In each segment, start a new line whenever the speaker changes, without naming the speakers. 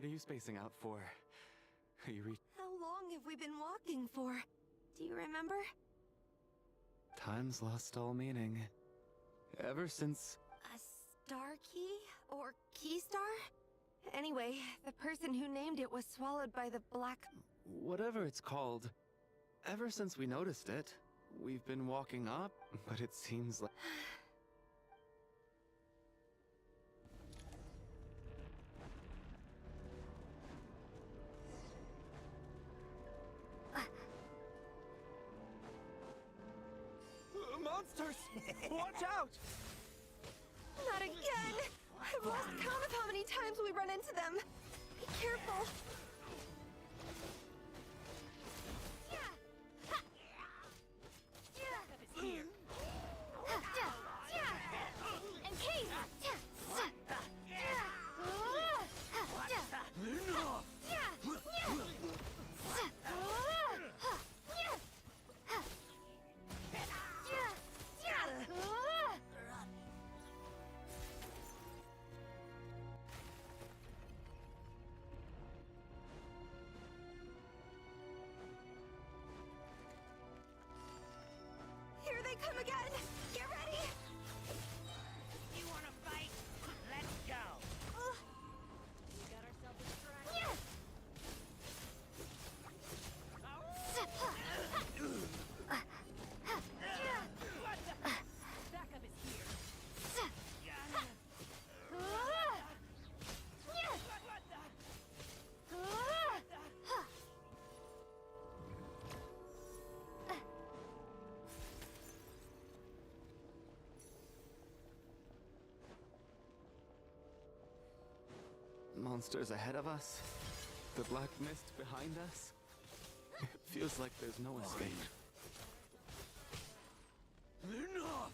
What are you spacing out for? Are you
How long have we been walking for? Do you remember?
Time's lost all meaning. Ever since...
A star key? Or key star? Anyway, the person who named it was swallowed by the black...
Whatever it's called. Ever since we noticed it, we've been walking up, but it seems like... Monsters! Watch out!
Not again! I've lost count of how many times we run into them. Be careful. Here they come again! Get ready!
You wanna fight? Let's go! We got ourselves a strike. Backup is here.
Monsters ahead of us? The black mist behind us? It feels like there's no escape.
Enough!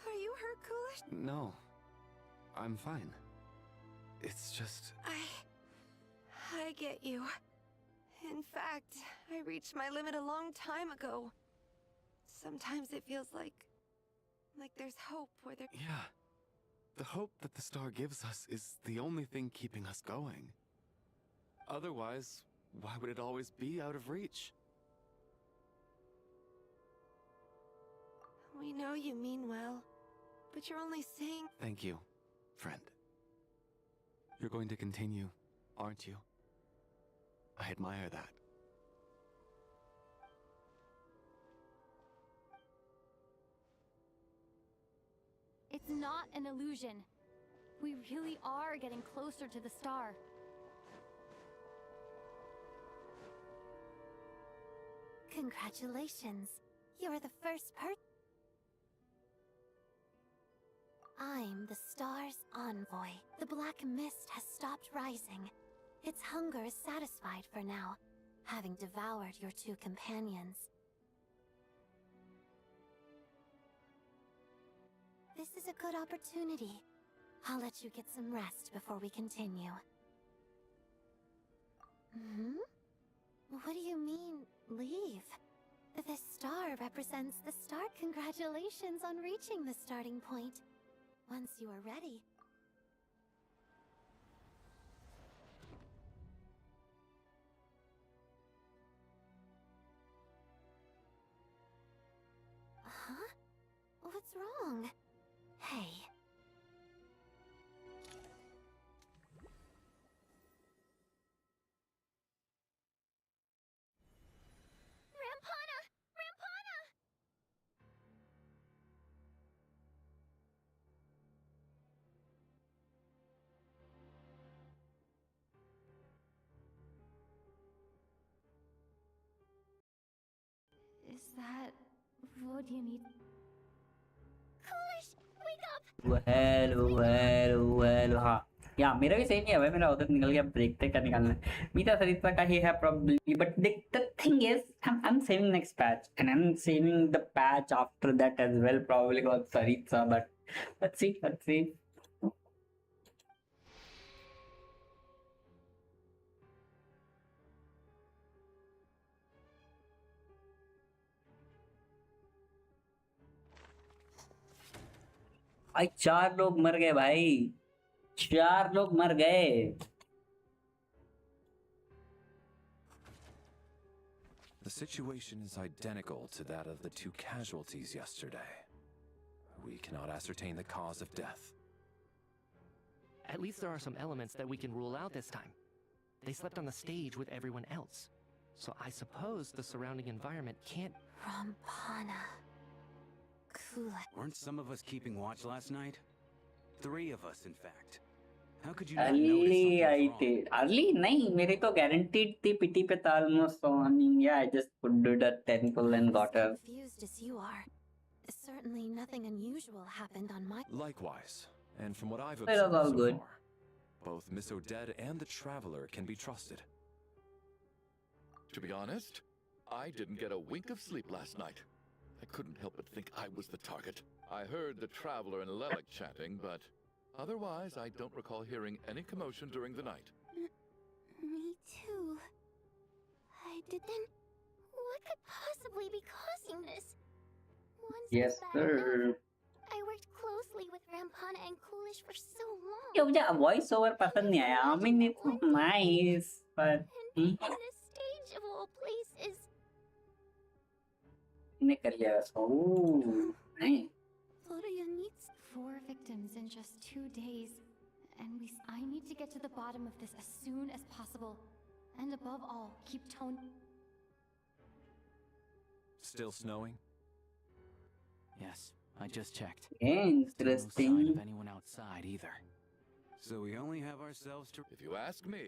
Are you hurt, Coolish?
No. I'm fine. It's just...
I get you. In fact, I reached my limit a long time ago. Sometimes it feels like there's hope where there...
Yeah. The hope that the star gives us is the only thing keeping us going. Otherwise, why would it always be out of reach?
We know you mean well, but you're only saying...
Thank you, friend. You're going to continue, aren't you? I admire that.
It's not an illusion. We really are getting closer to the star.
Congratulations. You're the first person. I'm the star's envoy. The black mist has stopped rising. Its hunger is satisfied for now, having devoured your two companions. This is a good opportunity. I'll let you get some rest before we continue. What do you mean, leave? This star represents the start. Congratulations on reaching the starting point. Once you are ready. Huh? What's wrong? Hey.
that what you need?
Coolish, wake up!
well हाँ या मेरा भी same ही है भाई मेरा उधर निकल गया देखते क्या निकालना है मीता सरिता का ही है probably but the thing is I'm saving next patch and I'm saving the patch after that as well probably got Tsaritsa but let's see भाई 4 लोग मर गए भाई 4 लोग मर गए
The situation is identical to that of the 2 casualties yesterday. We cannot ascertain the cause of death.
At least there are some elements that we can rule out this time. They slept on the stage with everyone else. So I suppose the surrounding environment can't...
Rampana. Coolish.
Weren't some of us keeping watch last night? 3 of us, in fact. How could you not notice something
I
was
थे
wrong?
Early नहीं मेरे तो guaranteed थी पिटी पे almost summoning yeah I just put it at temple and got her
Confused as you are. Certainly nothing unusual happened on my...
Likewise, and from what I've
It was
observed
all
so
good.
far, both Miss Odette and the Traveler can be trusted.
To be honest, I didn't get a wink of sleep last night. I couldn't help but think I was the target. I heard the Traveler and Lelic chatting, but otherwise I don't recall hearing any commotion during the night.
Me too. I did then... What could possibly be causing this? Once
yes
was bad
sir
enough. I worked closely with Rampana and Coolish for so long.
ये मुझे voice over पसंद नहीं आया I mean it's nice but
And the stage of all places.
ने कर लिया so नहीं
Florida needs 4 victims in just 2 days. And I need to get to the bottom of this as soon as possible. And above all, keep tone...
Still snowing?
Yes, I just checked.
interesting
No sign of anyone outside either.
So we only have ourselves to...
If you ask me,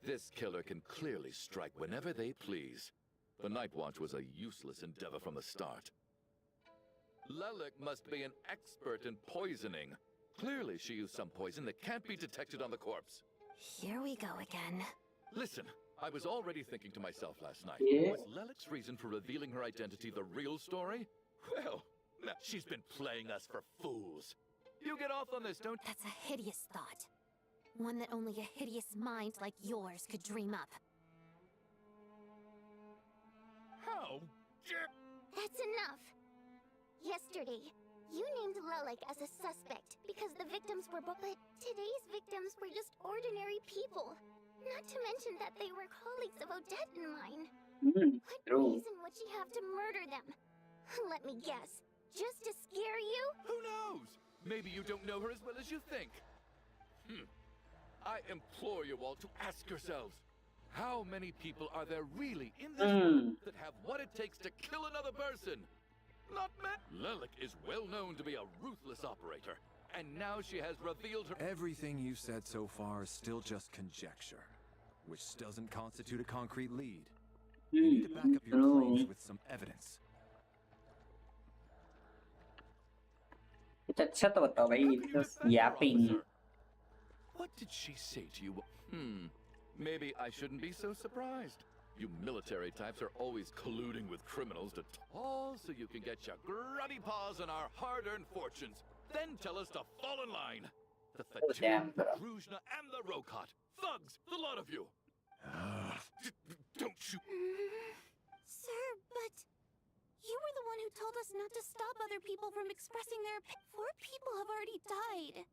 this killer can clearly strike whenever they please. The Night Watch was a useless endeavor from the start. Lelic must be an expert in poisoning. Clearly she used some poison that can't be detected on the corpse.
Here we go again.
Listen, I was already thinking to myself last night.
Yeah.
Was Lelic's reason for revealing her identity the real story? Well, she's been playing us for fools. You get off on this, don't...
That's a hideous thought. One that only a hideous mind like yours could dream up.
How dare...
That's enough! Yesterday, you named Lelic as a suspect because the victims were but today's victims were just ordinary people. Not to mention that they were colleagues of Odette and mine. What
true.
reason would she have to murder them? Let me guess. Just to scare you?
Who knows? Maybe you don't know her as well as you think. I implore you all to ask yourselves, how many people are there really in this world that have what it takes to kill another person? Not many. Lelic is well known to be a ruthless operator, and now she has revealed her...
Everything you've said so far is still just conjecture, which doesn't constitute a concrete lead. You need to back up your claims with some evidence.
कुछ अच्छा तो बताओ भाई
How can you
just
defend her,
yapping
officer? What did she say to you? Maybe I shouldn't be so surprised. You military types are always colluding with criminals to all so you can get your grubby paws on our hard-earned fortunes. Then tell us to fall in line. The Fatui,
damn,
the
bro.
Snezhnaya, and the Rokot. Thugs, the lot of you. Don't you...
Sir, but... You were the one who told us not to stop other people from expressing their opinion. 4 people have already died.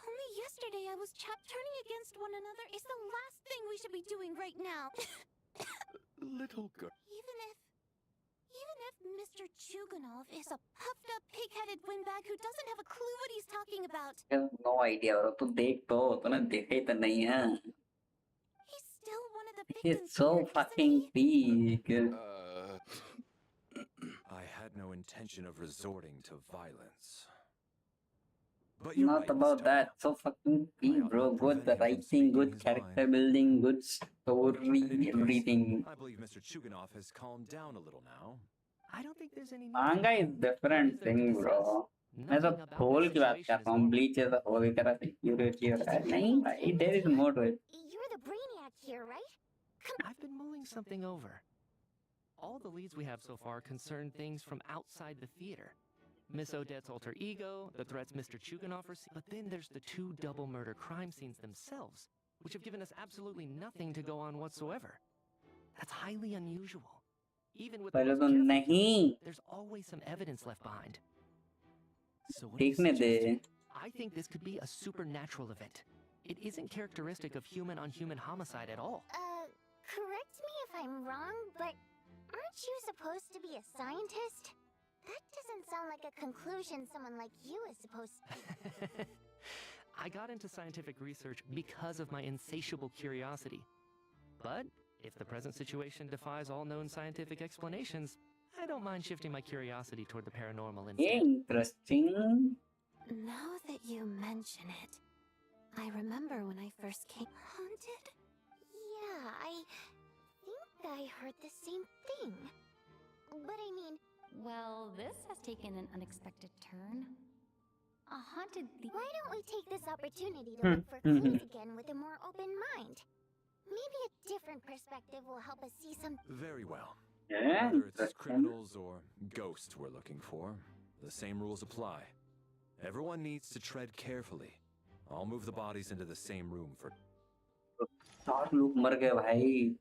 Only yesterday I was turning against one another is the last thing we should be doing right now.
Little girl.
Even if Mr. Chuganov is a puffed-up, pig-headed windbag who doesn't have a clue what he's talking about,
no idea bro तू देख तो तूने देखा ही तो नहीं है
he's still one of the
he's
victims
so
here, isn't
fucking
he?
weak
I had no intention of resorting to violence. But you're
not
right,
about
Miss
that
Teyvat.
so fucking weak
I ought
bro
not
good
prevent him from
writing
speaking
good
his
character
mind.
building good story
In any case,
everything
I believe Mr. Chuganov has calmed down a little now.
I don't think there's any need
Manga
for
is different
What is there to
thing,
discuss?
bro. मैं तो
Nothing about
whole
this
की बात
situation
कर
is
रहा हूँ.
normal.
Bleach is a whole की तरह security हो रहा है. नहीं भाई, there is more to it.
You're the brainiac here, right?
I've been mulling something over. All the leads we have so far concern things from outside the theater. Miss Odette's alter ego, the threats Mr. Chugan offers, but then there's the 2 double murder crime scenes themselves, which have given us absolutely nothing to go on whatsoever. That's highly unusual. Even with the
पहले
most
तो
careful
नहीं.
checking, there's always some evidence left behind.
So what do you
देखने दे.
suggest?
I think this could be a supernatural event. It isn't characteristic of human-on-human homicide at all.
Correct me if I'm wrong, but aren't you supposed to be a scientist? That doesn't sound like a conclusion someone like you is supposed to.
I got into scientific research because of my insatiable curiosity. But if the present situation defies all known scientific explanations, I don't mind shifting my curiosity toward the paranormal
Yeah,
instead.
interesting.
Now that you mention it, I remember when I first came. Haunted?
Yeah, I think I heard the same thing. But I mean,
Well, this has taken an unexpected turn. A haunted
why don't we take this opportunity to look for clues again with a more open mind? Maybe a different perspective will help us see some.
Very well.
Yeah,
Whether it's
interesting.
criminals or ghosts we're looking for, the same rules apply. Everyone needs to tread carefully. I'll move the bodies into the same room for...
4 लोग मर गए भाई.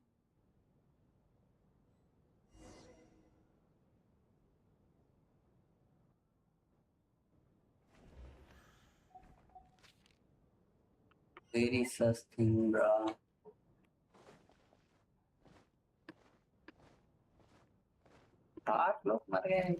Very sus thing, bro. आठ लोग मर गए.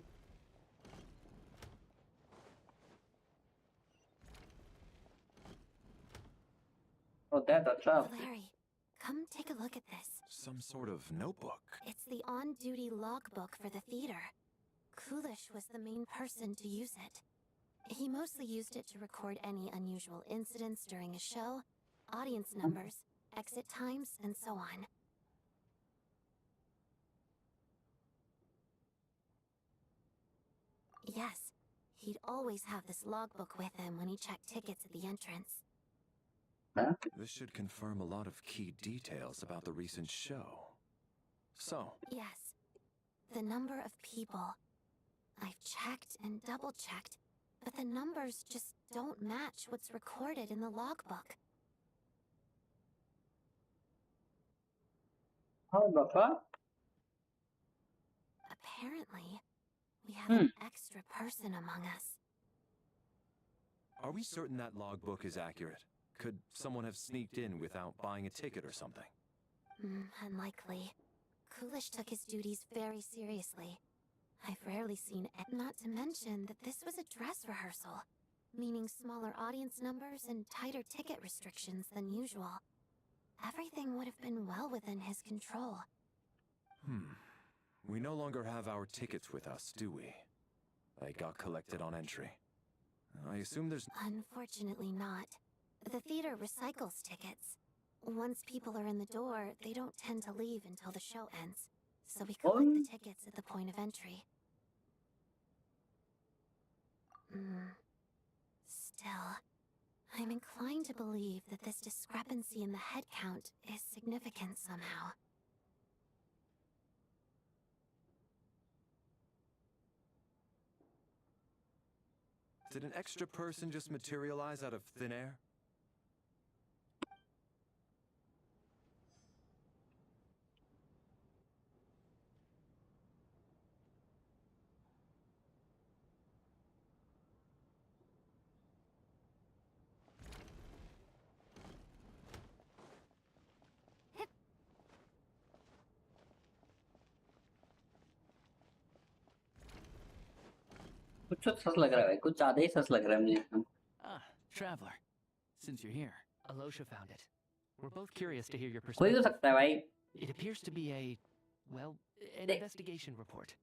Oh, that's up.
Larry, come take a look at this.
Some sort of notebook.
It's the on-duty logbook for the theater. Coolish was the main person to use it. He mostly used it to record any unusual incidents during a show, audience numbers, exit times, and so on. Yes, he'd always have this logbook with him when he checked tickets at the entrance.
Huh?
This should confirm a lot of key details about the recent show. So,
Yes, the number of people. I've checked and double-checked, but the numbers just don't match what's recorded in the logbook.
How the fuck?
Apparently, we have an extra person among us.
are we certain that logbook is accurate? Could someone have sneaked in without buying a ticket or something?
Unlikely. Coolish took his duties very seriously. I've rarely seen it, not to mention that this was a dress rehearsal, meaning smaller audience numbers and tighter ticket restrictions than usual. Everything would have been well within his control.
We no longer have our tickets with us, do we? They got collected on entry. I assume there's...
Unfortunately not. The theater recycles tickets. Once people are in the door, they don't tend to leave until the show ends. So we collect the tickets at the point of entry. Still, I'm inclined to believe that this discrepancy in the head count is significant somehow.
Did an extra person just materialize out of thin air?
कुछ सस लग रहा है, कुछ ज्यादा ही सस लग रहा है मुझे.
Ah, traveler. Since you're here.
Alyosha found it. We're both curious to hear your
कोई हो
perspective.
सकता है भाई.
It appears to be well, an
They-
investigation report.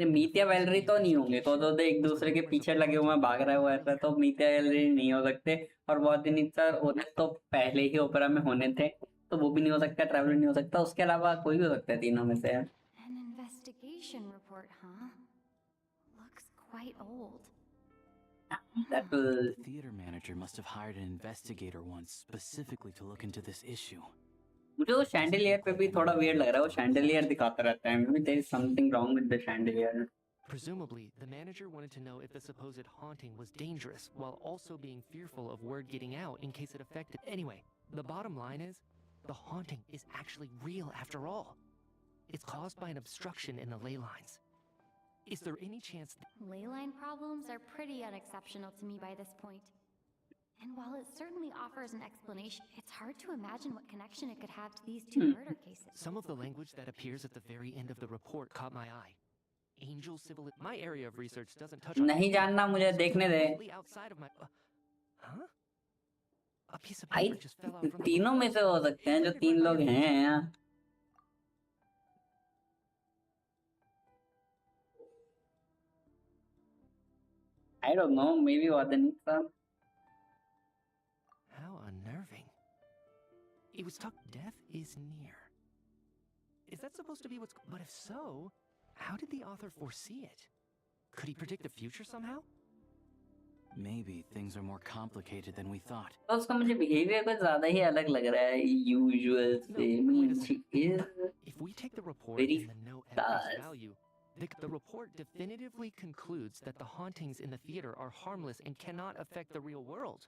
ये मीतिया वैलरी तो नहीं होंगे, तो एक दूसरे के पीछे लगे हुए हैं, भाग रहा हुआ ऐसा, तो मीतिया वैलरी नहीं हो सकते. और बहुत दिन सर ओडेट तो पहले ही ओपेरा में होने थे, तो वो भी नहीं हो सकता, ट्रैवलर नहीं हो सकता. उसके अलावा कोई भी हो सकता है तीनों में से.
An investigation report, huh? quite old.
That will.
The theater manager must have hired an investigator once specifically to look into this issue.
मुझे वो chandelier पे भी थोड़ा weird लग रहा है. वो chandelier दिखाता रहता है. Maybe there is something wrong with the chandelier.
Presumably, the manager wanted to know if the supposed haunting was dangerous, while also being fearful of word getting out in case it affected. Anyway, the bottom line is, the haunting is actually real after all. It's caused by an obstruction in the ley lines. Is there any chance
Ley line problems are pretty unexceptional to me by this point. And while it certainly offers an explanation, it's hard to imagine what connection it could have to these two murder cases.
some of the language that appears at the very end of the report caught my eye? Angel civil. My area of research doesn't touch on
नहीं जानना मुझे देखने दे.
completely outside of my. Huh? A piece of
I
paper just fell out from the.
तीनों में से हो सकते हैं जो तीन लोग हैं यहाँ. I don't know. Maybe Vadanitha.
How unnerving. It was talk. Death is near. Is that supposed to be what's? But if so, how did the author foresee it? Could he predict the future somehow?
Maybe things are more complicated than we thought.
तो उसका मुझे behavior कुछ ज़्यादा ही अलग लग रहा है. Usual से. I mean, she is.
If we take the report
Very
and the note at face value, the report definitively concludes that the hauntings in the theater are harmless and cannot affect the real world.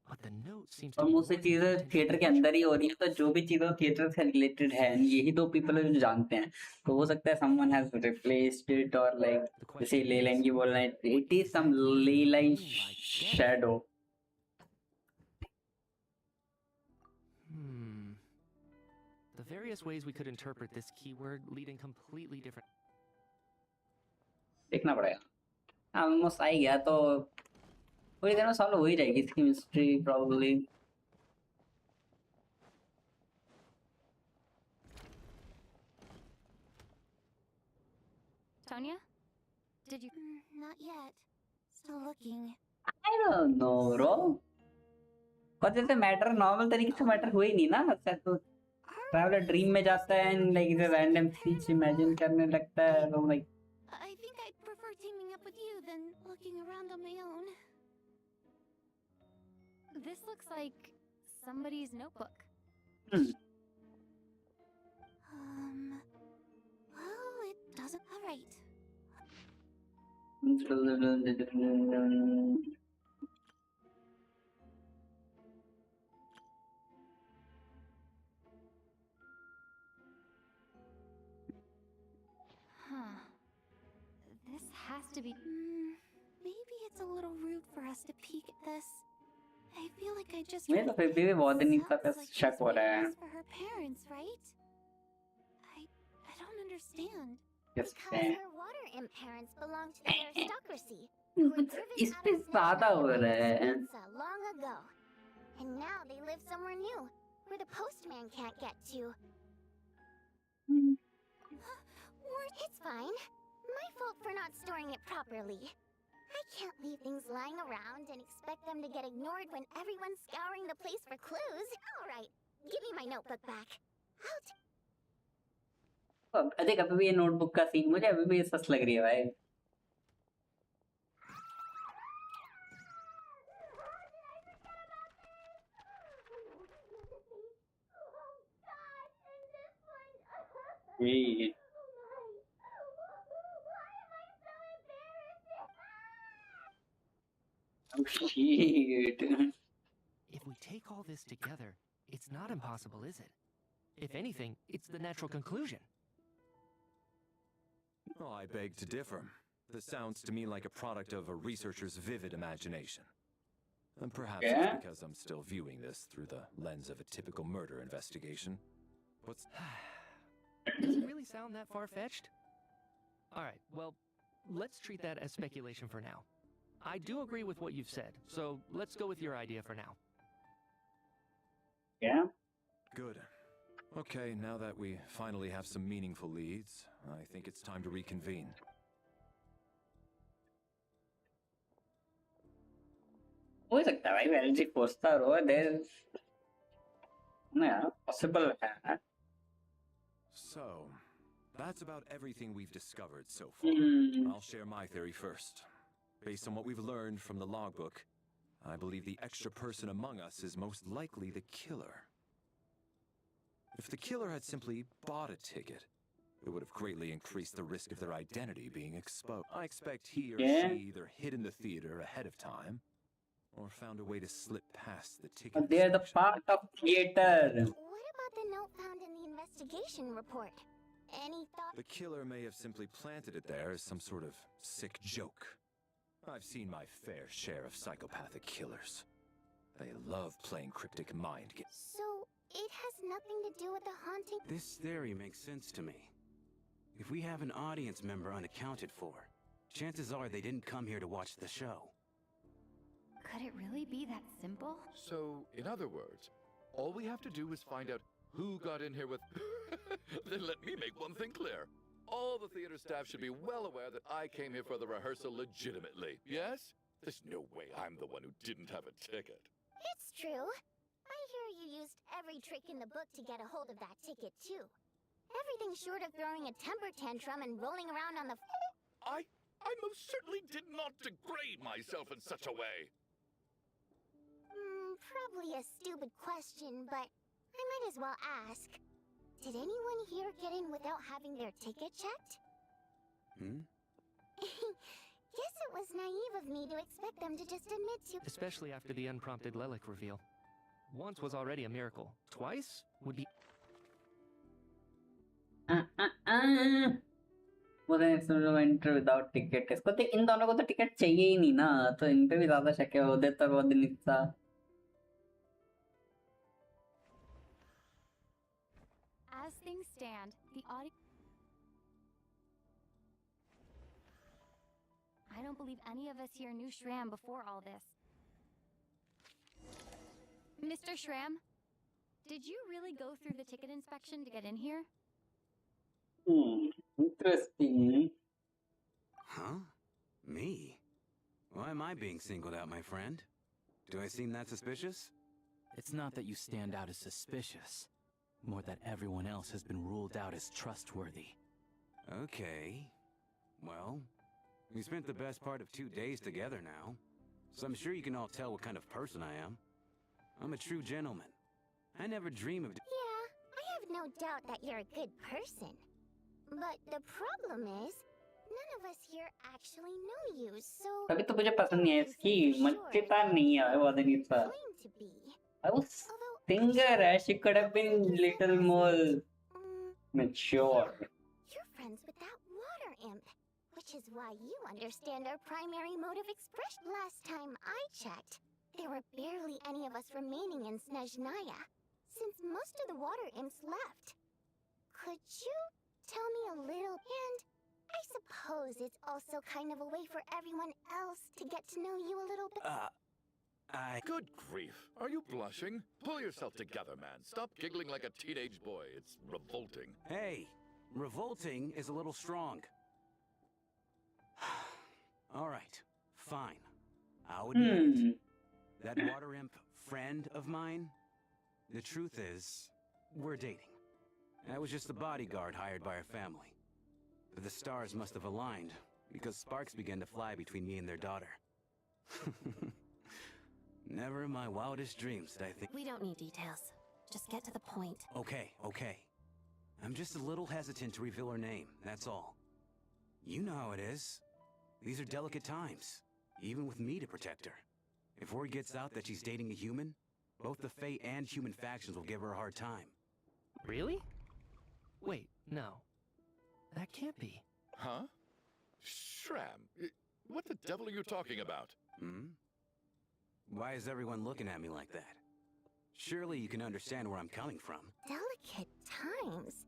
But the note seems to
और
be
मुझसे
more
चीजें
intentional.
Theatre के अंदर ही हो रही है, तो जो भी चीजें थिएटर से रिलेटेड है यही दो पीपल जो जानते हैं. तो हो सकता है someone has replaced it or like जैसे ले लाइन की बोल रहे हैं, it is some ley line shadow.
The various ways we could interpret this keyword lead in completely different.
देखना पड़ेगा. ऑलमोस्ट आ ही गया, तो थोड़ी देर में सॉल्व हो ही जाएगी इसकी mystery probably.
Tonya? Did you...
Not yet. Still looking.
I don't know, bro. और जैसे मैटर नॉर्मल तरीके से मैटर हुई नहीं ना. तो ट्रैवलर ड्रीम में जाता है एंड लाइक इसे रैंडम चीज इमेजिन करने लगता है. तो like
I think I'd prefer teaming up with you than looking around on my own.
This looks like somebody's notebook.
Well, it doesn't. Alright.
Huh. This has to be...
Maybe it's a little rude for us to peek at this. I feel like I just...
मैं तो फिर भी बहुत नहीं सा शक हो रहा है.
For her parents, right? I don't understand.
Yes,
Because her water imp parents belong to the aristocracy, who were driven
इस
out
पे
of
ज़्यादा हो
Snezhnaya
रहा है.
Archon long ago. And now they live somewhere new, where the postman can't get to. It's fine. My fault for not storing it properly. I can't leave things lying around and expect them to get ignored when everyone's scouring the place for clues. Alright, give me my notebook back.
देख अभी भी ये notebook का scene मुझे अभी भी सच लग रही है भाई. Hey. Oh shit.
If we take all this together, it's not impossible, is it? If anything, it's the natural conclusion.
Oh, I beg to differ. This sounds to me like a product of a researcher's vivid imagination. And perhaps it's because I'm still viewing this through the lens of a typical murder investigation. What's...
Does it really sound that far-fetched? Alright, well, let's treat that as speculation for now. I do agree with what you've said, so let's go with your idea for now.
Yeah?
Good. Okay, now that we finally have some meaningful leads, I think it's time to reconvene.
हो सकता है भाई valency खोजता रहो. There ना possible है.
So, That's about everything we've discovered so far. I'll share my theory first. Based on what we've learned from the logbook, I believe the extra person among us is most likely the killer. If the killer had simply bought a ticket, it would have greatly increased the risk of their identity being exposed. I expect he or she either hid in the theater ahead of time, or found a way to slip past the ticket.
They are the part of theater.
What about the note found in the investigation report? Any thought?
The killer may have simply planted it there as some sort of sick joke. I've seen my fair share of psychopathic killers. They love playing cryptic mind games.
So, it has nothing to do with the haunting?
This theory makes sense to me. If we have an audience member unaccounted for, chances are they didn't come here to watch the show.
Could it really be that simple?
So, in other words, all we have to do is find out who got in here with... Then let me make one thing clear. All the theater staff should be well aware that I came here for the rehearsal legitimately, yes? There's no way I'm the one who didn't have a ticket.
It's true. I hear you used every trick in the book to get a hold of that ticket, too. Everything short of throwing a temper tantrum and rolling around on the...
I most certainly did not degrade myself in such a way.
Probably a stupid question, but I might as well ask. Did anyone here get in without having their ticket checked? Guess it was naive of me to expect them to just admit to...
Especially after the unprompted Lelik reveal. Once was already a miracle. Twice would be...
वो Everwinter without ticket. इसको तो इन दोनों को तो ticket चाहिए ही नहीं ना, तो इन पे भी ज्यादा शक है Odette और Tsaritsa.
As things stand, the audience... I don't believe any of us here knew Shram before all this. Mr. Shram, did you really go through the ticket inspection to get in here?
Interesting.
Huh? Me? Why am I being singled out, my friend? Do I seem that suspicious?
It's not that you stand out as suspicious. More that everyone else has been ruled out as trustworthy.
Okay. Well, we spent the best part of 2 days together now, so I'm sure you can all tell what kind of person I am. I'm a true gentleman. I never dream of...
Yeah, I have no doubt that you're a good person. But the problem is, none of us here actually know you, so...
तभी तो मुझे पसंद नहीं है इसकी मच्छता नहीं है वो Tsaritsa. I was singer. She could have been little more mature.
You're friends with that water imp, which is why you understand our primary mode of expression. Last time I checked, there were barely any of us remaining in Snezhnaya, since most of the water imps left. Could you tell me a little? And I suppose it's also kind of a way for everyone else to get to know you a little bit.
Good grief. Are you blushing? Pull yourself together, man. Stop giggling like a teenage boy. It's revolting.
Hey, revolting is a little strong. All right, fine. I'll admit it. That water imp friend of mine, the truth is, we're dating. I was just a bodyguard hired by our family. But the stars must have aligned, because sparks began to fly between me and their daughter. Never in my wildest dreams did I think...
We don't need details. Just get to the point.
Okay. I'm just a little hesitant to reveal her name, that's all. You know how it is. These are delicate times, even with me to protect her. If word gets out that she's dating a human, both the Fae and human factions will give her a hard time.
Really? Wait, no. That can't be.
Huh? Shram, what the devil are you talking about?
Why is everyone looking at me like that? Surely you can understand where I'm coming from.
Delicate times?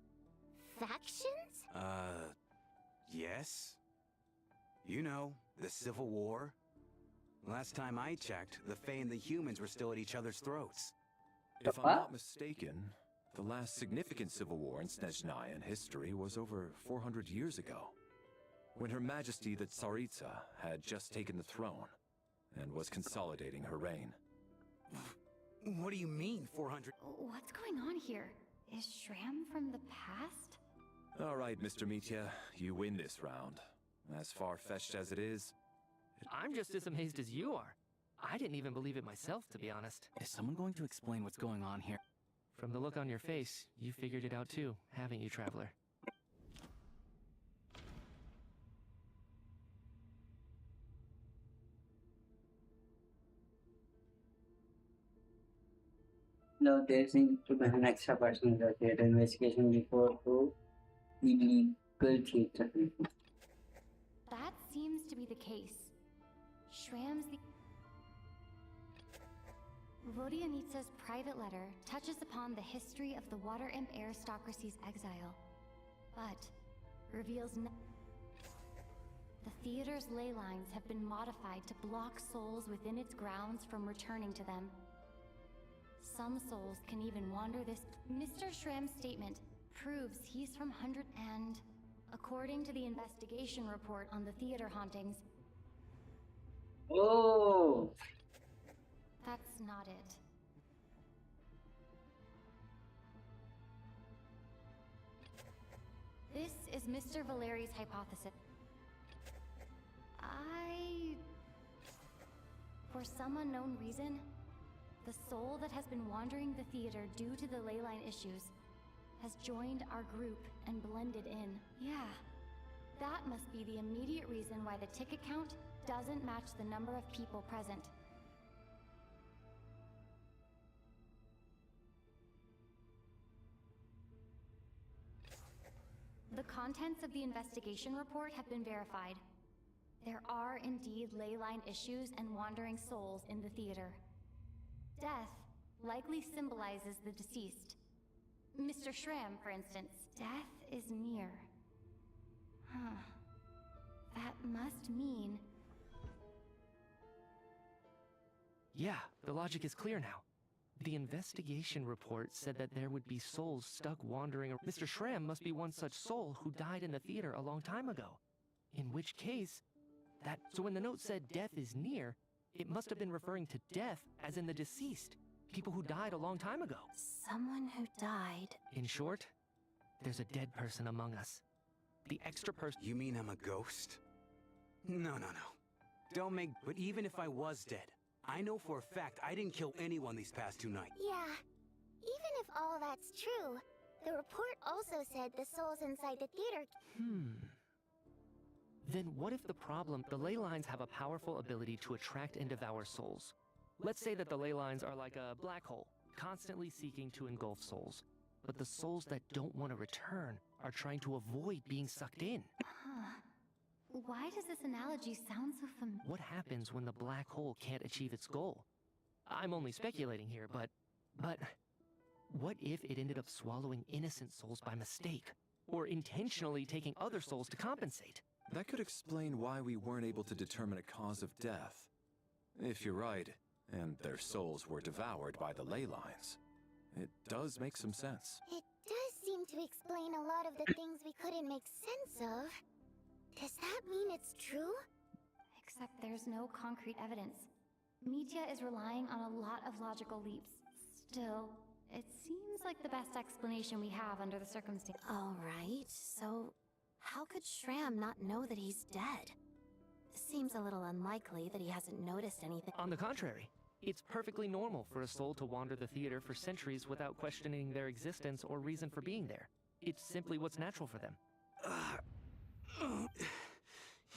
Factions?
Yes. You know, the Civil War. Last time I checked, the Fae and the humans were still at each other's throats.
If I'm not mistaken, the last significant civil war in Snezhnaya history was over 400 years ago, when Her Majesty the Tsaritsa had just taken the throne and was consolidating her reign.
What do you mean, 400?
What's going on here? Is Shram from the past?
All right, Mr. Mitya, you win this round. As far-fetched as it is,
I'm just as amazed as you are. I didn't even believe it myself, to be honest.
Is someone going to explain what's going on here?
From the look on your face, you figured it out too, haven't you, Traveler?
Though there seems to be an extra person in the theater investigation before to illegal theater.
That seems to be the case. Shram's the... Vodyanitsa's private letter touches upon the history of the Water Imp aristocracy's exile, but reveals the theater's ley lines have been modified to block souls within its grounds from returning to them. Some souls can even wander this. Mr. Shram's statement proves he's from 100 and, according to the investigation report on the theater hauntings,
Oh,
that's not it. This is Mr. Valeri's hypothesis. For some unknown reason, the soul that has been wandering the theater due to the ley line issues has joined our group and blended in. Yeah, that must be the immediate reason why the ticket count doesn't match the number of people present. The contents of the investigation report have been verified. There are indeed ley line issues and wandering souls in the theater. Death likely symbolizes the deceased. Mr. Shram, for instance. Death is near. Huh. That must mean...
Yeah, the logic is clear now. The investigation report said that there would be souls stuck wandering. Mr. Shram must be one such soul who died in the theater a long time ago. In which case, so when the note said death is near, it must have been referring to death as in the deceased. People who died a long time ago.
Someone who died.
In short, there's a dead person among us. The extra person...
You mean I'm a ghost? No. Don't make... But even if I was dead, I know for a fact I didn't kill anyone these past 2 nights.
Yeah. Even if all that's true, the report also said the souls inside the theater...
Then what if the ley lines have a powerful ability to attract and devour souls? Let's say that the ley lines are like a black hole, constantly seeking to engulf souls. But the souls that don't want to return are trying to avoid being sucked in.
Why does this analogy sound so familiar?
What happens when the black hole can't achieve its goal? I'm only speculating here, but what if it ended up swallowing innocent souls by mistake? Or intentionally taking other souls to compensate?
that could explain why we weren't able to determine a cause of death. If you're right, and their souls were devoured by the ley lines, it does make some sense.
It does seem to explain a lot of the things we couldn't make sense of. Does that mean it's true?
Except there's no concrete evidence. Mitya is relying on a lot of logical leaps. Still, it seems like the best explanation we have under the circumstances.
Alright, so how could Shram not know that he's dead? Seems a little unlikely that he hasn't noticed anything.
On the contrary, it's perfectly normal for a soul to wander the theater for centuries without questioning their existence or reason for being there. It's simply what's natural for them.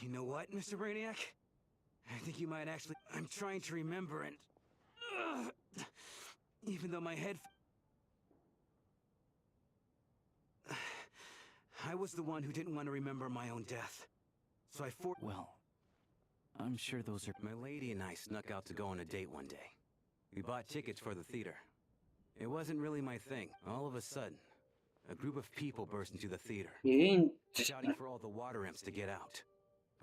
You know what, Mr. Brainiac? I think you might actually... I'm trying to remember and... even though my head... I was the one who didn't want to remember my own death. So I
Well, I'm sure those are...
My lady and I snuck out to go on a date one day. We bought tickets for the theater. It wasn't really my thing. All of a sudden, a group of people burst into the theater, shouting for all the water imps to get out.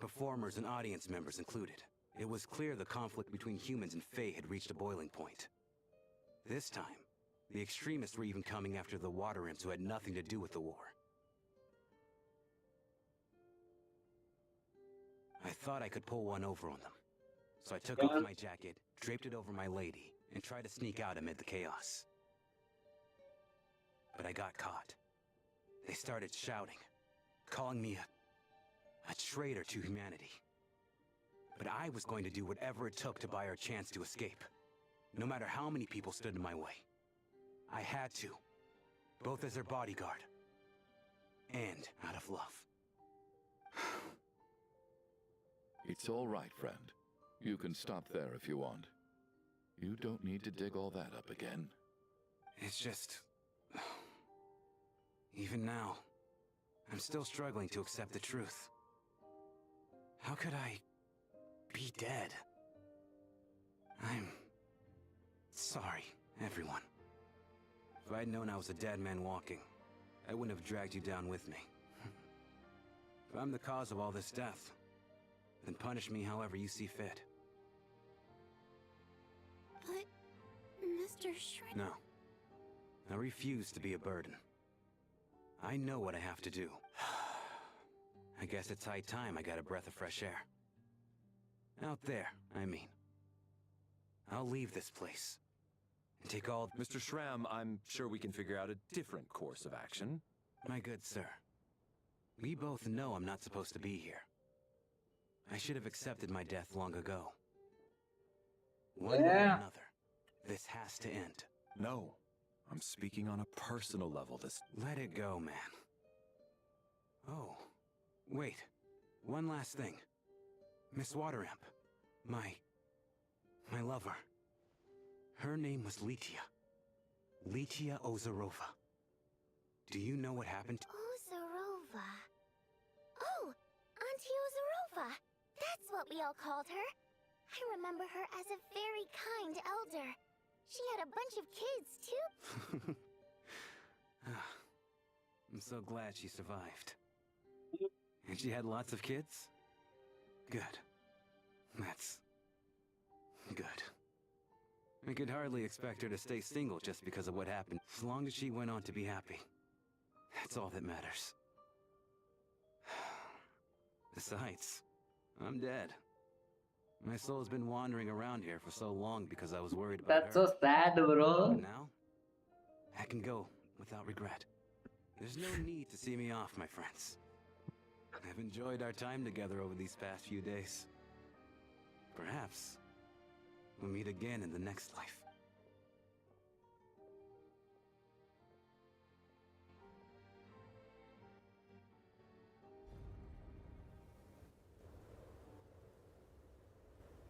Performers and audience members included. It was clear the conflict between humans and Fae had reached a boiling point. This time, the extremists were even coming after the water imps who had nothing to do with the war. I thought I could pull one over on them. So I took off my jacket, draped it over my lady, and tried to sneak out amid the chaos. But I got caught. They started shouting, calling me a traitor to humanity. But I was going to do whatever it took to buy her a chance to escape, no matter how many people stood in my way. I had to, both as her bodyguard and out of love.
It's all right, friend. You can stop there if you want. You don't need to dig all that up again.
It's just... Even now, I'm still struggling to accept the truth. How could I be dead? I'm sorry, everyone. If I'd known I was a dead man walking, I wouldn't have dragged you down with me. If I'm the cause of all this death, then punish me however you see fit.
But, Mr. Shred...
No. I refuse to be a burden. I know what I have to do. I guess it's high time I got a breath of fresh air. Out there, I mean. I'll leave this place. And take all...
Mr. Shram, I'm sure we can figure out a different course of action.
My good sir. We both know I'm not supposed to be here. I should have accepted my death long ago. One way or another, this has to end.
No. I'm speaking on a personal level this...
Let it go, man. Oh. Wait. One last thing. Miss Wateramp. My lover. Her name was Litia. Litia Ozarova. Do you know what happened?
Ozarova. Oh, Auntie Ozarova. That's what we all called her. I remember her as a very kind elder. She had a bunch of kids, too.
I'm so glad she survived. And she had lots of kids? Good. That's... good. I could hardly expect her to stay single just because of what happened. As long as she went on to be happy. That's all that matters. Besides, I'm dead. My soul's been wandering around here for so long because I was worried about
That's
her.
so sad, bro.
But now, I can go without regret. There's no need to see me off, my friends. I've enjoyed our time together over these past few days. Perhaps we'll meet again in the next life.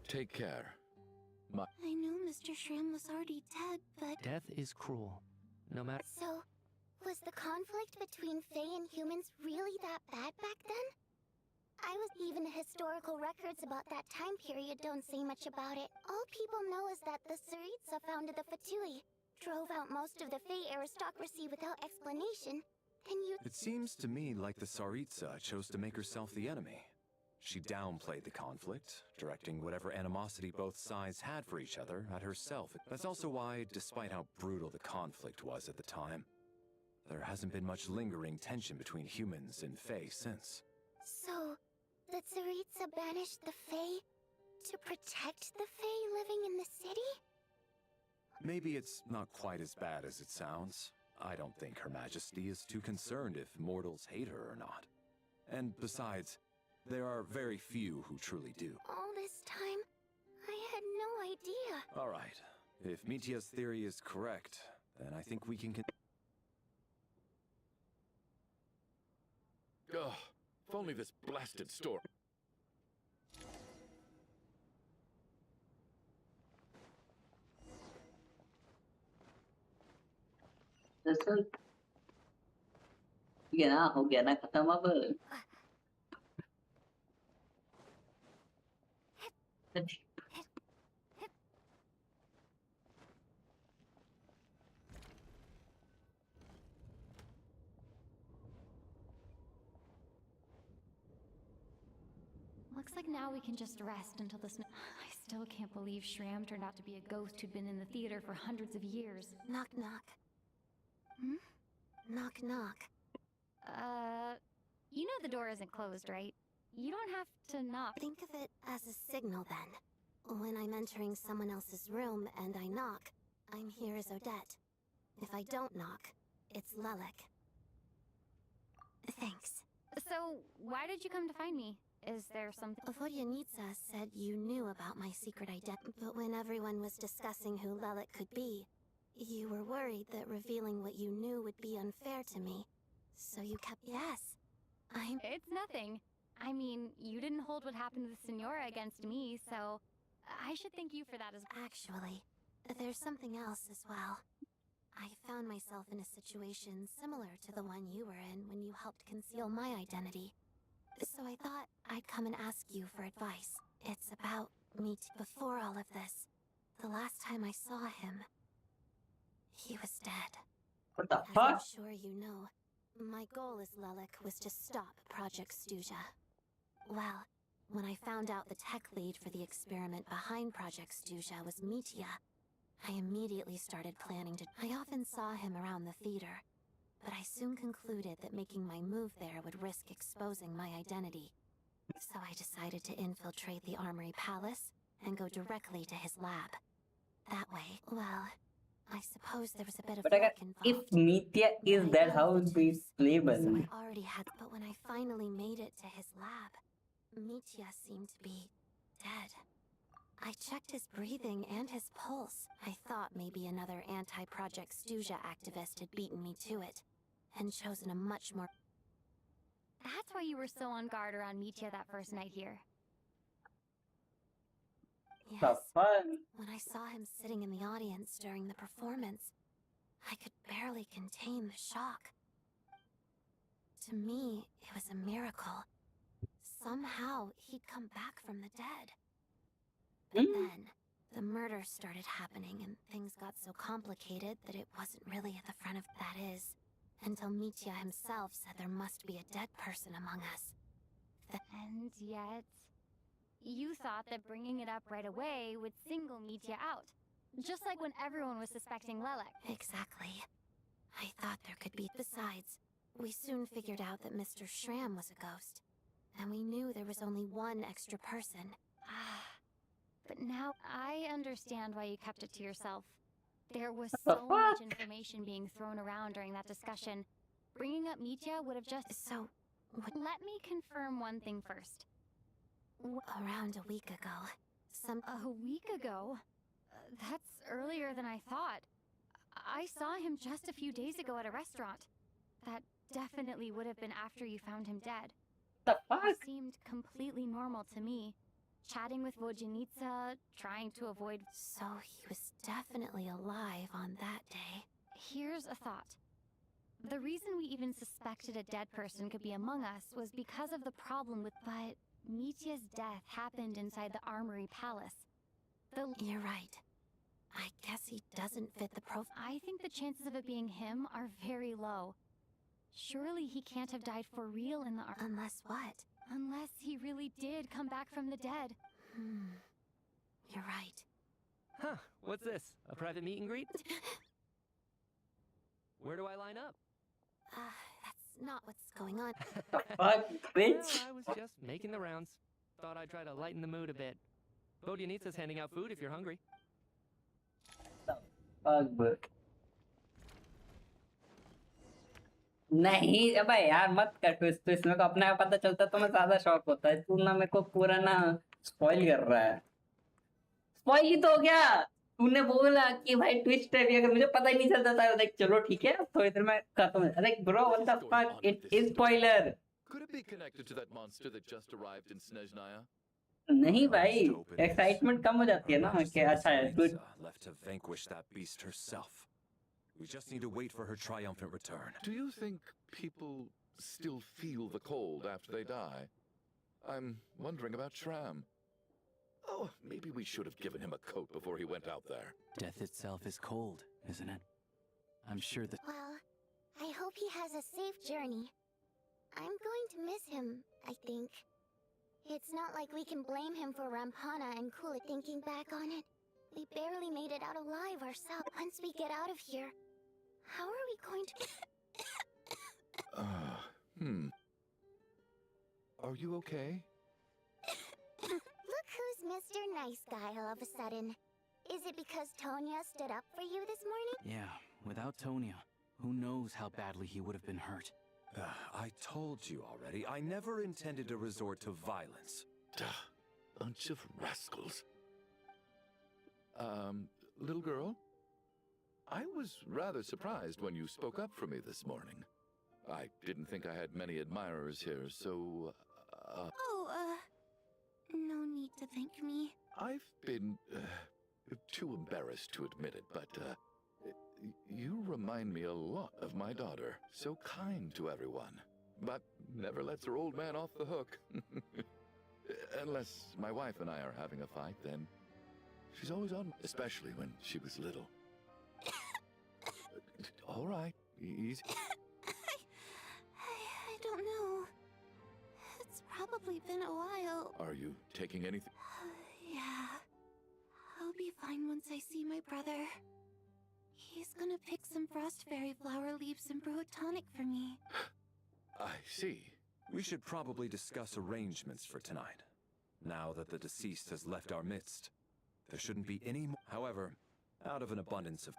Take care.
I know Mr. Shram was already dead, but...
Death is cruel. No matter...
So, was the conflict between Fae and humans really that bad back then? Even historical records about that time period don't say much about it. All people know is that the Tsaritsa founded the Fatui, drove out most of the Fae aristocracy without explanation, and
It seems to me like the Tsaritsa chose to make herself the enemy. She downplayed the conflict, directing whatever animosity both sides had for each other at herself. That's also why, despite how brutal the conflict was at the time, there hasn't been much lingering tension between humans and Fae since.
So, the Tsaritsa banished the Fae to protect the Fae living in the city?
Maybe it's not quite as bad as it sounds. I don't think Her Majesty is too concerned if mortals hate her or not. And besides, there are very few who truly do.
All this time, I had no idea.
All right. If Mitia's theory is correct, then I think we can
Ugh, if only this blasted store...
हो गया ना खत्म अब
Looks like now we can just rest until the snow. I still can't believe Shram turned out to be a ghost who'd been in the theater for hundreds of years.
Knock, knock. Knock, knock.
You know the door isn't closed, right? You don't have to knock.
Think of it as a signal then. When I'm entering someone else's room and I knock, I'm here as Odette. If I don't knock, it's Lelek. Thanks.
So, why did you come to find me? Is there something?
Vodyanitsa said you knew about my secret identity, but when everyone was discussing who Lelik could be, you were worried that revealing what you knew would be unfair to me. So you kept... Yes.
It's nothing. I mean, you didn't hold what happened with Senora against me, so I should thank you for that as well.
Actually, there's something else as well. I found myself in a situation similar to the one you were in when you helped conceal my identity. So I thought I'd come and ask you for advice. It's about me before all of this. The last time I saw him, he was dead.
What the
As
fuck?
I'm sure you know, my goal as Lelik was to stop Project Stuja. Well, when I found out the tech lead for the experiment behind Project Stuja was Mitya, I immediately started planning to... I often saw him around the theater, but I soon concluded that making my move there would risk exposing my identity. So I decided to infiltrate the Armory Palace and go directly to his lab. That way, well, I suppose there was a bit of
But
luck involved.
if Nitya is
But I
dead,
followed
how
the
would be
tips,
playable?
So I already had... But when I finally made it to his lab, Mitya seemed to be dead. I checked his breathing and his pulse. I thought maybe another anti-Project Stuja activist had beaten me to it, and chosen a much more...
That's why you were so on guard around Mitya that first night here.
Yes.
The fuck?
When I saw him sitting in the audience during the performance, I could barely contain the shock. To me, it was a miracle. Somehow, he'd come back from the dead. But then, the murders started happening and things got so complicated that it wasn't really at the front of... That is, until Mitya himself said there must be a dead person among us.
And yet, you thought that bringing it up right away would single Mitya out. Just like when everyone was suspecting Lelik.
Exactly. I thought there could be... Besides, we soon figured out that Mr. Shram was a ghost. And we knew there was only one extra person.
But now I understand why you kept it to yourself. There was so much information being thrown around during that discussion. Bringing up Mitya would have just...
So,
let me confirm one thing first.
Around a week ago,
A week ago? That's earlier than I thought. I saw him just a few days ago at a restaurant. That definitely would have been after you found him dead.
The fuck?
He seemed completely normal to me. Chatting with Vodyanitsa, trying to avoid...
So he was definitely alive on that day.
Here's a thought. The reason we even suspected a dead person could be among us was because of the problem with... But Mitya's death happened inside the Armory Palace.
You're right. I guess he doesn't fit the profile.
I think the chances of it being him are very low. Surely he can't have died for real in the
Unless what?
Unless he really did come back from the dead.
You're right.
Huh, what's this? A private meet and greet? Where do I line up?
That's not what's going on.
Fuck, bitch.
Well, I was just making the rounds. Thought I'd try to lighten the mood a bit. Vodyanitsa's handing out food if you're hungry.
Fuck, book. नहीं अबे यार मत कर twist twist मेरे को अपने आप पता चलता तो मैं ज्यादा शॉक होता है तू ना मेरे को पूरा ना स्पॉइल कर रहा है स्पॉइल ही तो हो गया तूने बोला कि भाई ट्विस्ट है भी अगर मुझे पता ही नहीं चलता था देख चलो ठीक है थोड़ी देर में खत्म है अरे bro what the fuck it is spoiler
Could it be connected to that monster that just arrived in Snezhnaya?
नहीं भाई एक्साइटमेंट कम हो जाती है ना कि अच्छा है good
left to vanquish that beast herself. We just need to wait for her triumphant return.
Do you think people still feel the cold after they die? I'm wondering about Shram. Oh, maybe we should have given him a coat before he went out there.
Death itself is cold, isn't it? I'm sure that...
Well, I hope he has a safe journey. I'm going to miss him, I think. It's not like we can blame him for Rampana and Kula thinking back on it. We barely made it out alive ourselves. Once we get out of here, how are we going to...
Are you okay?
Look who's Mr. Nice Guy all of a sudden. Is it because Tonya stood up for you this morning?
Yeah, without Tonya, who knows how badly he would have been hurt.
I told you already, I never intended to resort to violence.
Bunch of rascals. Little girl? I was rather surprised when you spoke up for me this morning. I didn't think I had many admirers here, so,
no need to thank me.
I've been, too embarrassed to admit it, but, you remind me a lot of my daughter. So kind to everyone, but never lets her old man off the hook. Unless my wife and I are having a fight, then she's always on, especially when she was little. All right, easy.
I don't know. It's probably been a while.
Are you taking anything?
Yeah. I'll be fine once I see my brother. He's gonna pick some frost fairy flower leaves and brew a tonic for me.
I see.
We should probably discuss arrangements for tonight. Now that the deceased has left our midst, there shouldn't be any more. However, out of an abundance of...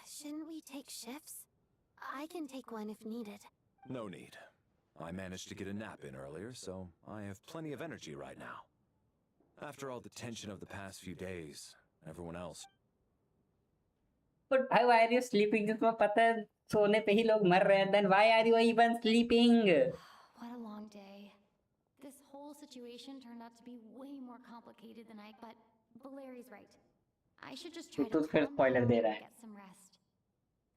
Shouldn't we take shifts? I can take one if needed.
No need. I managed to get a nap in earlier, so I have plenty of energy right now. After all the tension of the past few days, everyone else...
But why are you sleeping? जिसको पता है सोने पे ही लोग मर रहे हैं. Then why are you even sleeping?
What a long day. This whole situation turned out to be way more complicated than but Valeri's right. I should just try to
फिर
calm
spoiler
down
they
and
रहा है.
get some rest.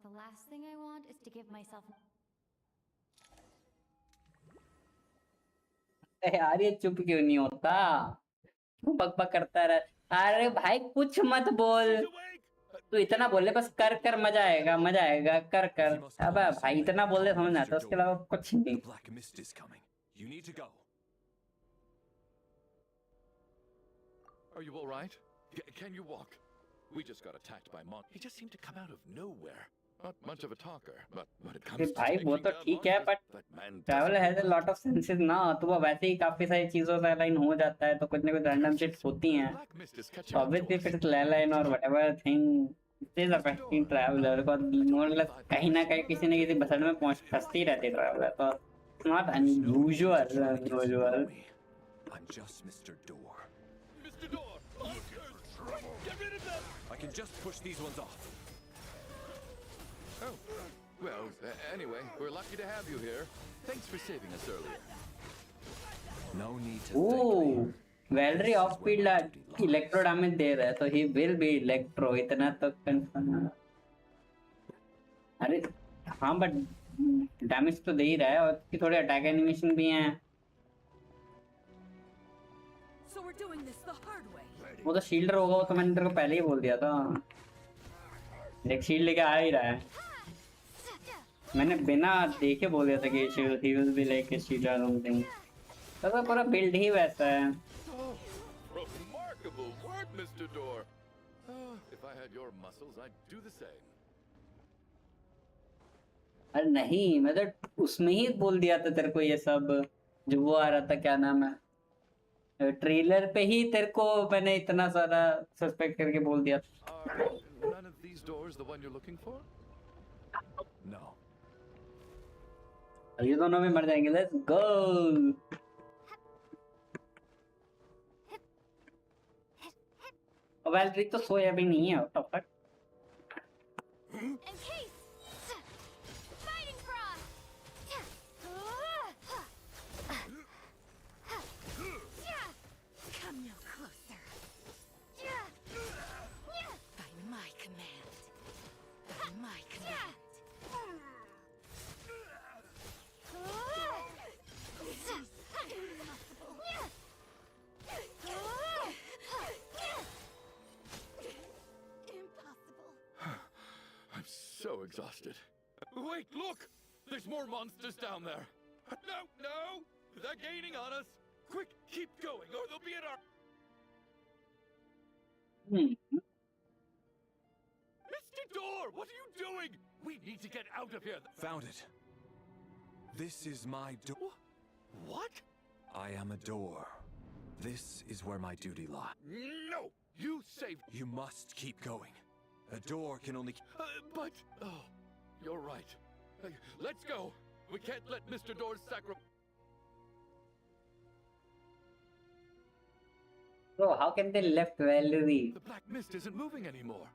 The last thing I want is to give myself...
यार ये चुप क्यों नहीं होता? क्यों बकबक करता रहा? अरे भाई कुछ मत बोल. तू इतना बोले बस कर कर मजा आएगा कर कर. अब भाई इतना बोल दे समझ आता, उसके अलावा कुछ नहीं.
Black mist is coming. You need to go.
Are you all right? Can you walk? We just got attacked by Mon. He just seemed to come out of nowhere. Not much of a talker, but when it comes to
भाई वो तो ठीक है, but travel has a lot of senses ना. तो वो वैसे ही काफी सारी चीजों से अलाइन हो जाता है, तो कुछ ना कुछ random shit होती हैं. So obviously if it's line or whatever thing, it is affecting traveler. Because more or less कहीं ना कहीं किसी न किसी बसड़ में फंसती रहती है traveler. So it's not unusual.
I'm just Mr. Door.
Mr. Door! Get rid of them!
I can just push these ones off.
Oh, well, anyway, we're lucky to have you here. Thanks for saving us earlier.
No need to
Ooh, Valerie off field electro damage दे रहा है, तो he will be electro. इतना तो confirm है. अरे हाँ, but damage तो दे ही रहा है, और उसकी थोड़ी attack animation भी हैं.
So we're doing this the hard way.
वो तो शील्डर होगा, वो तो मैंने तेरे को पहले ही बोल दिया था. एक शील्ड लेके आ ही रहा है. मैंने बिना देखे बोल दिया था कि he will be like a shield or something. तो पूरा बिल्ड ही वैसा है.
Remarkable work, Mr. Door. If I had your muscles, I'd do the same.
अरे नहीं, मैं तो उसमें ही बोल दिया था तेरे को ये सब, जो वो आ रहा था, क्या नाम है, ट्रेलर पे ही तेरे को मैंने इतना सारा सस्पेक्ट करके बोल दिया.
None of these doors the one you're looking for?
No.
ये दोनों में मर जाएंगे. Let's go. वैलरी तो सोया भी नहीं है तब तक.
So exhausted. Wait, look! There's more monsters down there. No! They're gaining on us. Quick, keep going, or they'll be at our... Mr. Door, what are you doing? We need to get out of here.
Found it. This is my door.
What?
I am a door. This is where my duty lies.
No! You saved...
You must keep going. A door can only...
but... Oh, you're right. Let's go. We can't let Mr. Door's sacrifice.
Bro, how can they left Valerie?
The black mist isn't moving anymore.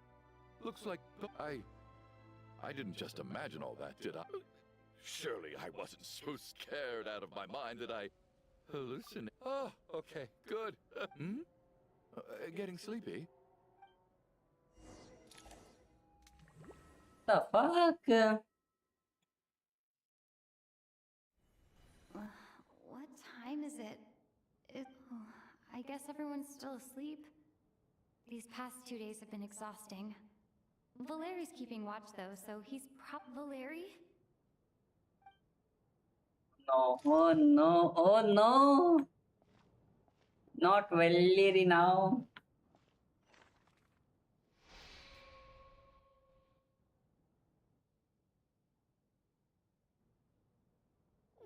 Looks like I didn't just imagine all that, did I? Surely I wasn't so scared out of my mind that I hallucinate. Oh, okay, good. Getting sleepy?
The fuck?
What time is it? I guess everyone's still asleep. These past 2 days have been exhausting. Valeri's keeping watch though, so he's Valeri?
No, oh no, oh no! Not Valerie now.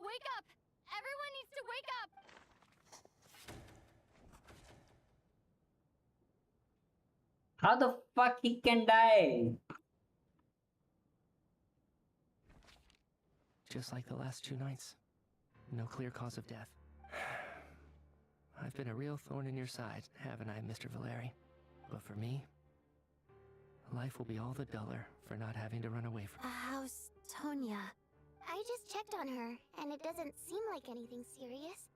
Wake up! Everyone needs to wake up!
How the fuck he can die?
Just like the last 2 nights. No clear cause of death. I've been a real thorn in your side, haven't I, Mr. Valeri? But for me, life will be all the duller for not having to run away from.
How's Tonya?
I just checked on her, and it doesn't seem like anything serious.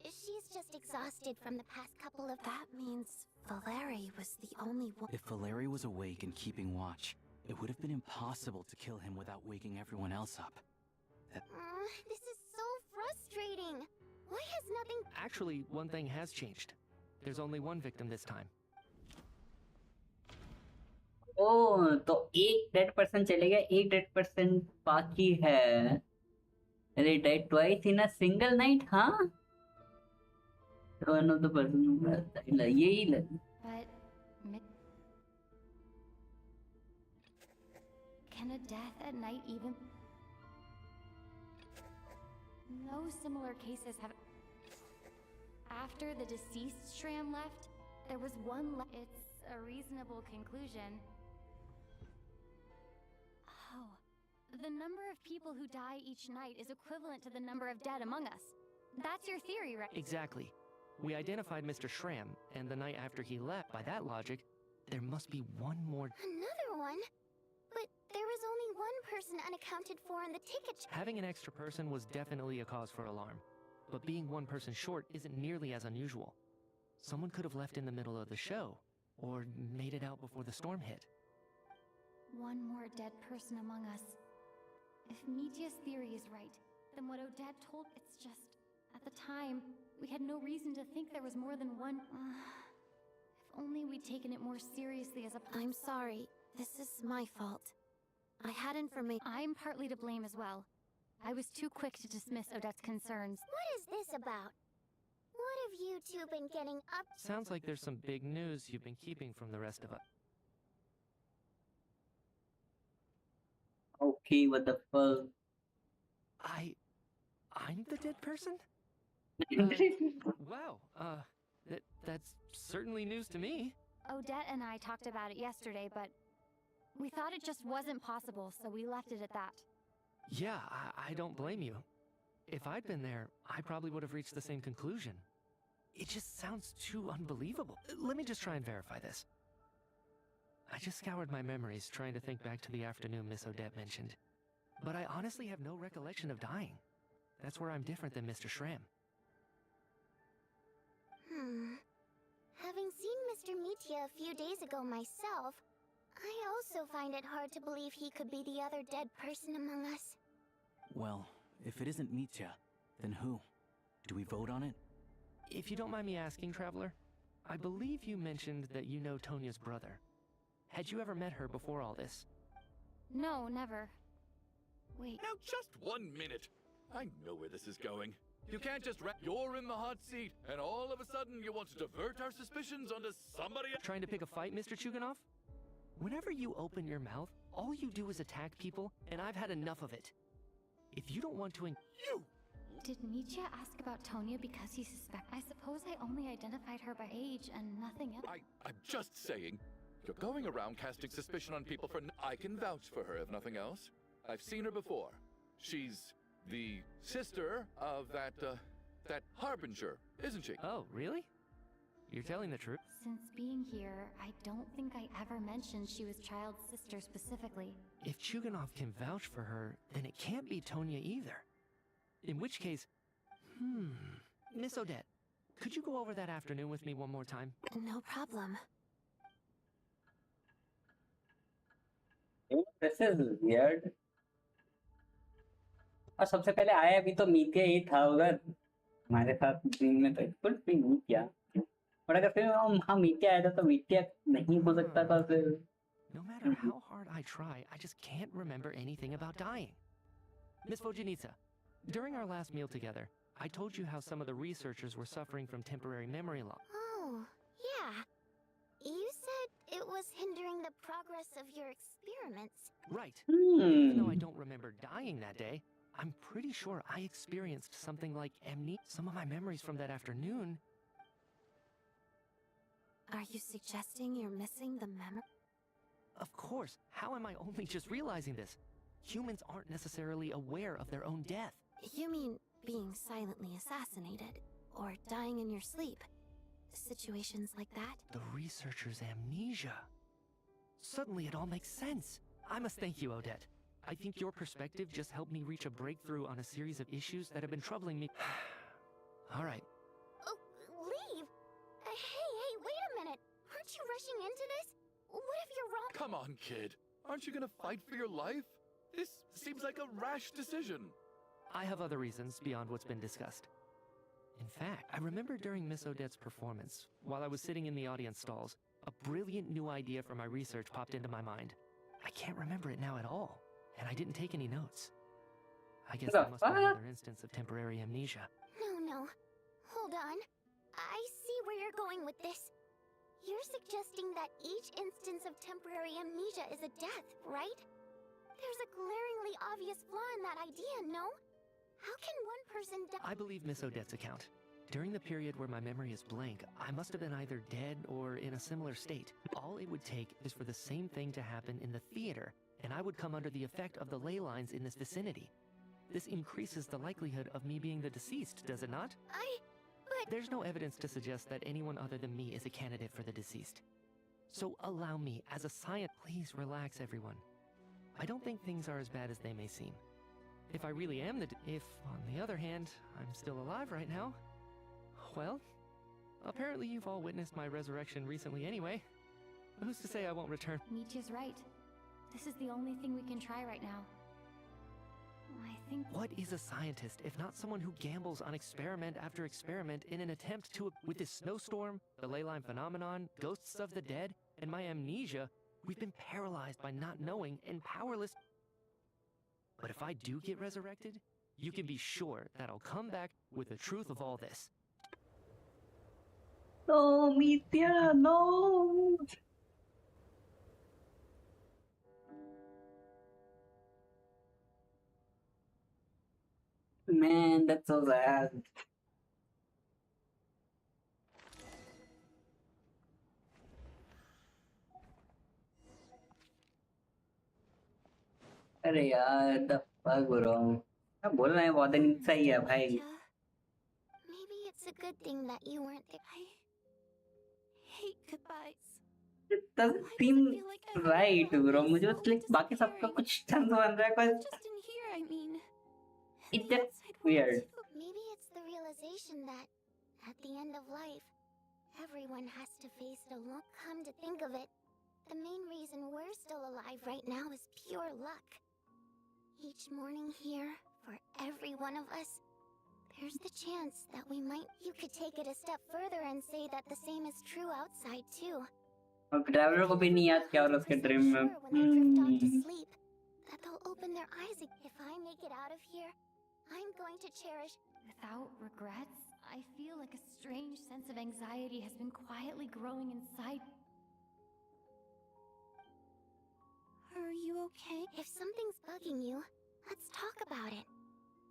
She's just exhausted from the past couple of...
That means Valeri was the only one.
If Valeri was awake and keeping watch, it would have been impossible to kill him without waking everyone else up.
This is so frustrating. Why has nothing...
Actually, one thing has changed. There's only one victim this time.
Oh, तो एक dead person चले गया, एक dead person बाकी है. They died twice in a single night, huh? One of the person यही लग.
But... Can a death at night even... No similar cases have... After the deceased Shram left, there was one left. It's a reasonable conclusion. Oh. The number of people who die each night is equivalent to the number of dead among us. That's your theory, right?
Exactly. We identified Mr. Shram, and the night after he left, by that logic, there must be one more...
Another one? But there was only one person unaccounted for in the ticket.
Having an extra person was definitely a cause for alarm. But being one person short isn't nearly as unusual. Someone could have left in the middle of the show, or made it out before the storm hit.
One more dead person among us. If Mitya's theory is right, then what Odette told... It's just... At the time, we had no reason to think there was more than one... If only we'd taken it more seriously as a...
I'm sorry. This is my fault. I had information...
I'm partly to blame as well. I was too quick to dismiss Odette's concerns.
What is this about? What have you two been getting up to?
Sounds like there's some big news you've been keeping from the rest of us.
Okay, what the fuck?
I'm the dead person? Wow, that's certainly news to me.
Odette and I talked about it yesterday, but we thought it just wasn't possible, so we left it at that.
Yeah, I don't blame you. If I'd been there, I probably would have reached the same conclusion. It just sounds too unbelievable. Let me just try and verify this. I just scoured my memories trying to think back to the afternoon Miss Odette mentioned. But I honestly have no recollection of dying. That's where I'm different than Mr. Shram.
Having seen Mr. Mitya a few days ago myself, I also find it hard to believe he could be the other dead person among us.
Well, if it isn't Mitya, then who? Do we vote on it?
If you don't mind me asking, Traveler, I believe you mentioned that you know Tonya's brother. Had you ever met her before all this?
No, never. Wait.
Now just 1 minute. I know where this is going. You can't just you're in the hot seat, and all of a sudden you want to divert our suspicions onto somebody else.
Trying to pick a fight, Mr. Chuganov? Whenever you open your mouth, all you do is attack people, and I've had enough of it. If you don't want to
You!
Did Mitya ask about Tonya because he suspects? I suppose I only identified her by age and nothing else.
I'm just saying. You're going around casting suspicion on people for I can vouch for her if nothing else. I've seen her before. She's the sister of that Harbinger, isn't she?
Oh, really? You're telling the truth?
Since being here, I don't think I ever mentioned she was Child's sister specifically.
If Chuganov can vouch for her, then it can't be Tonya either. In which case, Miss Odette, could you go over that afternoon with me one more time?
No problem.
This is weird. और सबसे पहले आया भी तो मीतिया ही था उधर हमारे साथ ड्रीम में, तो इट कुड बी मीतिया, और अगर फिर हम मीतिया आया था तो मीतिया नहीं हो सकता था फिर.
No matter how hard I try, I just can't remember anything about dying. Miss Vojanitsa, during our last meal together, I told you how some of the researchers were suffering from temporary memory loss.
Oh, yeah. You said it was hindering the progress of your experiments.
Right. Even though I don't remember dying that day, I'm pretty sure I experienced something like amnesia. Some of my memories from that afternoon.
Are you suggesting you're missing the memory?
Of course. How am I only just realizing this? Humans aren't necessarily aware of their own death.
You mean being silently assassinated, or dying in your sleep? Situations like that?
The researcher's amnesia. Suddenly it all makes sense. I must thank you, Odette. I think your perspective just helped me reach a breakthrough on a series of issues that have been troubling me. All right.
Oh, leave! Hey, wait a minute! Aren't you rushing into this? What if you're wrong?
Come on, kid. Aren't you gonna fight for your life? This seems like a rash decision.
I have other reasons beyond what's been discussed. In fact, I remember during Miss Odette's performance, while I was sitting in the audience stalls, a brilliant new idea for my research popped into my mind. I can't remember it now at all, and I didn't take any notes. I guess that must be another instance of temporary amnesia.
No. Hold on. I see where you're going with this. You're suggesting that each instance of temporary amnesia is a death, right? There's a glaringly obvious flaw in that idea, no? How can one person die?
I believe Miss Odette's account. During the period where my memory is blank, I must have been either dead or in a similar state. All it would take is for the same thing to happen in the theater, and I would come under the effect of the ley lines in this vicinity. This increases the likelihood of me being the deceased, does it not?
But
there's no evidence to suggest that anyone other than me is a candidate for the deceased. So allow me, as a scientist, please relax everyone. I don't think things are as bad as they may seem. If I really am if, on the other hand, I'm still alive right now, well, apparently you've all witnessed my resurrection recently anyway. Who's to say I won't return?
Michia's right. This is the only thing we can try right now. I think...
What is a scientist if not someone who gambles on experiment after experiment in an attempt to... With this snowstorm, the ley line phenomenon, ghosts of the dead, and my amnesia, we've been paralyzed by not knowing and powerless. But if I do get resurrected, you can be sure that I'll come back with the truth of all this.
No, Mithya, no! Man, that's so sad. अरे यार, the fuck bro? क्या बोल रहे हैं, बहुत दिन सही है भाई.
maybe it's a good thing that you weren't there. I hate goodbyes.
It doesn't seem right, bro. मुझे बस like बाकी सबका कुछ चंद बन रहा है, पर
Just in here, I mean.
it's just weird.
Maybe it's the realization that, at the end of life, everyone has to face it alone. Come to think of it, the main reason we're still alive right now is pure luck. Each morning here, for every one of us, there's the chance that we might... You could take it a step further and say that the same is true outside too.
और driver को भी नहीं याद क्या और उसके dream में.
When they drift off to sleep, that they'll open their eyes again. If I make it out of here, I'm going to cherish...
Without regrets, I feel like a strange sense of anxiety has been quietly growing inside.
Are you okay? If something's bugging you, let's talk about it.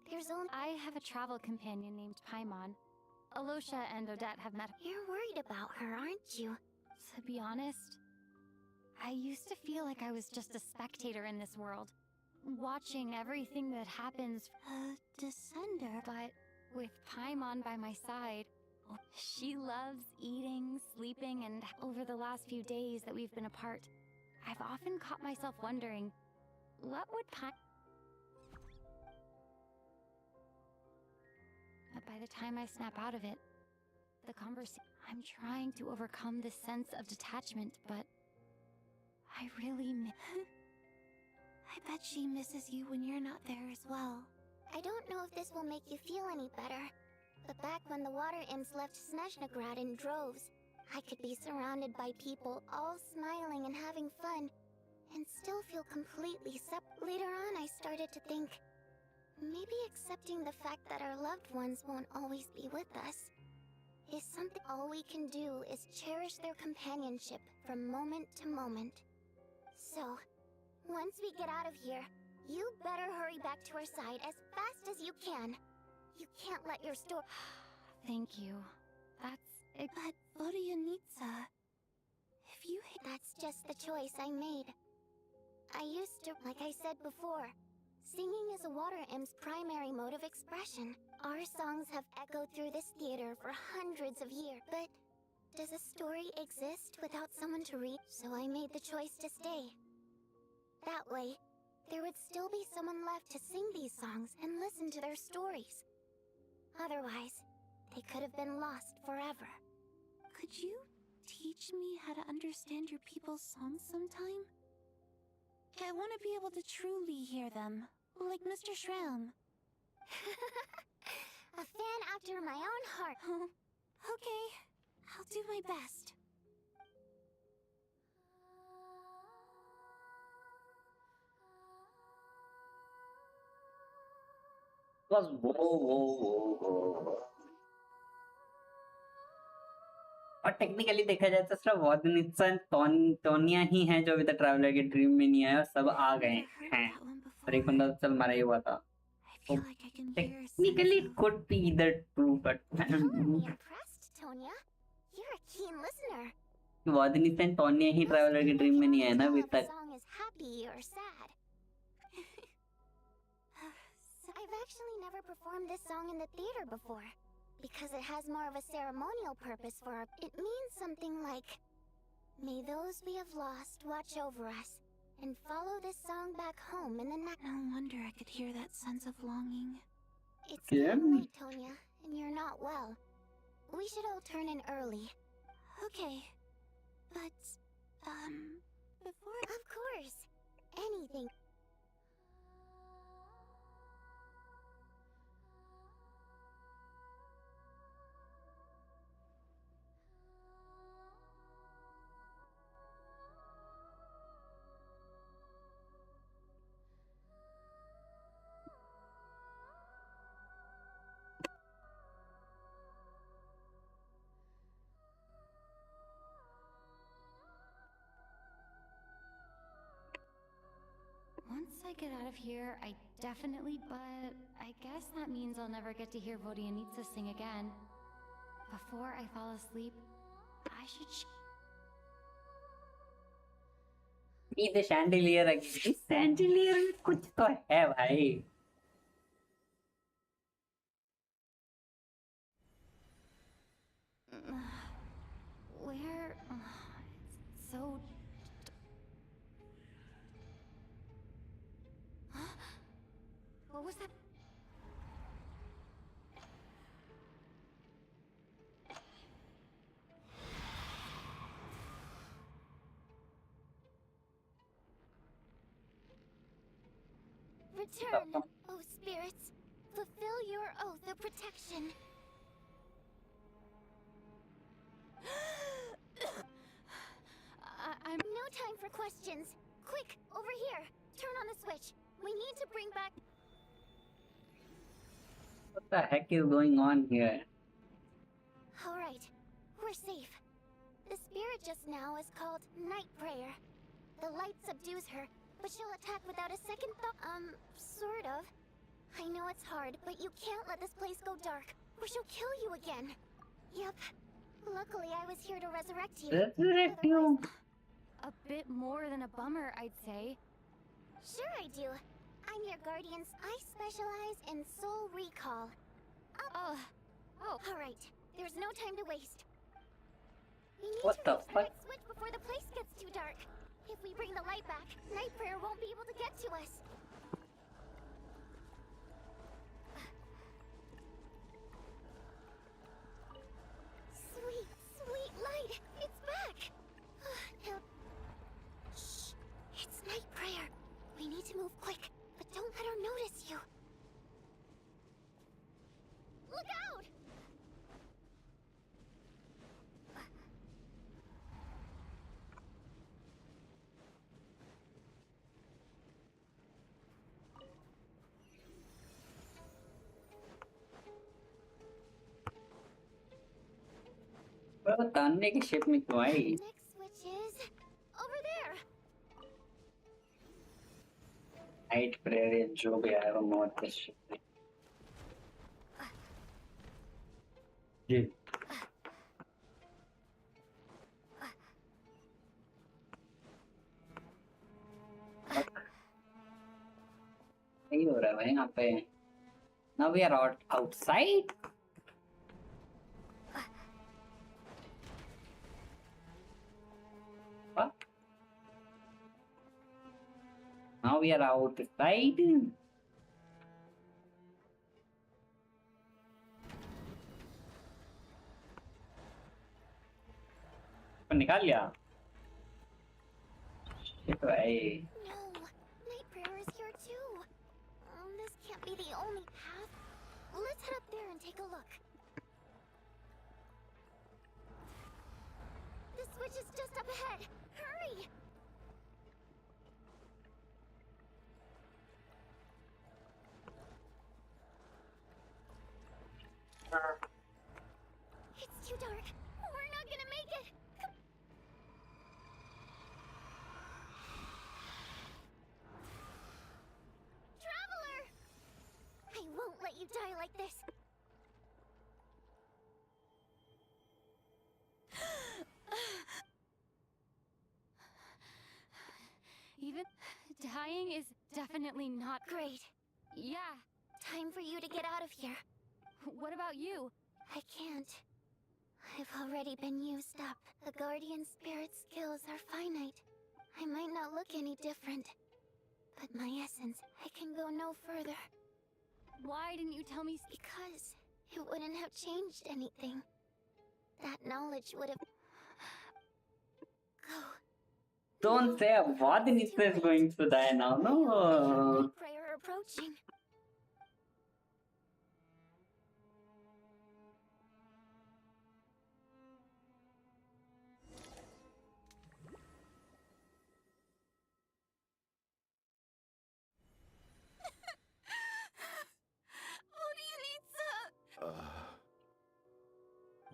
There's only...
I have a travel companion named Paimon. Alyosha and Odette have met.
You're worried about her, aren't you?
To be honest, I used to feel like I was just a spectator in this world. watching everything that happens.
Descender.
But with Paimon by my side, she loves eating, sleeping, and over the last few days that we've been apart, I've often caught myself wondering, what would But by the time I snap out of it, the conversation, I'm trying to overcome this sense of detachment, but I really
I bet she misses you when you're not there as well.
I don't know if this will make you feel any better, but back when the water imps left Snezhnaya in droves, I could be surrounded by people, all smiling and having fun, and still feel completely separate. Later on, I started to think, maybe accepting the fact that our loved ones won't always be with us is something. All we can do is cherish their companionship from moment to moment. So, once we get out of here, you better hurry back to our side as fast as you can. You can't let your story.
Thank you. That's it.
But Vodyanitsa, if you
that's just the choice I made. I used to, like I said before, singing is a water imp's primary mode of expression. Our songs have echoed through this theater for hundreds of years. But does a story exist without someone to read? So I made the choice to stay. That way, there would still be someone left to sing these songs and listen to their stories. Otherwise, they could have been lost forever.
Could you teach me how to understand your people's songs sometime? I want to be able to truly hear them, like Mr. Shram.
A fan after my own heart.
Okay, I'll do my best.
Was whoa. और technically देखा जाए तो सिर्फ वॉडनिट्सा टोनिया ही हैं जो अभी तक ट्रैवलर के ड्रीम में नहीं आए और सब आ गए हैं और एक बंदा चल मारा ही हुआ था technically it could be either true but वॉडनिट्सा टोनिया ही ट्रैवलर के ड्रीम में नहीं आए ना अभी तक
I've actually never performed this song in the theater before. Because it has more of a ceremonial purpose for our... It means something like, may those we have lost watch over us, and follow this song back home in the night.
No wonder I could hear that sense of longing.
It's getting late, Tonya, and you're not well. We should all turn in early.
Okay. But, before...
Of course. Anything.
Once I get out of here, I definitely, but I guess that means I'll never get to hear Vodyanitsa sing again. Before I fall asleep, I should
ये the chandelier again. Chandelier में कुछ तो है भाई.
Where? It's so... What was that?
Return, oh spirits. Fulfill your oath of protection.
I'm...
No time for questions. Quick, over here. Turn on the switch. We need to bring back...
What the heck is going on here?
Alright, we're safe. The spirit just now is called Night Prayer. The light subdues her, but she'll attack without a second thought. Sort of. I know it's hard, but you can't let this place go dark, or she'll kill you again. Yep. Luckily, I was here to resurrect you.
Resurrect you?
A bit more than a bummer, I'd say.
Sure I do.
I'm your guardians. I specialize in soul recall. Oh. Alright, there's no time to waste. We need
What
to
the
reach the
fuck?
next switch before the place gets too dark. If we bring the light back, Night Prayer won't be able to get to us. Sweet, sweet light! It's back! Now... Shh! It's Night Prayer. We need to move quick, but don't let her notice you. Look out!
Bro, तान्ने की shape में क्यों आई?
Next switch is over there.
Night prayer जो भी आया वो मौत का shape. जी. नहीं हो रहा है भाई यहाँ पे. Now we are outside. What? Now we are outside. निकाल लिया. Shit भाई.
No, Night Prayer is here too. This can't be the only path. Let's head up there and take a look. The switch is just up ahead. Hurry! It's too dark. We're not gonna make it. Traveler! I won't let you die like this.
Even dying is definitely not
Great.
Yeah.
Time for you to get out of here.
What about you?
I can't. I've already been used up. The Guardian Spirit's skills are finite. I might not look any different. But my essence, I can go no further.
Why didn't you tell me?
Because it wouldn't have changed anything. That knowledge would have... Go.
Don't say a word. Nitya is going to die now. No.
Night Prayer approaching.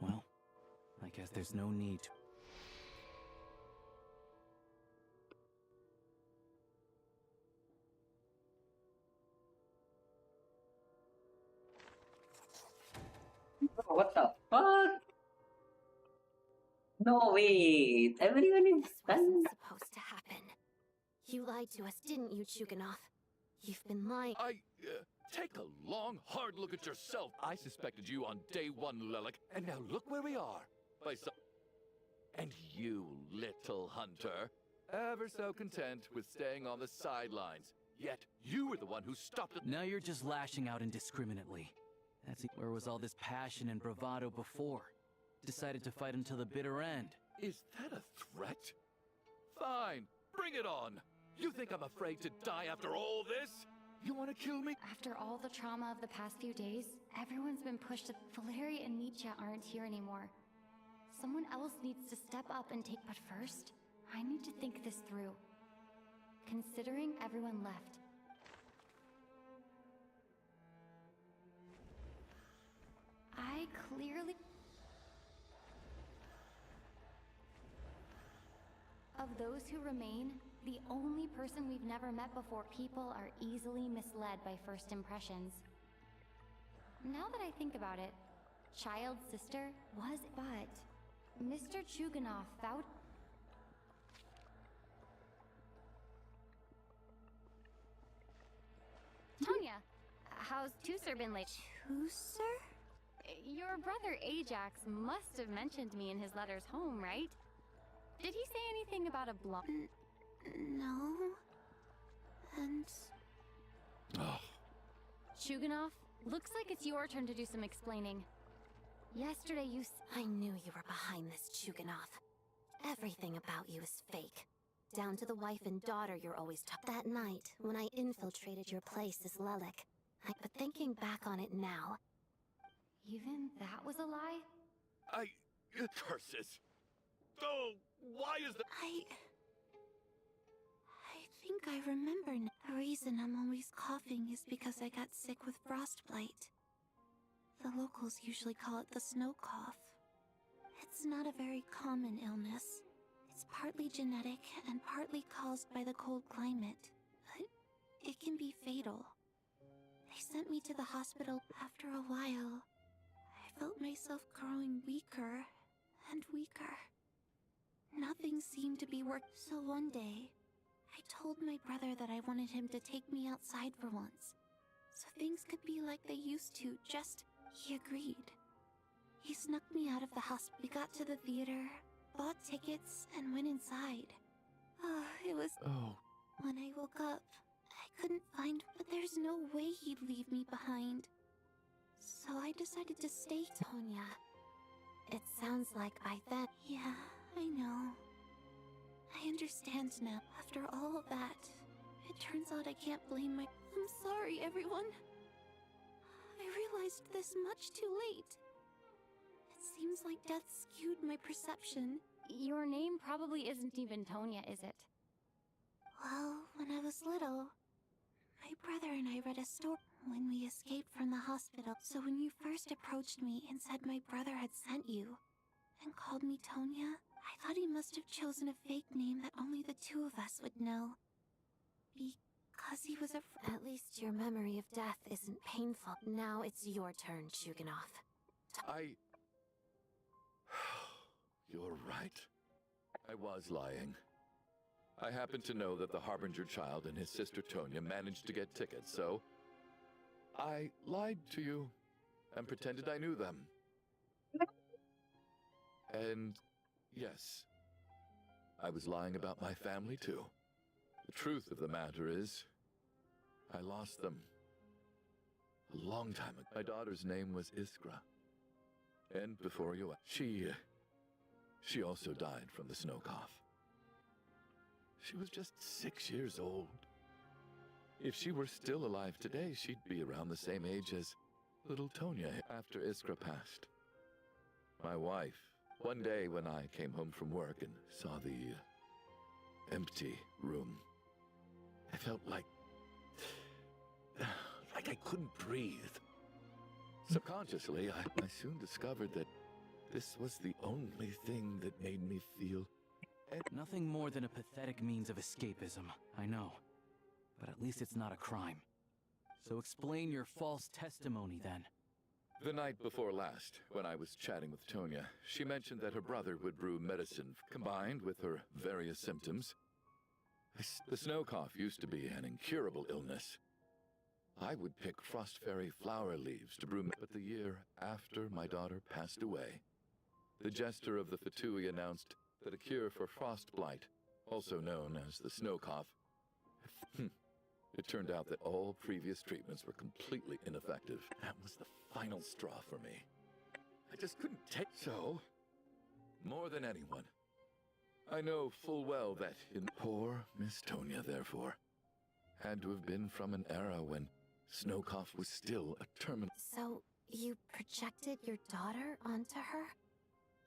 Well, I guess there's no need to.
What the fuck? No way. Everyone is
This
done.
wasn't supposed to happen. You lied to us, didn't you, Chuganov? You've been lying.
Take a long, hard look at yourself. I suspected you on day one, Lilac, and now look where we are. And you, little hunter, ever so content with staying on the sidelines. Yet you were the one who stopped it.
Now you're just lashing out indiscriminately. Where was all this passion and bravado before? Decided to fight until the bitter end.
Is that a threat? Fine, bring it on. You think I'm afraid to die after all this? You want to kill me?
After all the trauma of the past few days, everyone's been pushed to... Valeri and Nietzsche aren't here anymore. Someone else needs to step up and take... But first, I need to think this through. Considering everyone left. I clearly... Of those who remain, the only person we've never met before, people are easily misled by first impressions. Now that I think about it, Child's sister was... But Mr. Chuganov vowed... How's Tusser been late?
Tusser?
Your brother Ajax must have mentioned me in his letters home, right? Did he say anything about a blonde?
No. And...
Oh.
Chuganov, looks like it's your turn to do some explaining. Yesterday
I knew you were behind this, Chuganov. Everything about you is fake. Down to the wife and daughter you're always That night, when I infiltrated your place as Lelik. But thinking back on it now...
Even that was a lie?
Curses! Oh, why is that?
I think I remember now. The reason I'm always coughing is because I got sick with frostbite. The locals usually call it the snow cough. It's not a very common illness. It's partly genetic and partly caused by the cold climate, but it can be fatal. They sent me to the hospital. After a while, I felt myself growing weaker and weaker. Nothing seemed to be working. So one day, I told my brother that I wanted him to take me outside for once, so things could be like they used to. He agreed. He snuck me out of the hospital. We got to the theater, bought tickets, and went inside. It was...
Oh.
When I woke up, I couldn't find... But there's no way he'd leave me behind. So I decided to stay.
Tonya, it sounds like by then...
Yeah, I know. I understand now. After all of that, it turns out I can't blame my... I'm sorry, everyone. I realized this much too late. It seems like death skewed my perception.
Your name probably isn't even Tonya, is it?
Well, when I was little, my brother and I read a story when we escaped from the hospital. So when you first approached me and said my brother had sent you, and called me Tonya, I thought he must have chosen a fake name that only the two of us would know. Because he was
At least your memory of death isn't painful. Now it's your turn, Chuganov.
You're right. I was lying. I happen to know that the Harbinger child and his sister Tonya managed to get tickets, so... I lied to you and pretended I knew them. And yes, I was lying about my family too. The truth of the matter is, I lost them a long time ago. My daughter's name was Iskra. And before you... She also died from the snow cough. She was just 6 years old. If she were still alive today, she'd be around the same age as little Tonya after Iskra passed. My wife, one day when I came home from work and saw the empty room, I felt like I couldn't breathe. Subconsciously, I soon discovered that this was the only thing that made me feel...
Nothing more than a pathetic means of escapism, I know. But at least it's not a crime. So explain your false testimony, then.
The night before last, when I was chatting with Tonya, she mentioned that her brother would brew medicine combined with her various symptoms. The snow cough used to be an incurable illness. I would pick frost fairy flower leaves to brew, but the year after my daughter passed away, the jester of the Fatui announced that a cure for frost blight, also known as the snow cough, it turned out that all previous treatments were completely ineffective. That was the final straw for me. I just couldn't take so. More than anyone, I know full well that poor Miss Tonya, therefore, had to have been from an era when snow cough was still a terminal.
So, you projected your daughter onto her?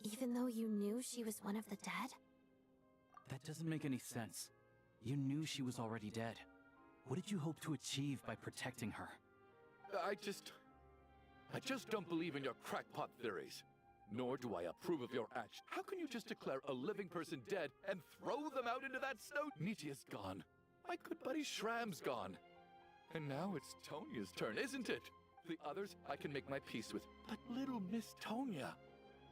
Even though you knew she was one of the dead?
That doesn't make any sense. You knew she was already dead. What did you hope to achieve by protecting her?
I just don't believe in your crackpot theories. Nor do I approve of your action. How can you just declare a living person dead and throw them out into that snow? Nitia's gone. My good buddy Shram's gone. And now it's Tonya's turn, isn't it? The others I can make my peace with. But little Miss Tonya,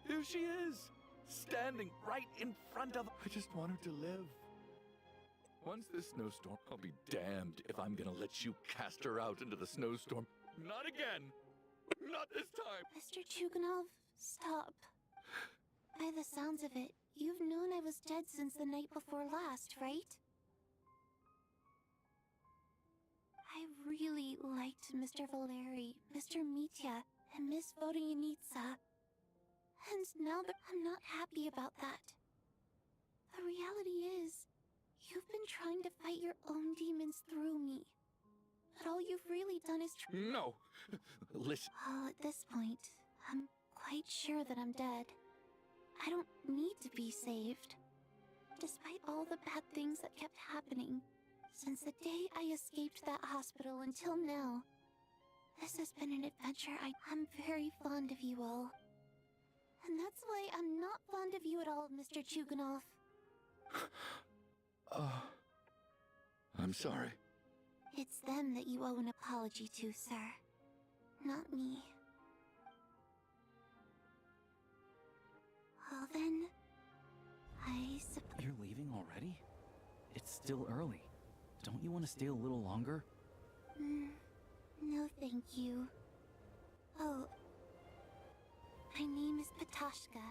here she is, standing right in front of... I just want her to live. Once this snowstorm, I'll be damned if I'm gonna let you cast her out into the snowstorm. Not again! Not this time!
Mr. Chuganov, stop. By the sounds of it, you've known I was dead since the night before last, right? I really liked Mr. Valeri, Mr. Mitya, and Miss Vodyanitsa. And now that I'm not happy about that. The reality is, you've been trying to fight your own demons through me. But all you've really done is
No! Listen.
Well, at this point, I'm quite sure that I'm dead. I don't need to be saved. Despite all the bad things that kept happening, since the day I escaped that hospital until now, this has been an adventure. I'm very fond of you all. And that's why I'm not fond of you at all, Mr. Chuganov.
I'm sorry.
It's them that you owe an apology to, sir. Not me. Well then,
You're leaving already? It's still early. Don't you want to stay a little longer?
No thank you. Oh, my name is Patashka.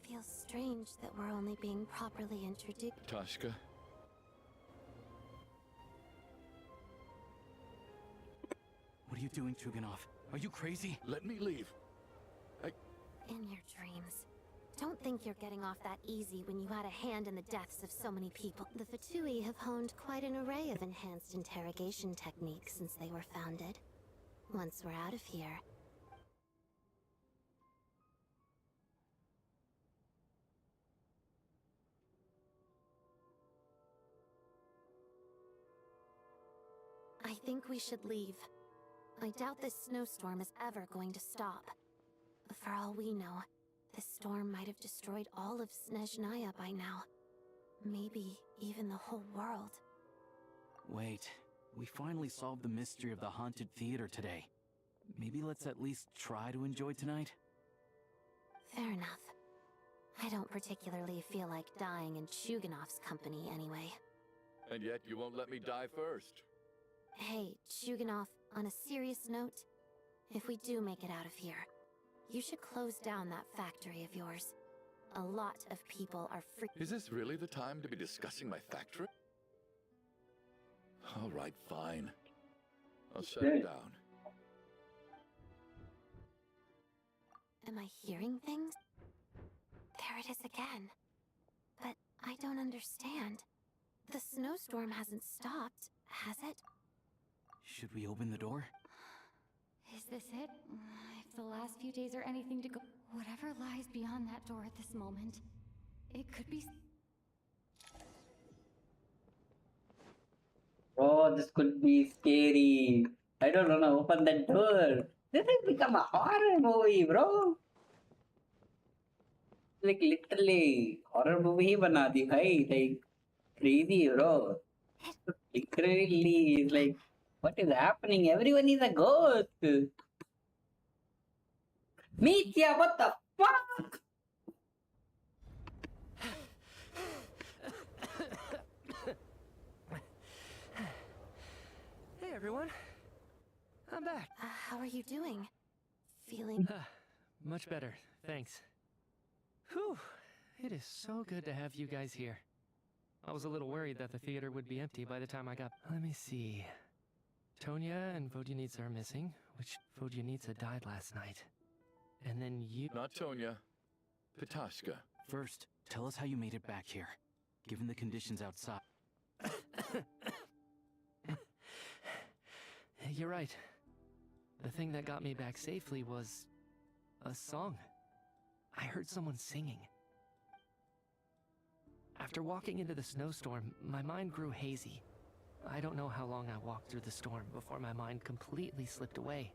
Feels strange that we're only being properly introduced.
Tashka?
What are you doing, Chuganov? Are you crazy?
Let me leave.
In your dreams. Don't think you're getting off that easy when you had a hand in the deaths of so many people. The Fatui have honed quite an array of enhanced interrogation techniques since they were founded. Once we're out of here, I think we should leave. I doubt this snowstorm is ever going to stop. For all we know, this storm might have destroyed all of Snezhnaya by now. Maybe even the whole world.
Wait, we finally solved the mystery of the haunted theater today. Maybe let's at least try to enjoy tonight?
Fair enough. I don't particularly feel like dying in Chuganov's company anyway.
And yet you won't let me die first.
Hey, Chuganov, on a serious note, if we do make it out of here, you should close down that factory of yours. A lot of people are
Is this really the time to be discussing my factory? All right, fine. I'll shut it down.
Am I hearing things? There it is again. But I don't understand. The snowstorm hasn't stopped, has it?
Should we open the door?
Is this it? If the last few days are anything to go... Whatever lies beyond that door at this moment, it could be...
Oh, this could be scary. I don't want to open that door. This has become a horror movie, bro. Like literally, horror movie ही बना दी भाई. Like crazy, bro. Literally, it's like, what is happening? Everyone is a ghost. Mitya, what the fuck?
Hey everyone, I'm back.
How are you doing? Feeling...
Much better, thanks. Whew, it is so good to have you guys here. I was a little worried that the theater would be empty by the time I got... Let me see... Tonya and Vodyanitsa are missing, which Vodyanitsa died last night. And then you...
Not Tonya. Patashka.
First, tell us how you made it back here, given the conditions outside.
You're right. The thing that got me back safely was... a song. I heard someone singing. After walking into the snowstorm, my mind grew hazy. I don't know how long I walked through the storm before my mind completely slipped away.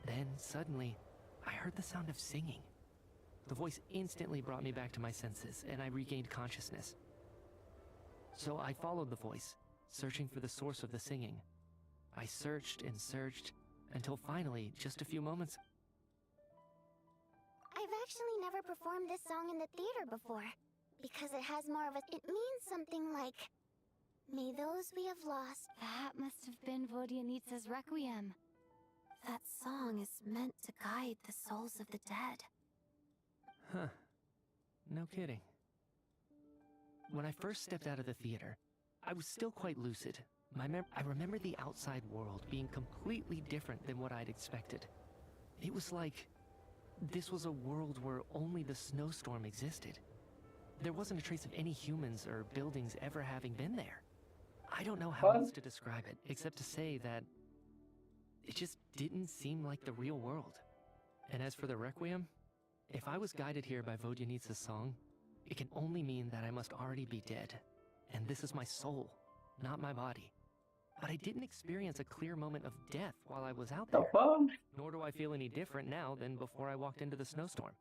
Then, suddenly, I heard the sound of singing. The voice instantly brought me back to my senses, and I regained consciousness. So I followed the voice, searching for the source of the singing. I searched and searched, until finally, just a few moments...
I've actually never performed this song in the theater before. Because it has more of a... It means something like...
May those we have lost.
That must have been Vodyanitsa's Requiem.
That song is meant to guide the souls of the dead.
Huh. No kidding. When I first stepped out of the theater, I was still quite lucid. I remember the outside world being completely different than what I'd expected. It was like this was a world where only the snowstorm existed. There wasn't a trace of any humans or buildings ever having been there. I don't know how else to describe it, except to say that it just didn't seem like the real world. And as for the Requiem, if I was guided here by Vodyanitsa's song, it can only mean that I must already be dead. And this is my soul, not my body. But I didn't experience a clear moment of death while I was out there. Nor do I feel any different now than before I walked into the snowstorm.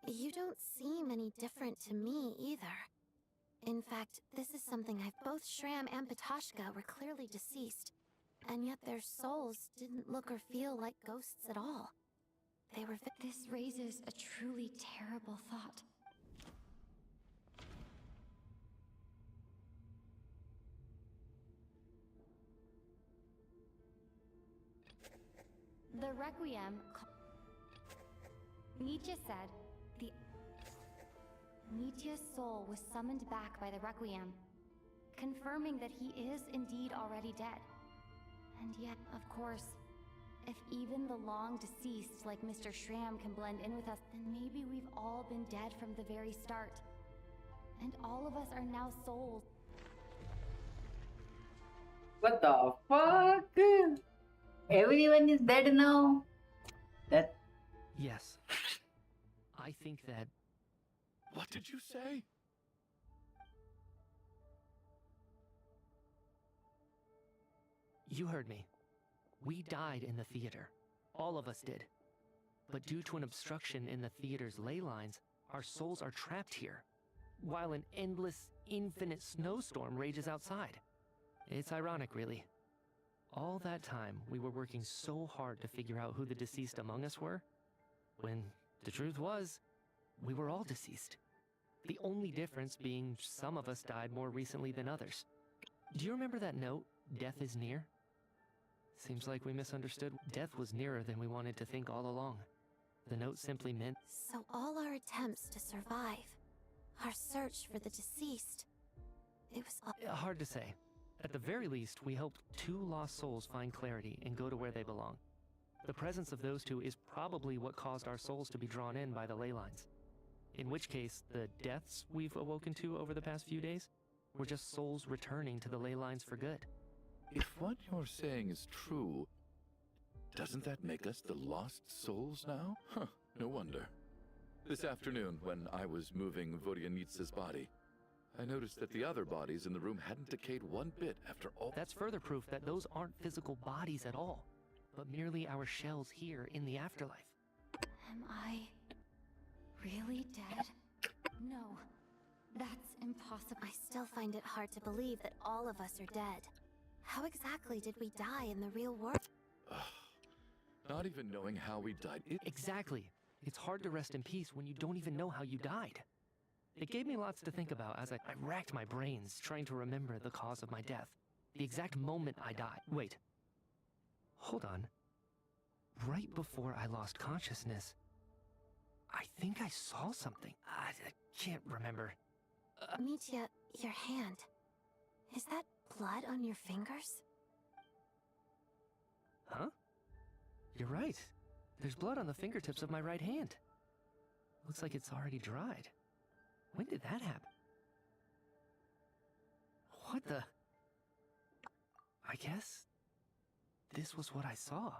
You don't seem any different to me either. In fact, this is something both Shram and Patoshka were clearly deceased, and yet their souls didn't look or feel like ghosts at all. They were
This raises a truly terrible thought. The Requiem... Nietzsche said, Nietzsche's soul was summoned back by the Requiem, confirming that he is indeed already dead. And yet, of course, if even the long deceased like Mr. Shram can blend in with us, then maybe we've all been dead from the very start. And all of us are now souls.
What the fuck? Everyone is dead now.
Yes. I think that...
What did you say?
You heard me. We died in the theater. All of us did. But due to an obstruction in the theater's ley lines, our souls are trapped here, while an endless, infinite snowstorm rages outside. It's ironic, really. All that time, we were working so hard to figure out who the deceased among us were, when the truth was, we were all deceased. The only difference being some of us died more recently than others. Do you remember that note, "Death is near"? Seems like we misunderstood. Death was nearer than we wanted to think all along. The note simply meant...
So all our attempts to survive, our search for the deceased, it was...
Hard to say. At the very least, we helped two lost souls find clarity and go to where they belong. The presence of those two is probably what caused our souls to be drawn in by the ley lines. In which case, the deaths we've awoken to over the past few days were just souls returning to the ley lines for good.
If what you're saying is true, doesn't that make us the lost souls now? Huh, no wonder. This afternoon, when I was moving Vodyanitsa's body, I noticed that the other bodies in the room hadn't decayed one bit after all.
That's further proof that those aren't physical bodies at all, but merely our shells here in the afterlife.
Am I really dead? No, that's impossible.
I still find it hard to believe that all of us are dead. How exactly did we die in the real world?
Not even knowing how we died.
Exactly. It's hard to rest in peace when you don't even know how you died. It gave me lots to think about as I racked my brains trying to remember the cause of my death. The exact moment I died. Wait. Hold on. Right before I lost consciousness, I think I saw something. I can't remember.
Mitya, your hand. Is that blood on your fingers?
Huh? You're right. There's blood on the fingertips of my right hand. Looks like it's already dried. When did that happen? What the... I guess... this was what I saw.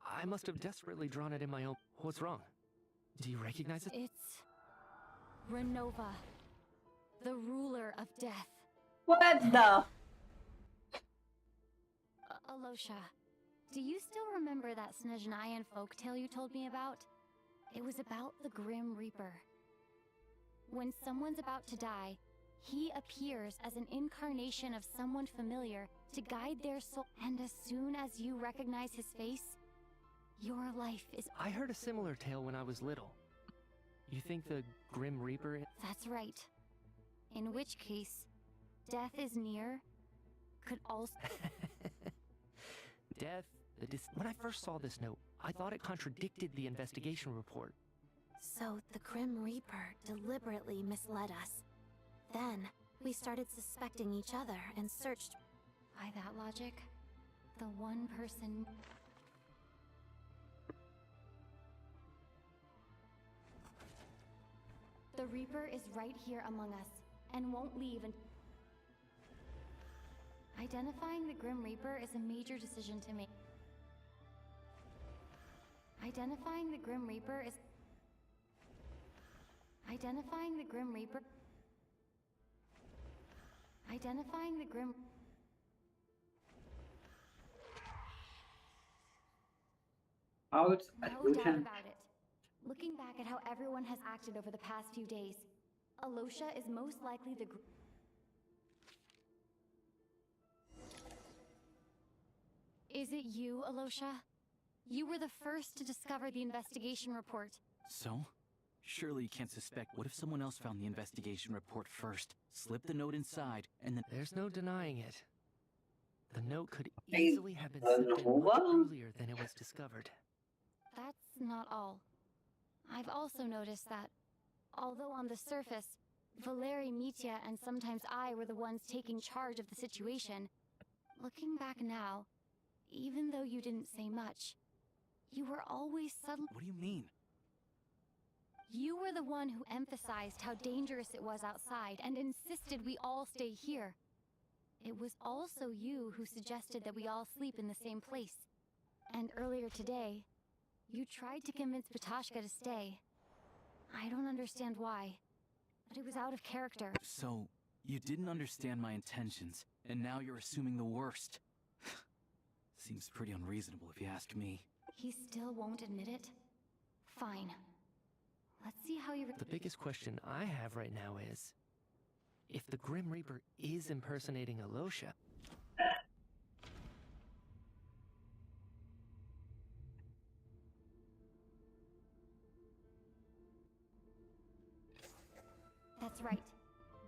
I must have desperately drawn it in my own... What's wrong? Do you recognize it?
It's... Renova. The ruler of death.
What the...
Alyosha, do you still remember that Snezhnayan folktale you told me about? It was about the Grim Reaper. When someone's about to die, he appears as an incarnation of someone familiar to guide their soul. And as soon as you recognize his face, your life is...
I heard a similar tale when I was little. You think the Grim Reaper...
That's right. In which case, death is near could also...
Death, when I first saw this note, I thought it contradicted the investigation report.
So the Grim Reaper deliberately misled us. Then, we started suspecting each other and searched...
By that logic, the one person... The Reaper is right here among us, and won't leave and... Identifying the Grim Reaper is a major decision to make. Identifying the Grim Reaper is... Identifying the Grim Reaper... Identifying the Grim...
Oh, it's
No doubt about it. Looking back at how everyone has acted over the past few days, Alyosha is most likely the Is it you, Alyosha? You were the first to discover the investigation report.
So? Surely you can't suspect. What if someone else found the investigation report first, slipped the note inside, and then...
There's no denying it. The note could easily have been slipped in much earlier than it was discovered.
That's not all. I've also noticed that, although on the surface, Valeri, Mitya, and sometimes I were the ones taking charge of the situation, looking back now, even though you didn't say much, you were always subtle.
What do you mean?
You were the one who emphasized how dangerous it was outside and insisted we all stay here. It was also you who suggested that we all sleep in the same place. And earlier today, you tried to convince Patashka to stay. I don't understand why, but it was out of character.
So, you didn't understand my intentions, and now you're assuming the worst. Seems pretty unreasonable if you ask me.
He still won't admit it? Fine. Let's see how you...
The biggest question I have right now is, if the Grim Reaper is impersonating Alyosha...
That's right.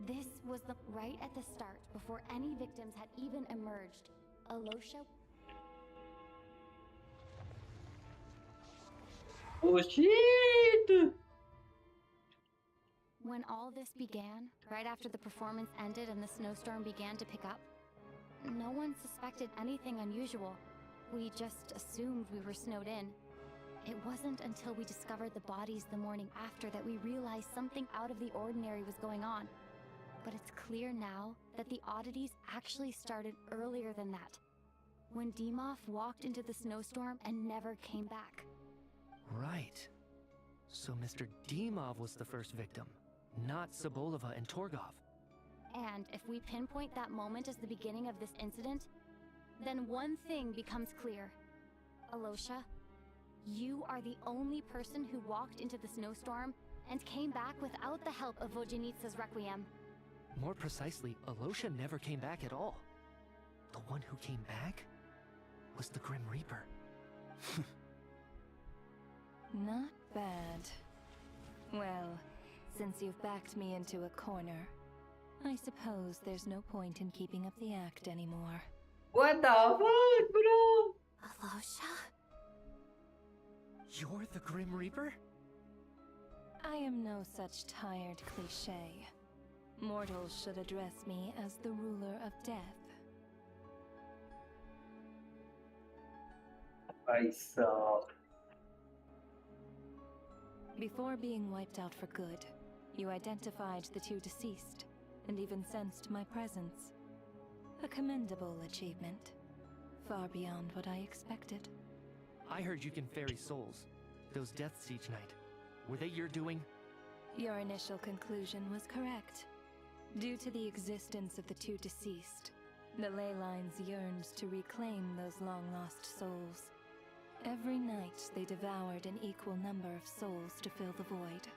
This was the... right at the start, before any victims had even emerged. Alyosha...
Oh shit!
When all this began, right after the performance ended and the snowstorm began to pick up, no one suspected anything unusual. We just assumed we were snowed in. It wasn't until we discovered the bodies the morning after that we realized something out of the ordinary was going on. But it's clear now that the oddities actually started earlier than that, when Dimov walked into the snowstorm and never came back.
Right. So Mr. Dimov was the first victim, not Sobolova and Torgov.
And if we pinpoint that moment as the beginning of this incident, then one thing becomes clear. Alyosha, you are the only person who walked into the snowstorm and came back without the help of Vojanitsa's Requiem.
More precisely, Alyosha never came back at all. The one who came back was the Grim Reaper.
Not bad. Well, since you've backed me into a corner, I suppose there's no point in keeping up the act anymore.
What the fuck, bro?
Alyosha?
You're the Grim Reaper?
I am no such tired cliché. Mortals should address me as the ruler of death.
I saw.
Before being wiped out for good, you identified the two deceased, and even sensed my presence. A commendable achievement. Far beyond what I expected.
I heard you can ferry souls. Those deaths each night. Were they your doing?
Your initial conclusion was correct. Due to the existence of the two deceased, the ley lines yearned to reclaim those long-lost souls. Every night they devoured an equal number of souls to fill the void.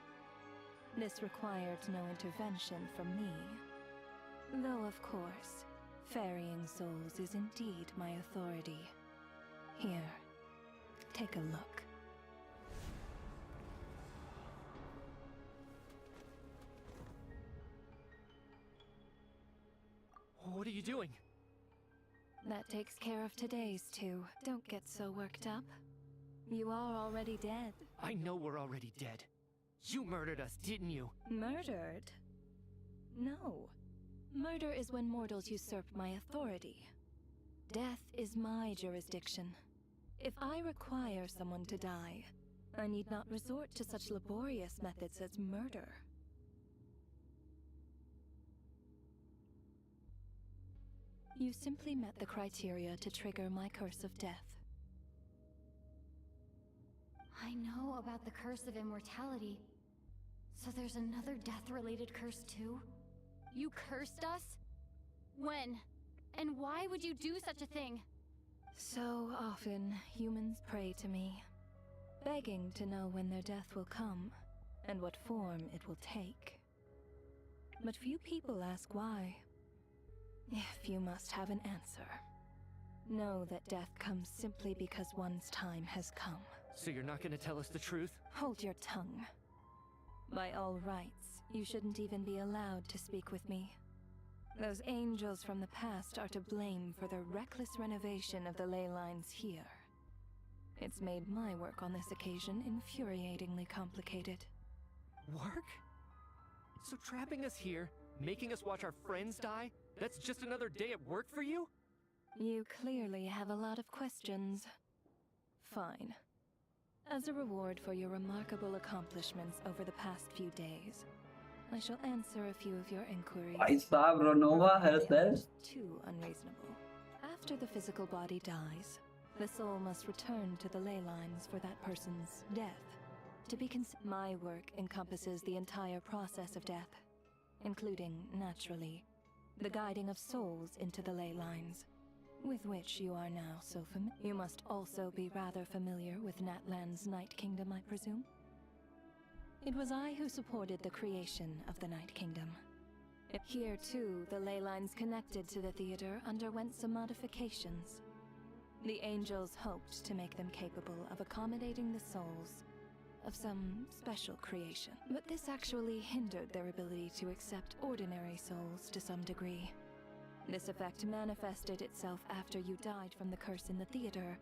This required no intervention from me. Though, of course, ferrying souls is indeed my authority. Here, take a look.
doing?
That takes care of today's two. Don't get so worked up. You are already dead.
I know we're already dead. You murdered us, didn't you?
Murdered? No. Murder is when mortals usurp my authority. Death is my jurisdiction. If I require someone to die, I need not resort to such laborious methods as murder. You simply met the criteria to trigger my curse of death.
I know about the curse of immortality. So there's another death-related curse too? You cursed us? When? And why would you do such a thing?
So often, humans pray to me, begging to know when their death will come, and what form it will take. But few people ask why. If you must have an answer, know that death comes simply because one's time has come.
So you're not gonna tell us the truth?
Hold your tongue. By all rights, you shouldn't even be allowed to speak with me. Those angels from the past are to blame for the reckless renovation of the ley lines here. It's made my work on this occasion infuriatingly complicated.
Work? So trapping us here, making us watch our friends die, that's just another day at work for you?
You clearly have a lot of questions. Fine. As a reward for your remarkable accomplishments over the past few days, I shall answer a few of your inquiries. Too unreasonable. After the physical body dies, the soul must return to the ley lines for that person's death. To be my work encompasses the entire process of death, including, naturally, the guiding of souls into the ley lines, with which you are now so familiar. You must also be rather familiar with Natlan's Night Kingdom, I presume? It was I who supported the creation of the Night Kingdom. Here, too, the ley lines connected to the theater underwent some modifications. The angels hoped to make them capable of accommodating the souls of some special creation. But this actually hindered their ability to accept ordinary souls to some degree. This effect manifested itself after you died from the curse in the theater,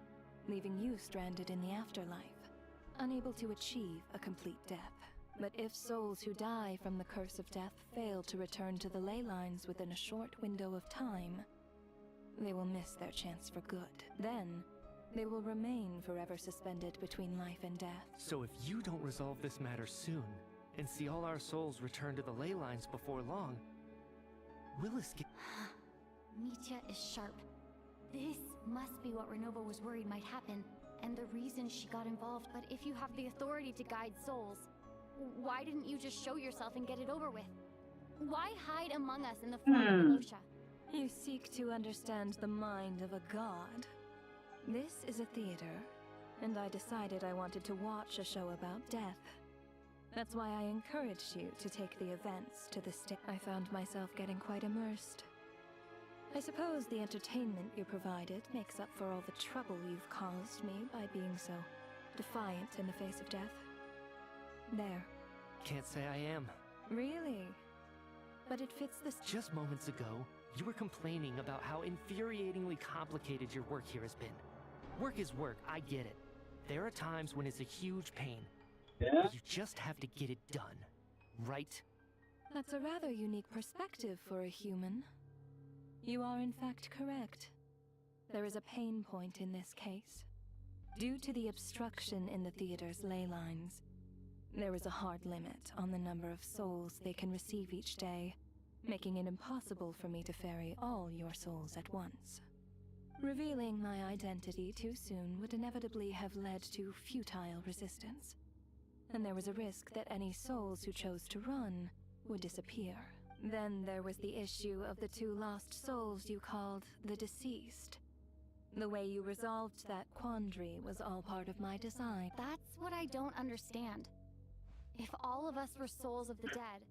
leaving you stranded in the afterlife, unable to achieve a complete death. But if souls who die from the curse of death fail to return to the ley lines within a short window of time, they will miss their chance for good. Then, they will remain forever suspended between life and death.
So if you don't resolve this matter soon, and see all our souls return to the ley lines before long, we'll escape.
Mitya is sharp. This must be what Renova was worried might happen, and the reason she got involved. But if you have the authority to guide souls, why didn't you just show yourself and get it over with? Why hide among us in the form of Alyosha?
You seek to understand the mind of a god. This is a theater, and I decided I wanted to watch a show about death. That's why I encouraged you to take the events to the stage. I found myself getting quite immersed. I suppose the entertainment you provided makes up for all the trouble you've caused me by being so defiant in the face of death. There.
Can't say I am.
Really? But it fits this.
Just moments ago, you were complaining about how infuriatingly complicated your work here has been. Work is work, I get it. There are times when it's a huge pain.
Yeah.
But you just have to get it done, right?
That's a rather unique perspective for a human. You are in fact correct. There is a pain point in this case. Due to the obstruction in the theater's ley lines, there is a hard limit on the number of souls they can receive each day, making it impossible for me to ferry all your souls at once. Revealing my identity too soon would inevitably have led to futile resistance, and there was a risk that any souls who chose to run would disappear. Then there was the issue of the two lost souls you called the deceased. The way you resolved that quandary was all part of my design.
That's what I don't understand. If all of us were souls of the dead,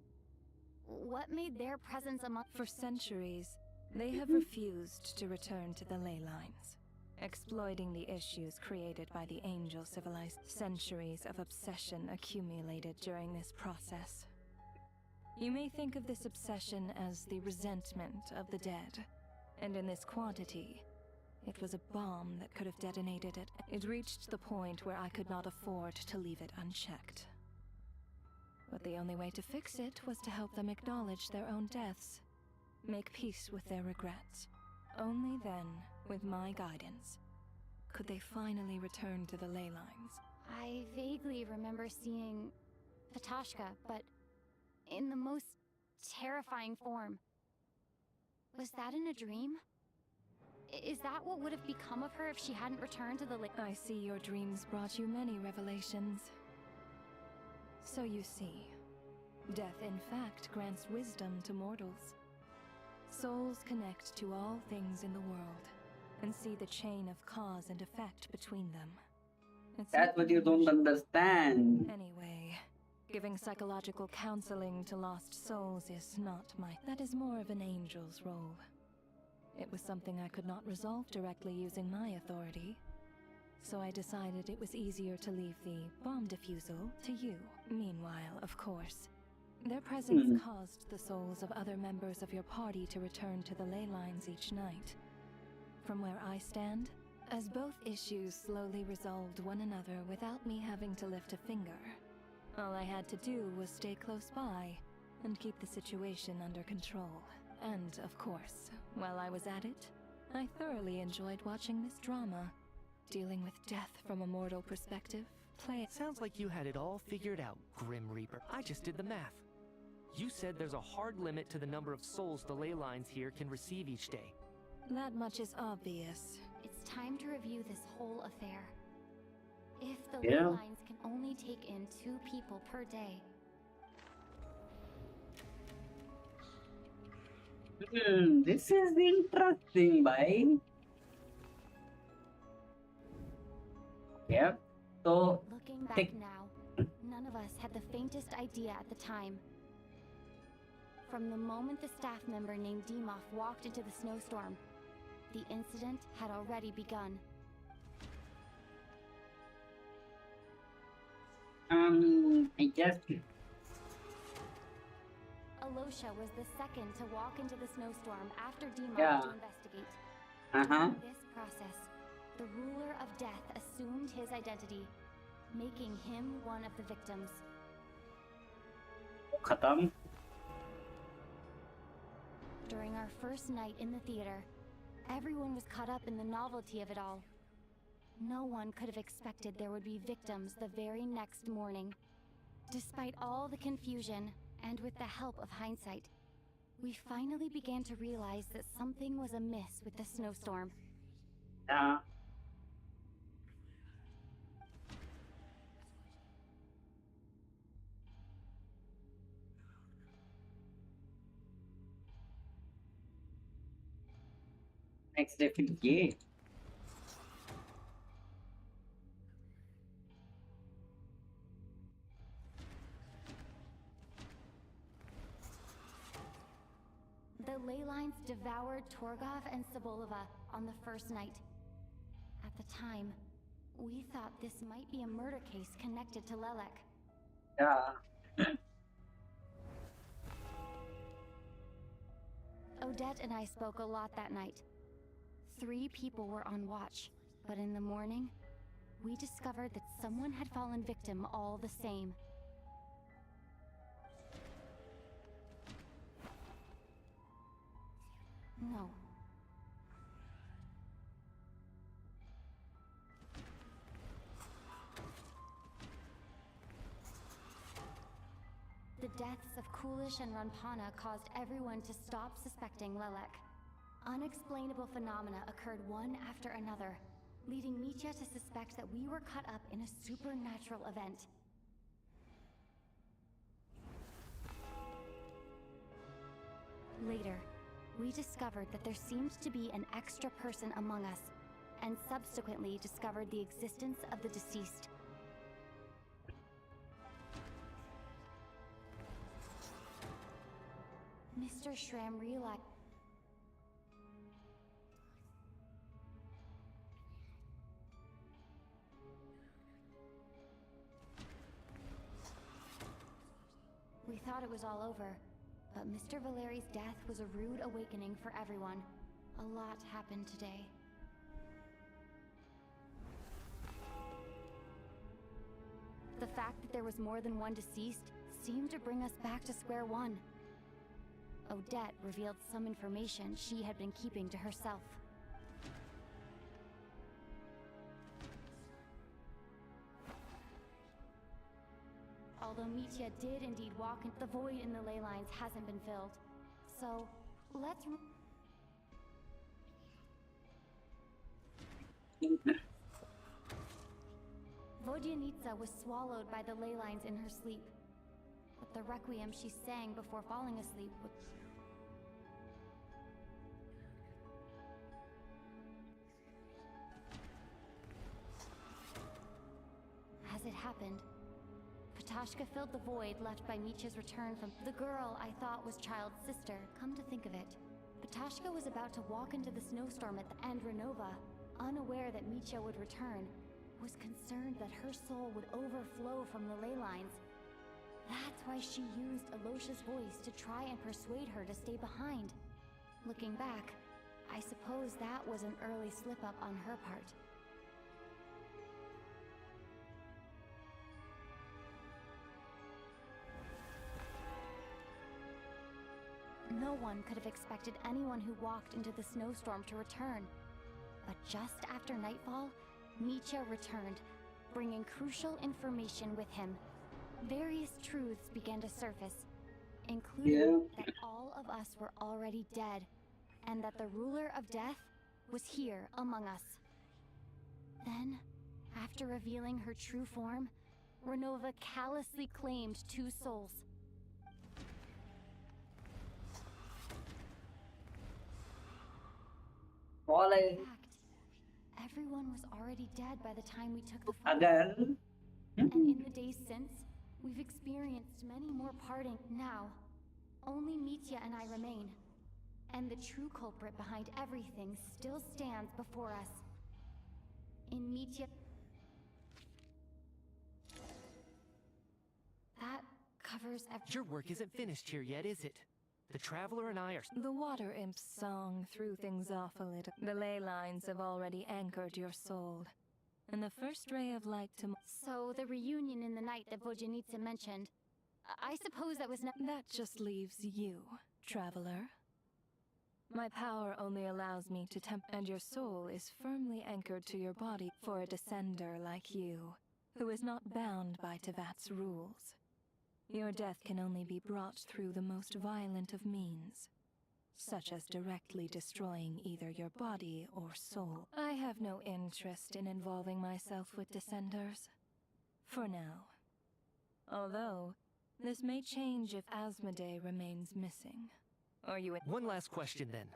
what made their presence among—
For centuries, they have refused to return to the ley lines, exploiting the issues created by the angel civilized. Centuries of obsession accumulated during this process. You may think of this obsession as the resentment of the dead, And in this quantity, it was a bomb that could have detonated it. It reached the point where I could not afford to leave it unchecked. But the only way to fix it was to help them acknowledge their own deaths, make peace with their regrets. Only then, with my guidance, could they finally return to the ley lines.
I vaguely remember seeing Fatashka, but in the most terrifying form. Was that in a dream? Is that what would have become of her if she hadn't returned to the lake?
I see your dreams brought you many revelations. So you see, death in fact grants wisdom to mortals. Souls connect to all things in the world, and see the chain of cause and effect between them.
That's what you don't understand.
Anyway, giving psychological counseling to lost souls is not my... That is more of an angel's role. It was something I could not resolve directly using my authority, so I decided it was easier to leave the bomb defusal to you. Meanwhile, of course, their presence caused the souls of other members of your party to return to the ley lines each night. From where I stand, as both issues slowly resolved one another without me having to lift a finger, all I had to do was stay close by and keep the situation under control. And, of course, while I was at it, I thoroughly enjoyed watching this drama, dealing with death from a mortal perspective.
Sounds like you had it all figured out, Grim Reaper. I just did the math. You said there's a hard limit to the number of souls the ley lines here can receive each day.
That much is obvious.
It's time to review this whole affair. If the ley lines can only take in 2 people per day...
This is interesting, bhai. Yep. So,
looking back now, none of us had the faintest idea at the time. From the moment the staff member named Dimov walked into the snowstorm, the incident had already begun.
I guess...
Alyosha was the second to walk into the snowstorm after Dimov to investigate. In this process, the ruler of death assumed his identity, making him one of the victims.
Khatam.
During our first night in the theater, everyone was caught up in the novelty of it all. No one could have expected there would be victims the very next morning. Despite all the confusion, and with the help of hindsight, we finally began to realize that something was amiss with the snowstorm.
Next step, yeah.
The ley lines devoured Torgov and Sobolova on the first night. At the time, we thought this might be a murder case connected to Lelek. Odette and I spoke a lot that night. 3 people were on watch, but in the morning, we discovered that someone had fallen victim all the same. No. The deaths of Kulish and Ranpana caused everyone to stop suspecting Lelek. Unexplainable phenomena occurred one after another, leading Mitya to suspect that we were caught up in a supernatural event. Later, we discovered that there seemed to be an extra person among us, and subsequently discovered the existence of the deceased. Mr. Shram realized... We thought it was all over, but Mr. Valeri's death was a rude awakening for everyone. A lot happened today. The fact that there was more than one deceased seemed to bring us back to square one. Odette revealed some information she had been keeping to herself. Although Mitya did indeed walk into the void in the ley lines hasn't been filled. So, let's... Vodyanitsa was swallowed by the ley lines in her sleep. But the requiem she sang before falling asleep was... As it happened, Patashka filled the void left by Mitya's return from the girl I thought was Child's sister. Come to think of it, Patashka was about to walk into the snowstorm at the end Renova, unaware that Mitya would return, was concerned that her soul would overflow from the ley lines. That's why she used Alyosha's voice to try and persuade her to stay behind. Looking back, I suppose that was an early slip-up on her part. No one could have expected anyone who walked into the snowstorm to return. But just after nightfall, Mitya returned, bringing crucial information with him. Various truths began to surface, including that all of us were already dead, and that the ruler of death was here among us. Then, after revealing her true form, Renova callously claimed 2 souls. In fact, everyone was already dead by the time we took the fall. And in the days since, we've experienced many more parting. Now, only Mitya and I remain. And the true culprit behind everything still stands before us. In Mitya... That covers everything.
Your work isn't finished here yet, is it? The Traveler and I are...
The Water Imp's song threw things off a little. The ley lines have already anchored your soul. And the first ray of light to...
So, the reunion in the night that Vodyanitsa mentioned, I suppose that was not...
That just leaves you, Traveler. My power only allows me to and your soul is firmly anchored to your body for a descender like you, who is not bound by Teyvat's rules. Your death can only be brought through the most violent of means, such as directly destroying either your body or soul. I have no interest in involving myself with descenders, for now. Although, this may change if Asmodee remains missing. Are you in—
One last question then.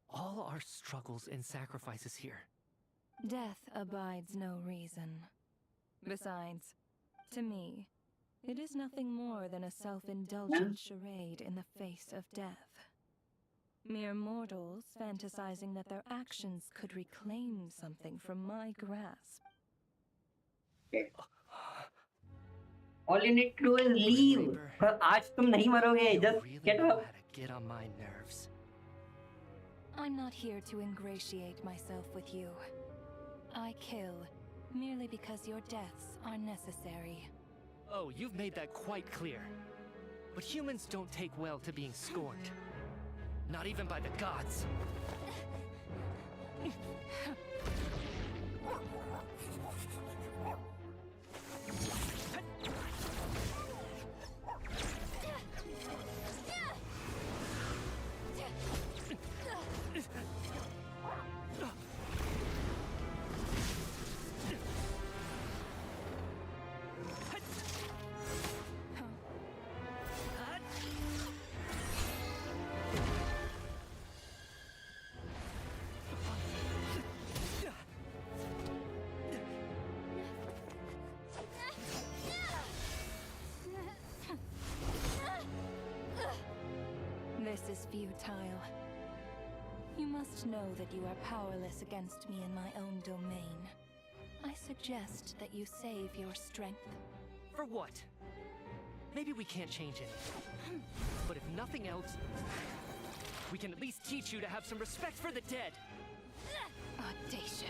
All our struggles and sacrifices here.
Death abides no reason. Besides, to me, it is nothing more than a self-indulgent charade in the face of death. Mere mortals fantasizing that their actions could reclaim something from my grasp.
Okay. All you need to do is leave. आज तुम नहीं मरोगे. Just get up.
Get on my nerves.
I'm not here to ingratiate myself with you. I kill merely because your deaths are necessary.
Oh, you've made that quite clear. But humans don't take well to being scorned. Not even by the gods.
This is futile. You must know that you are powerless against me in my own domain. I suggest that you save your strength.
For what? Maybe we can't change it. But if nothing else... We can at least teach you to have some respect for the dead.
Audacious.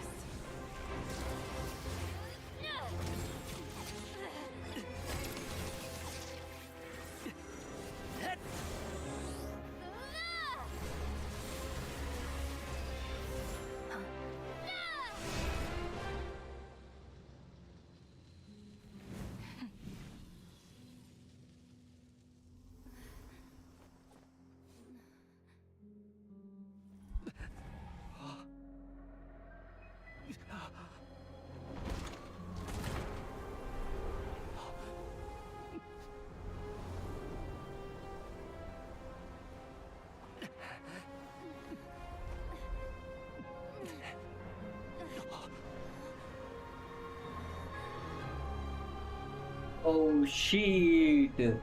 Oh shit.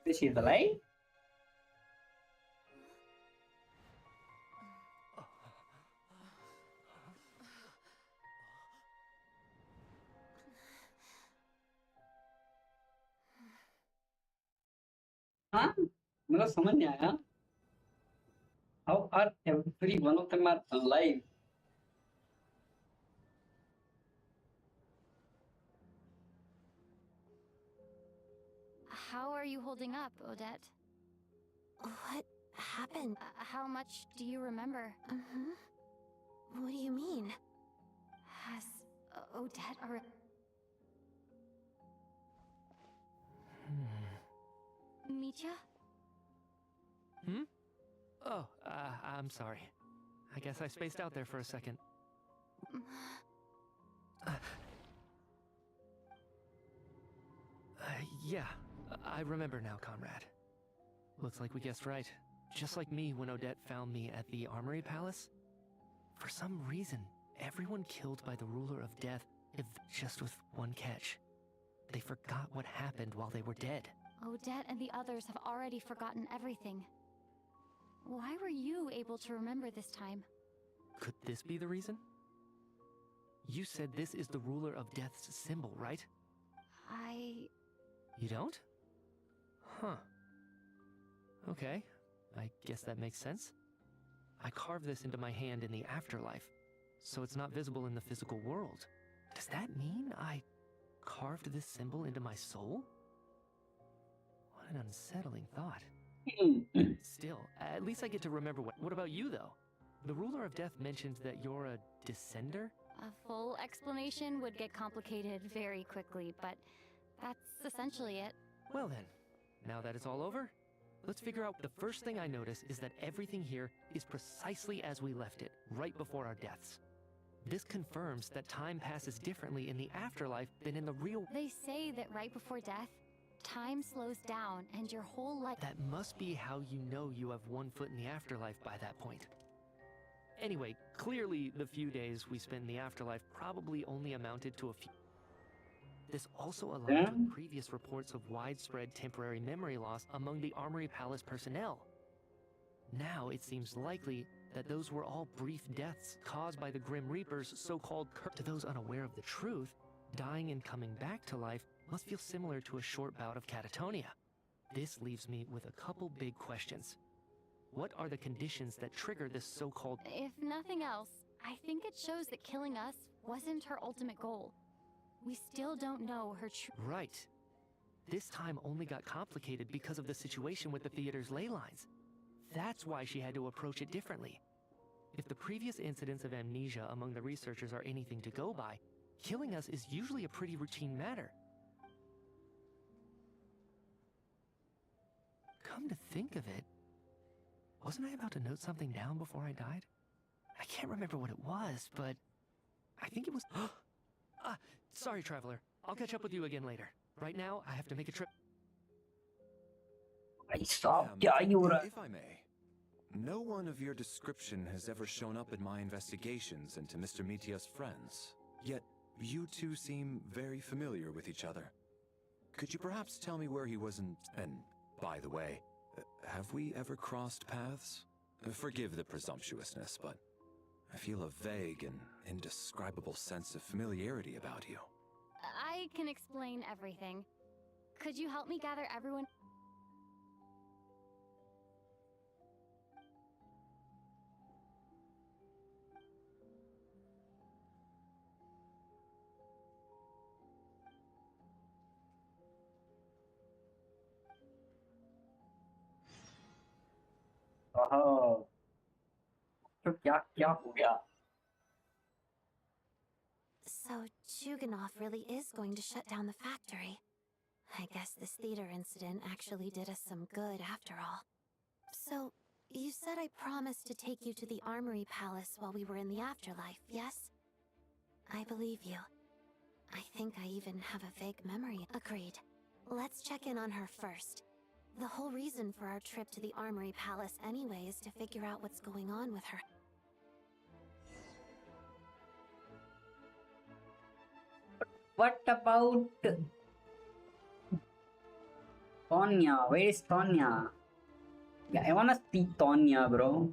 Is she the light? हाँ मतलब समझ नहीं आया. How are every one of them are alive?
How are you holding up, Odette?
What happened?
How much do you remember?
What do you mean?
Has Odette or... Mitya?
Oh, I'm sorry. I guess I spaced out there for a second. Yeah, I remember now, Conrad. Looks like we guessed right. Just like me when Odette found me at the Armory Palace. For some reason, everyone killed by the Ruler of Death, just with one catch. They forgot what happened while they were dead.
Odette and the others have already forgotten everything. Why were you able to remember this time?
Could this be the reason? You said this is the Ruler of Death's symbol, right? You don't? Huh. Okay, I guess that makes sense. I carved this into my hand in the afterlife, so it's not visible in the physical world. Does that mean I carved this symbol into my soul? What an unsettling thought. Still, at least I get to remember what about you, though? The Ruler of Death mentioned that you're a descender?
A full explanation would get complicated very quickly, but that's essentially it.
Well then, now that it's all over, let's figure out. The first thing I notice is that everything here is precisely as we left it, right before our deaths. This confirms that time passes differently in the afterlife than in the real...
They say that right before death, time slows down and your whole life...
That must be how you know you have one foot in the afterlife by that point. Anyway, clearly the few days we spent in the afterlife probably only amounted to a few... This also aligns with previous reports of widespread temporary memory loss among the Armory Palace personnel. Now it seems likely that those were all brief deaths caused by the Grim Reaper's so-called curse. To those unaware of the truth, dying and coming back to life must feel similar to a short bout of catatonia. This leaves me with a couple big questions. What are the conditions that trigger this so-called...
If nothing else, I think it shows that killing us wasn't her ultimate goal. We still don't know her true...
Right. This time only got complicated because of the situation with the theater's ley lines. That's why she had to approach it differently. If the previous incidents of amnesia among the researchers are anything to go by, killing us is usually a pretty routine matter. Come to think of it, wasn't I about to note something down before I died? I can't remember what it was, but I think it was... Sorry, Traveler. I'll catch up with you again later. Right now, I have to make a trip.
Stop.
If I may, no one of your description has ever shown up in my investigations into Mr. Mitya's friends. Yet, you two seem very familiar with each other. Could you perhaps tell me where he wasn't? And, by the way, have we ever crossed paths? Forgive the presumptuousness, but I feel a vague and indescribable sense of familiarity about you.
I can explain everything. Could you help me gather everyone?
Oh, तो क्या हो गया?
So Chuganov really is going to shut down the factory. I guess this theater incident actually did us some good after all. So, you said I promised to take you to the Armory Palace while we were in the afterlife, yes? I believe you. I think I even have a vague memory. Agreed. Let's check in on her first. The whole reason for our trip to the Armory Palace anyway is to figure out what's going on with her.
What about Tonya? Where is Tonya? Yeah, I wanna see Tonya, bro.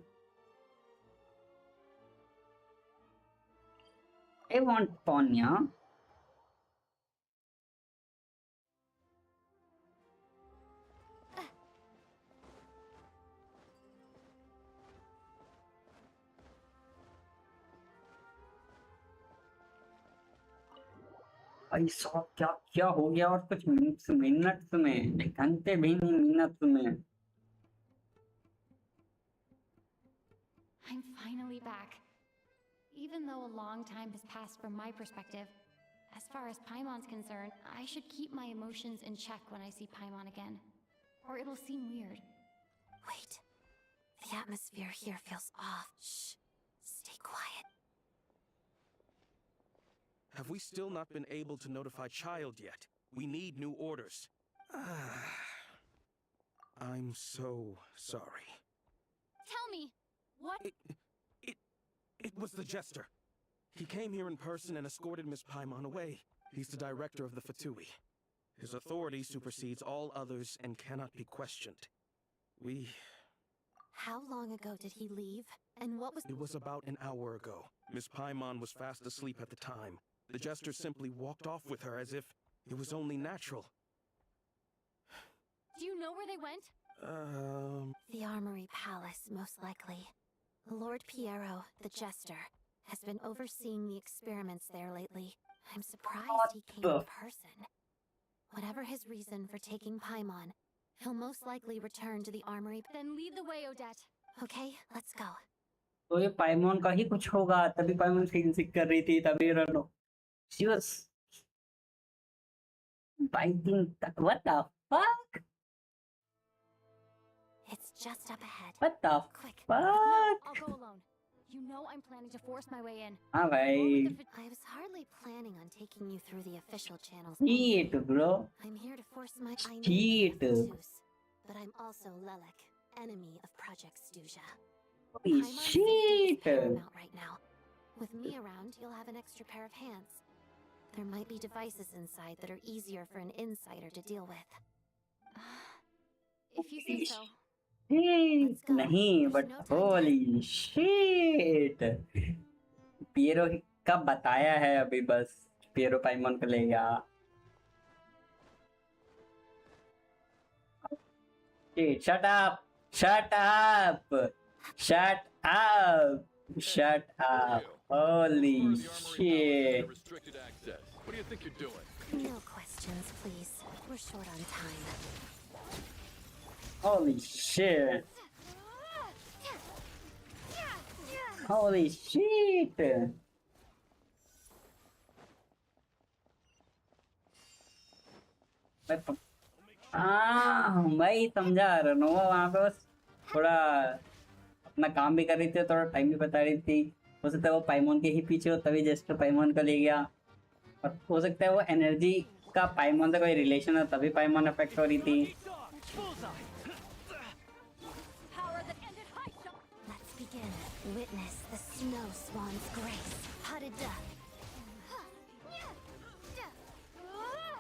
I want Tonya. I saw क्या हो गया और कुछ minutes में घंटे भी नहीं minutes में
I'm finally back. Even though a long time has passed from my perspective, as far as Paimon's concerned, I should keep my emotions in check when I see Paimon again. Or it'll seem weird.
Wait. The atmosphere here feels off. Shh. Stay quiet.
Have we still not been able to notify Child yet? We need new orders. I'm so sorry.
Tell me, what?
It was the Jester. He came here in person and escorted Miss Paimon away. He's the director of the Fatui. His authority supersedes all others and cannot be questioned.
How long ago did he leave? And what was—
It was about an hour ago. Miss Paimon was fast asleep at the time. The Jester simply walked off with her as if it was only natural.
Do you know where they went?
The Armory Palace, most likely. Lord Piero, the Jester, has been overseeing the experiments there lately. I'm surprised he came in person. Whatever his reason for taking Paimon, he'll most likely return to the Armory.
Then lead the way, Odette.
Okay, let's go.
तो ये पाइमोन का ही कुछ होगा तभी पाइमोन सिक कर रही थी तभी रनो she was biting what the fuck
It's just up ahead.
what the
Quick.
fuck
No, I'll go alone. You know I'm planning to force my way in.
हाँ भाई
I was hardly planning on taking you through the official channels.
shit bro
I'm here to force my—
shit
but I'm also Lelek, enemy of Project Stuja.
holy shit
Paramount right now. With me around, you'll have an extra pair of hands. There might be devices inside that are easier for an insider to deal with.
If you say so.
नहीं but holy shit Piro का बताया है अभी बस पियरो पाइमोन को ले गया shut up shut up shut up shut up holy shit
Restricted access. What do you think you're doing?
No questions, please. We're short on time.
holy shit holy shit भाई समझा रनोवा वहाँ पे बस थोड़ा अपना काम भी कर रही थी थोड़ा टाइम भी बता रही थी हो सकता है वो पाइमोन के ही पीछे हो तभी जस्ट पाइमोन को ले गया और हो सकता है वो एनर्जी का पाइमोन से कोई रिलेशन है तभी पाइमोन अफेक्ट हो रही थी.
Let's begin. Witness the snow swan's grace. Hadida.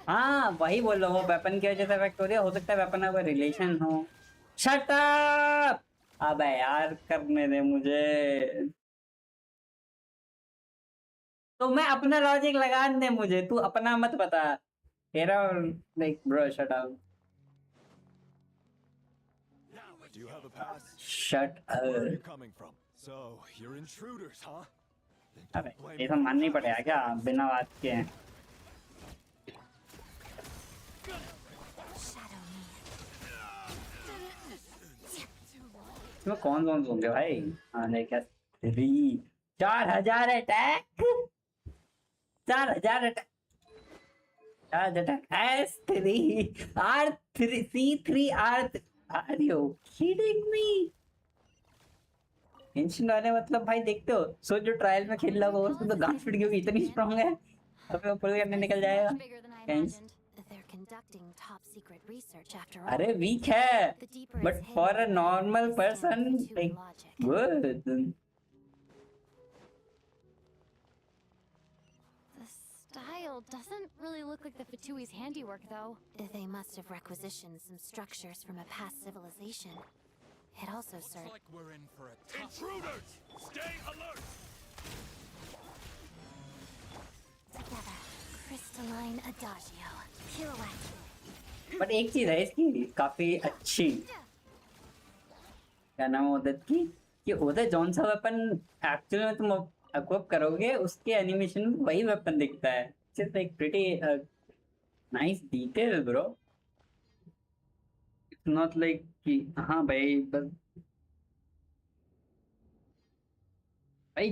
हाँ वही बोल रहा हूँ, वेपन की वजह से अफेक्ट हो रही है. हो सकता है वेपन का कोई रिलेशन हो. Shut up. अबे यार करने दे मुझे. तो मैं अपना लॉजिक लगाने दे मुझे, तू अपना मत बता तेरा. Like bro shut up.
Do you have a pass?
Shut up.
Where are you coming from? So, you're intruders, huh?
अबे ये सब मानना ही पड़ेगा क्या बिना बात के. इसमें कौन कौन होंगे भाई. हाँ नहीं क्या 4000 attack. 4000 attack. 4000 attack. S3 R3 C3 R3. Are you kidding me? Genshin वाले मतलब भाई देखते हो सो जो ट्रायल में खेल रहा होगा उसको तो गांड फिट गई इतनी स्ट्रांग है. अबे ऊपर करने निकल जाएगा. अरे वीक है but for a normal person like good.
Style doesn't really look like the Fatui's handiwork, though.
They must have requisitioned some structures from a past civilization. It also served.
Looks like we're in for a intruders! Stay alert!
Together, crystalline adagio, pirouette.
But एक चीज है इसकी काफी अच्छी. क्या नाम है उदत की कि उदत जौन सा वेपन एक्चुअली में तुम अक्विप करोगे उसके एनिमेशन में वही वेपन दिखता है. It's like pretty nice detail bro. It's not like कि हाँ भाई बस भाई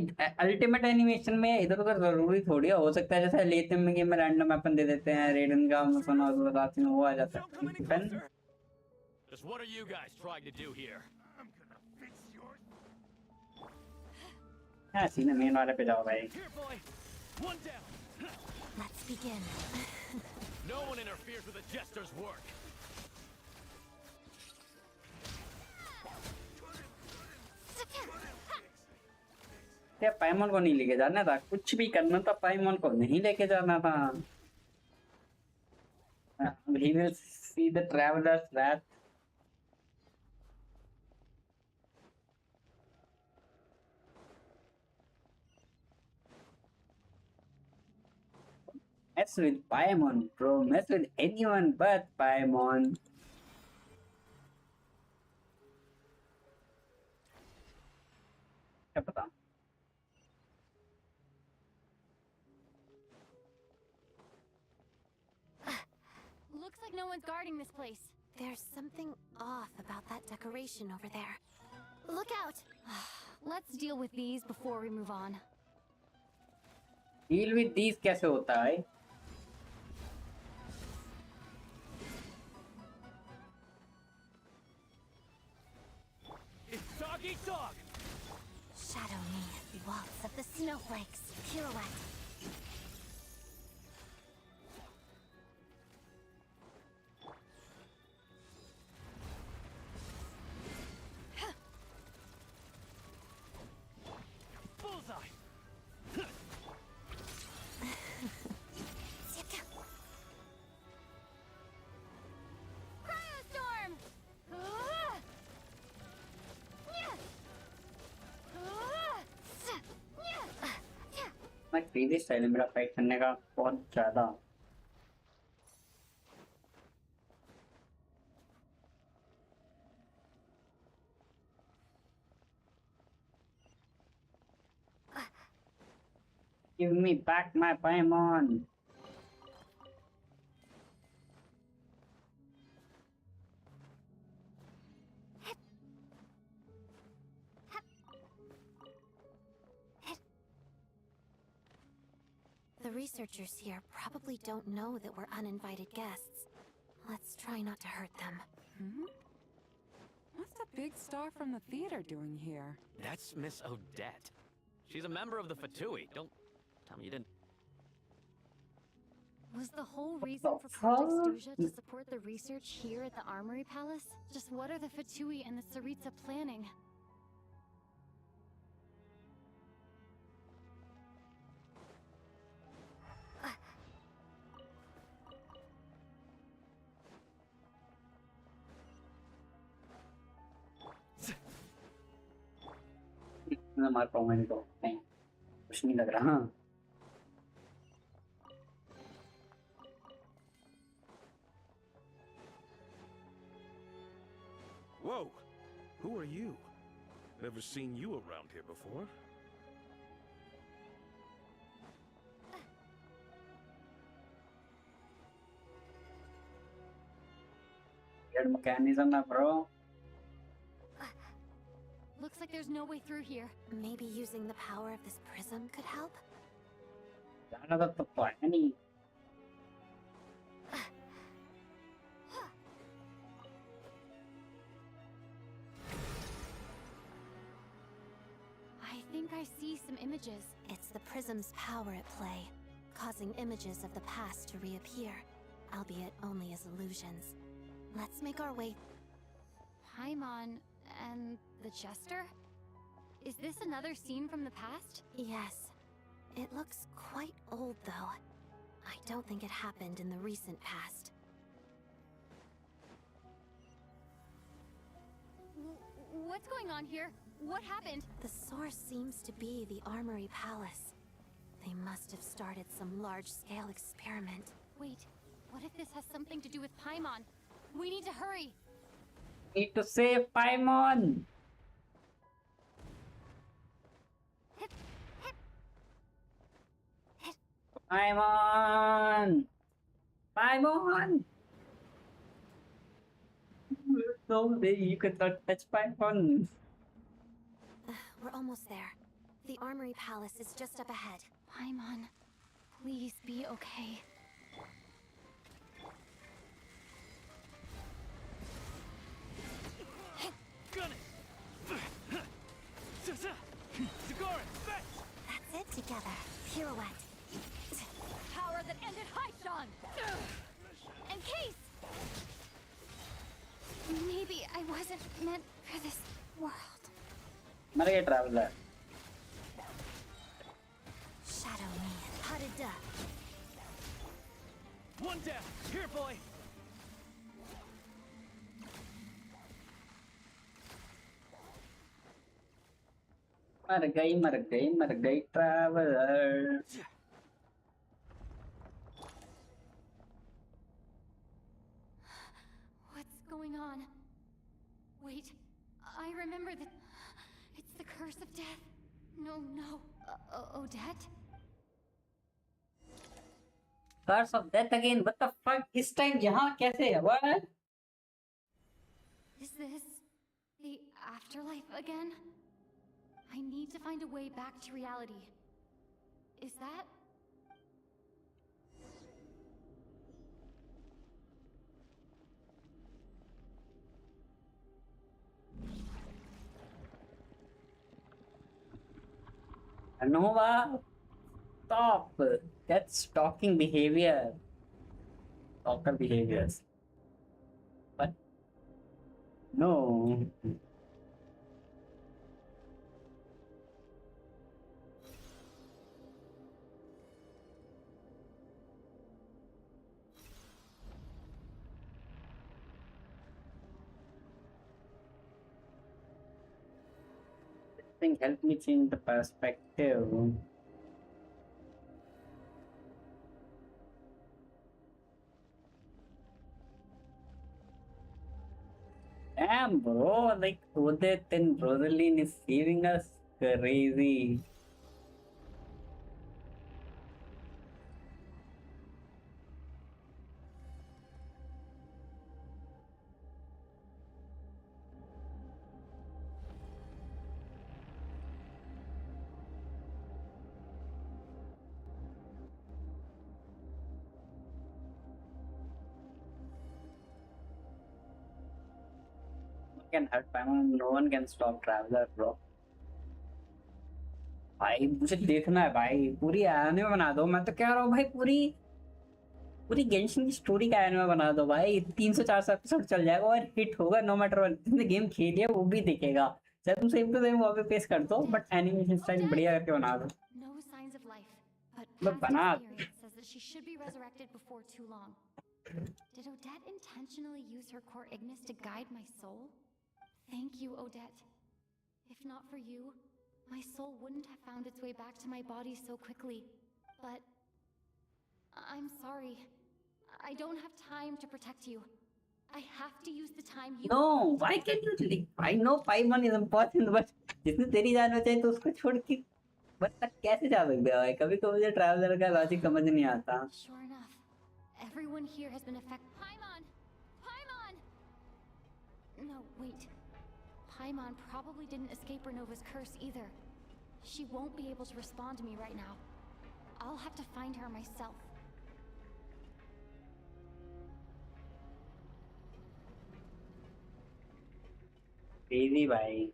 अल्टीमेट एनिमेशन में इधर उधर जरूरी थोड़ी हो सकता है जैसे लेते में गेम में रैंडम वेपन दे देते हैं. रेडन का सुना बताते हैं वो आ जाता है.
Just what are you guys trying to do here?
हाँ सीने मेन वाले पे जाओ भाई.
Let's begin.
No one interferes with a jester's work.
क्या पाइमोन को नहीं लेके जाना था. कुछ भी करना था पाइमोन को नहीं लेके जाना था. He will see the traveler's wrath. Mess with Paimon, bro. Mess with anyone but Paimon. क्या पता.
Looks like no one's guarding this place.
There's something off about that decoration over there.
Look out! Let's deal with these before we move on.
Deal with these कैसे होता है?
It's dog eat dog.
Shadow me, waltz of the snowflakes, pirouette.
Bullseye.
Cryostorm!
मैं crazy style है मेरा fight करने का बहुत ज्यादा. Give me back my Paimon.
The researchers here probably don't know that we're uninvited guests. Let's try not to hurt them.
What's the big star from the theater doing here?
That's Miss Odette. She's a member of the Fatui. Don't tell me you didn't.
Was the whole reason for Project Snezhnaya to support the research here at the Armory Palace? Just what are the Fatui and the Tsaritsa planning?
मैं मार पाऊंगा इनको नहीं कुछ नहीं लग रहा हाँ
Whoa! Who are you? Never seen you around here before.
Weird mechanism, bro.
Looks like there's no way through here.
Maybe using the power of this prism could help?
Another any.
I think I see some images.
It's the prism's power at play, causing images of the past to reappear, albeit only as illusions. Let's make our way.
Paimon and the Jester? Is this another scene from the past?
Yes. It looks quite old, though. I don't think it happened in the recent past.
What's going on here? What happened?
The source seems to be the Armory Palace. They must have started some large-scale experiment.
Wait, what if this has something to do with Paimon? We need to hurry!
Need to save Paimon! Paimon! Paimon! No, you could not touch Paimon.
We're almost there. The Armory Palace is just up ahead.
Paimon, please be okay.
Gun it!
That's it together. Pirouette.
Power that ended Haishan! And Case! Maybe I wasn't meant for this world.
मर गए traveler.
Shadow me. Hadida.
One down. Here, boy.
मर गई traveler.
What's going on? Wait, I remember that. It's the curse of death. No. Odette?
Curse of death again. What the fuck? This time, यहाँ कैसे? What?
Is this the afterlife again? I need to find a way back to reality. Is that?
Nova, stop. That's stalking behavior. Stalker behaviors. What? No. Thing help me change the perspective. Damn, bro, like Odette and Rosaline is saving us crazy. Can hurt Paimon. No one can stop Traveler, bro. भाई मुझे देखना है भाई पूरी आने बना दो मैं तो कह रहा हूँ भाई पूरी पूरी गेंशिन की स्टोरी का एनिमे बना दो भाई, 300-400 एपिसोड चल जाएगा और हिट होगा नो मैटर व्हाट। जिसने गेम खेली है वो भी देखेगा। चाहे तुम सेम टू सेम वहाँ पे पेश कर दो, बट एनिमेशन स्टाइल बढ़िया करके बना दो।
No signs of life, but
बस
past
बना।
experience says that she should be resurrected before too long. Did Odette intentionally use her core Ignis to guide my soul? Thank you, Odette. If not for you, my soul wouldn't have found its way back to my body so quickly. But I'm sorry. I don't have time to protect you. I have to use the time you
No, why can't you leave? I know Paimon is important, but जिसने तेरी जान बचाई तो उसको छोड़ के बत्तख कैसे जा सकते हो? कभी तो मुझे ट्रैवलर का लॉजिक समझ नहीं आता।
Sure enough, everyone here has been affected. Paimon! Paimon! No, wait. Paimon probably didn't escape Renova's curse either. She won't be able to respond to me right now. I'll have to find her myself.
Crazy भाई।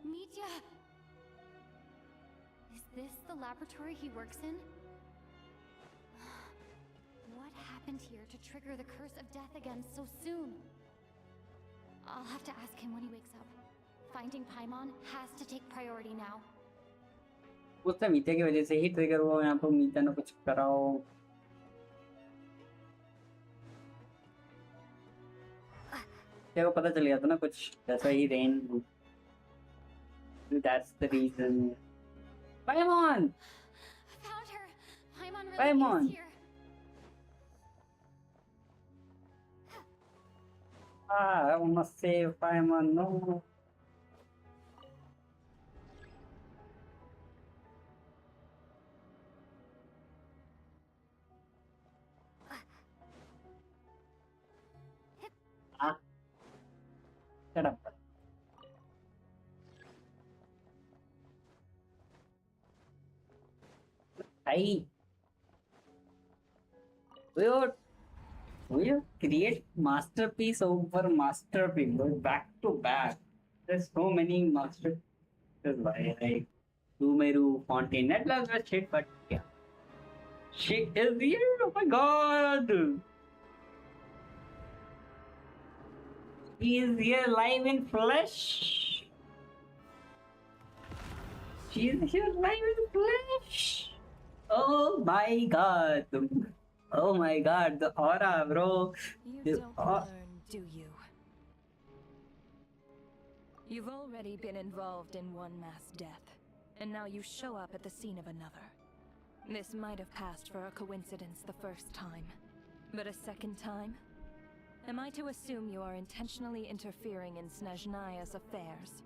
Mitya! Is this the laboratory he works in? What happened here to trigger the curse of death again so soon? I'll have to ask him when he wakes up. Finding Paimon has to take priority now.
उससे मीता की वजह से ही trigger हुआ। यहाँ पर मीता ने कुछ कराओ। तेरे को पता चल गया था ना कुछ, जैसा ही rain. That's the reason. Paimon!
Found her. Paimon really
Paimon!
is here.
I wanna save Paimon. No. Shut up. Hey. We create masterpiece over masterpiece, back to back. There's so many masterpieces. Like Sumeru, Fontaine, that was shit, but yeah. She is here. Oh my god. She is here live in flesh. She is here live in flesh. Oh my god. Oh my god, the aura, bro.
You don't learn, do you? You've already been involved in one mass death, and now you show up at the scene of another. This might have passed for a coincidence the first time, but a second time? Am I to assume you are intentionally interfering in Snezhnaya's affairs?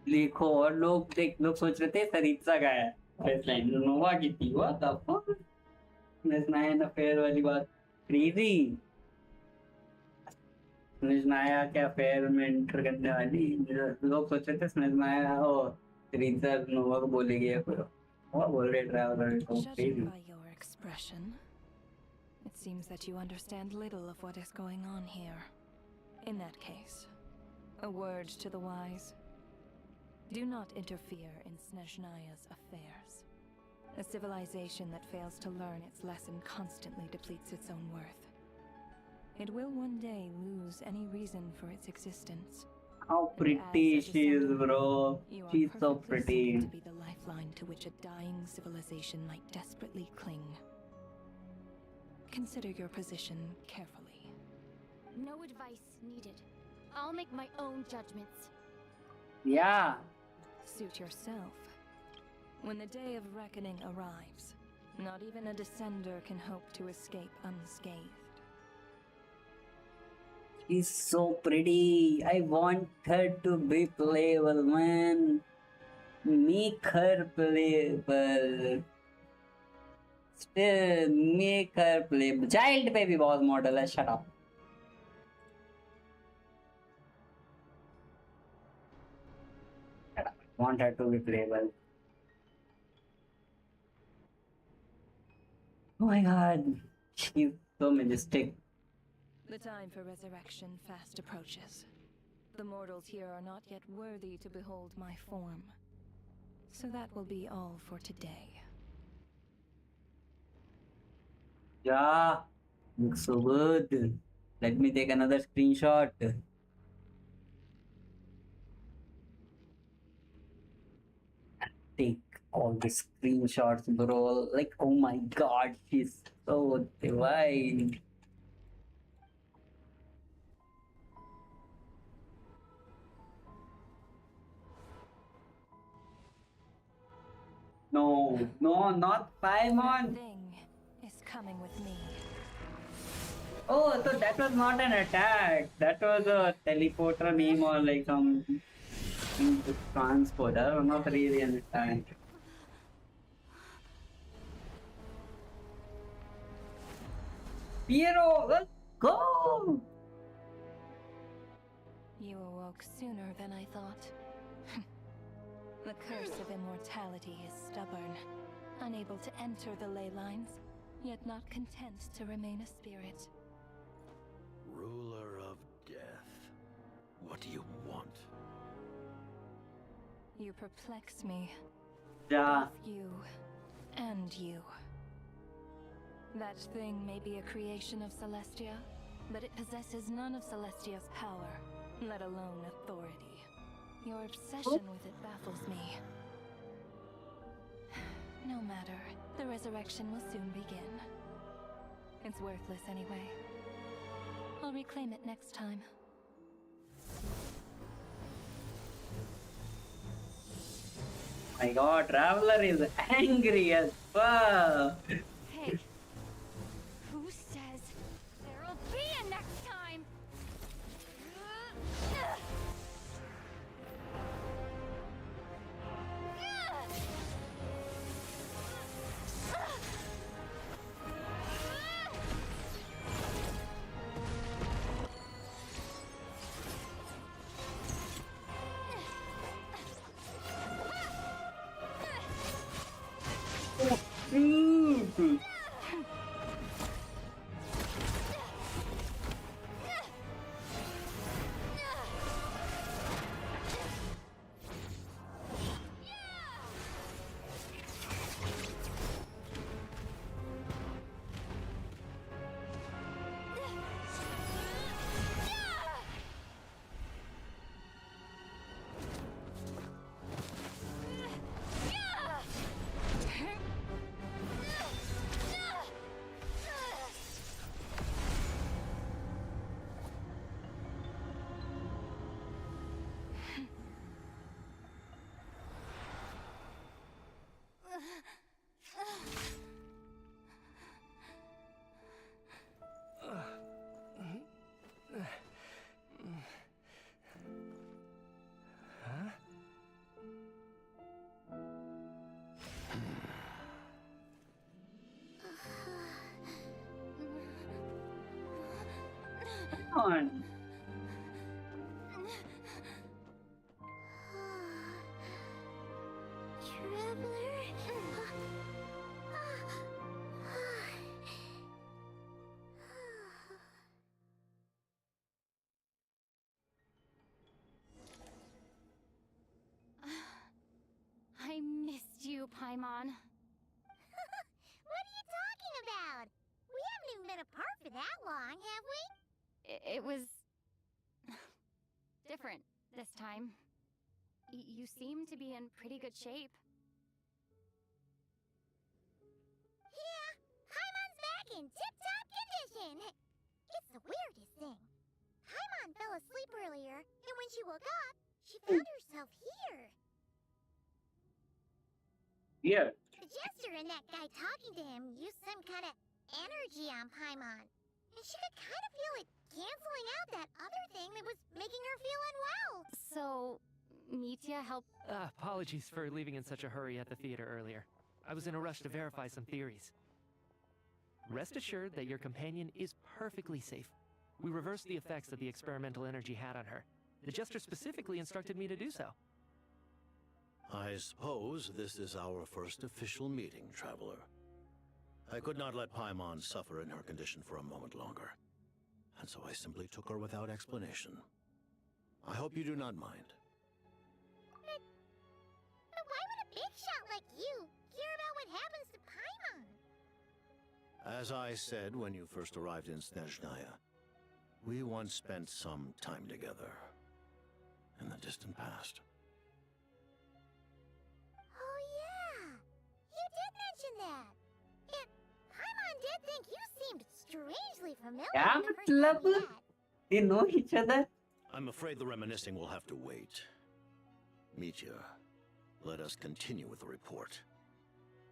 देखो और लोग सोच रहे थे सरित्सा का है, first नोवा की थी। What the fuck? Snezhnaya affair वाली बात crazy। Snezhnaya के affair में enter करने वाली लोग सोच रहे थे Snezhnaya और सरित्सा नोवा को बोलेगी या फिर what बोल रहे ट्रैवलर को।
Judging by your expression, it seems that you understand little of what is going on here. In that case, a word to the wise. Do not interfere in Snezhnaya's affairs. A civilization that fails to learn its lesson constantly depletes its own worth. It will one day lose any reason for its existence.
How pretty she is, bro. She's so pretty.
To be the lifeline to which a dying civilization might desperately cling. Consider your position carefully.
No advice needed. I'll make my own judgments.
Yeah.
Suit yourself. When the day of reckoning arrives, not even a descender can hope to escape unscathed.
She's so pretty. I want her to be playable, man. Make her playable. Still, make her playable. Child baby boss model. Shut up. Shut up. I want her to be playable. Oh my god. She's so majestic.
The time for resurrection fast approaches. The mortals here are not yet worthy to behold my form. So that will be all for today.
Yeah, looks so good. Let me take another screenshot. Take all the screenshots, bro. Like, oh my god, she's so divine. No, no, not Paimon.
That thing is coming with me.
Oh, so that was not an attack. That was a teleporter name or like some transport. That was not really an attack. Piero, let's go!
You awoke sooner than I thought. The curse of immortality is stubborn, unable to enter the ley lines, yet not content to remain a spirit.
Ruler of death. What do you want?
You perplex me.
Yeah.
Both you and you. That thing may be a creation of Celestia, but it possesses none of Celestia's power, let alone authority. Your obsession with it baffles me. No matter, the resurrection will soon begin. It's worthless anyway. I'll reclaim it next time.
My god, Traveler is angry as fuck.
Hey, who says there'll be a next time?
Come on.
I missed you, Paimon.
What are you talking about? We haven't even been apart for that long, have we?
It was different this time. You seem to be in pretty good shape.
Yeah, Paimon's back in tip-top condition. It's the weirdest thing. Paimon fell asleep earlier, and when she woke up, she found herself here.
Yeah.
The jester and that guy talking to him used some kind of energy on Paimon. And she could kind of feel it canceling out that other thing that was making her feel unwell.
So, Mitya helped.
Apologies for leaving in such a hurry at the theater earlier. I was in a rush to verify some theories. Rest assured that your companion is perfectly safe. We reversed the effects that the experimental energy had on her. The jester specifically instructed me to do so.
I suppose this is our first official meeting, Traveler. I could not let Paimon suffer in her condition for a moment longer. and so I simply took her without explanation. I hope you do not mind.
But why would a big shot like you care about what happens to Paimon?
As I said when you first arrived in Snezhnaya, we once spent some time together in the distant past.
Oh yeah, you did mention that. And Paimon did think you seemed strangely familiar.
क्या
the first time
मतलब?
we met.
They know each other?
I'm afraid the reminiscing will have to wait. Mitya, let us continue with the report.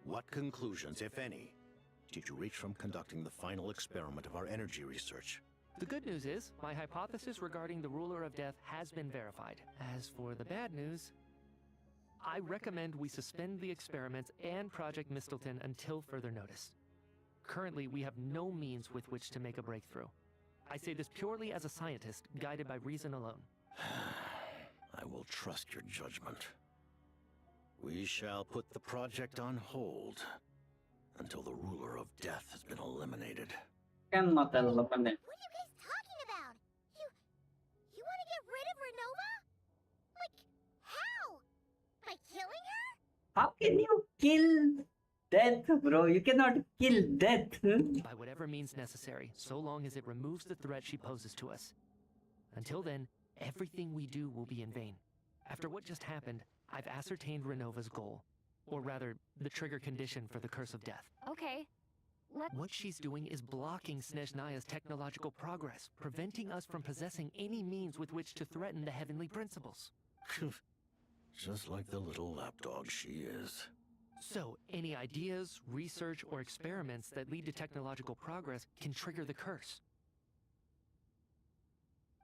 What conclusions, if any, did you reach from conducting the final experiment of our energy research?
The good news is, my hypothesis regarding the Ruler of Death has been verified. As for the bad news, I recommend we suspend the experiments and Project Mistleton until further notice. Currently, we have no means with which to make a breakthrough. I say this purely as a scientist, guided by reason alone.
I will trust your judgment. We shall put the project on hold until the Ruler of Death has been eliminated.
Cannot eliminate.
What are you guys talking about? You want to get rid of Renova? Like, how? By killing her?
How can you kill death, bro? You cannot kill death.
By whatever means necessary, so long as it removes the threat she poses to us. Until then, everything we do will be in vain. After what just happened, I've ascertained Renova's goal. Or rather, the trigger condition for the Curse of Death.
Okay.
What she's doing is blocking Snezhnaya's technological progress, preventing us from possessing any means with which to threaten the heavenly principles.
Just like the little lapdog she is.
So, any ideas, research, or experiments that lead to technological progress can trigger the curse.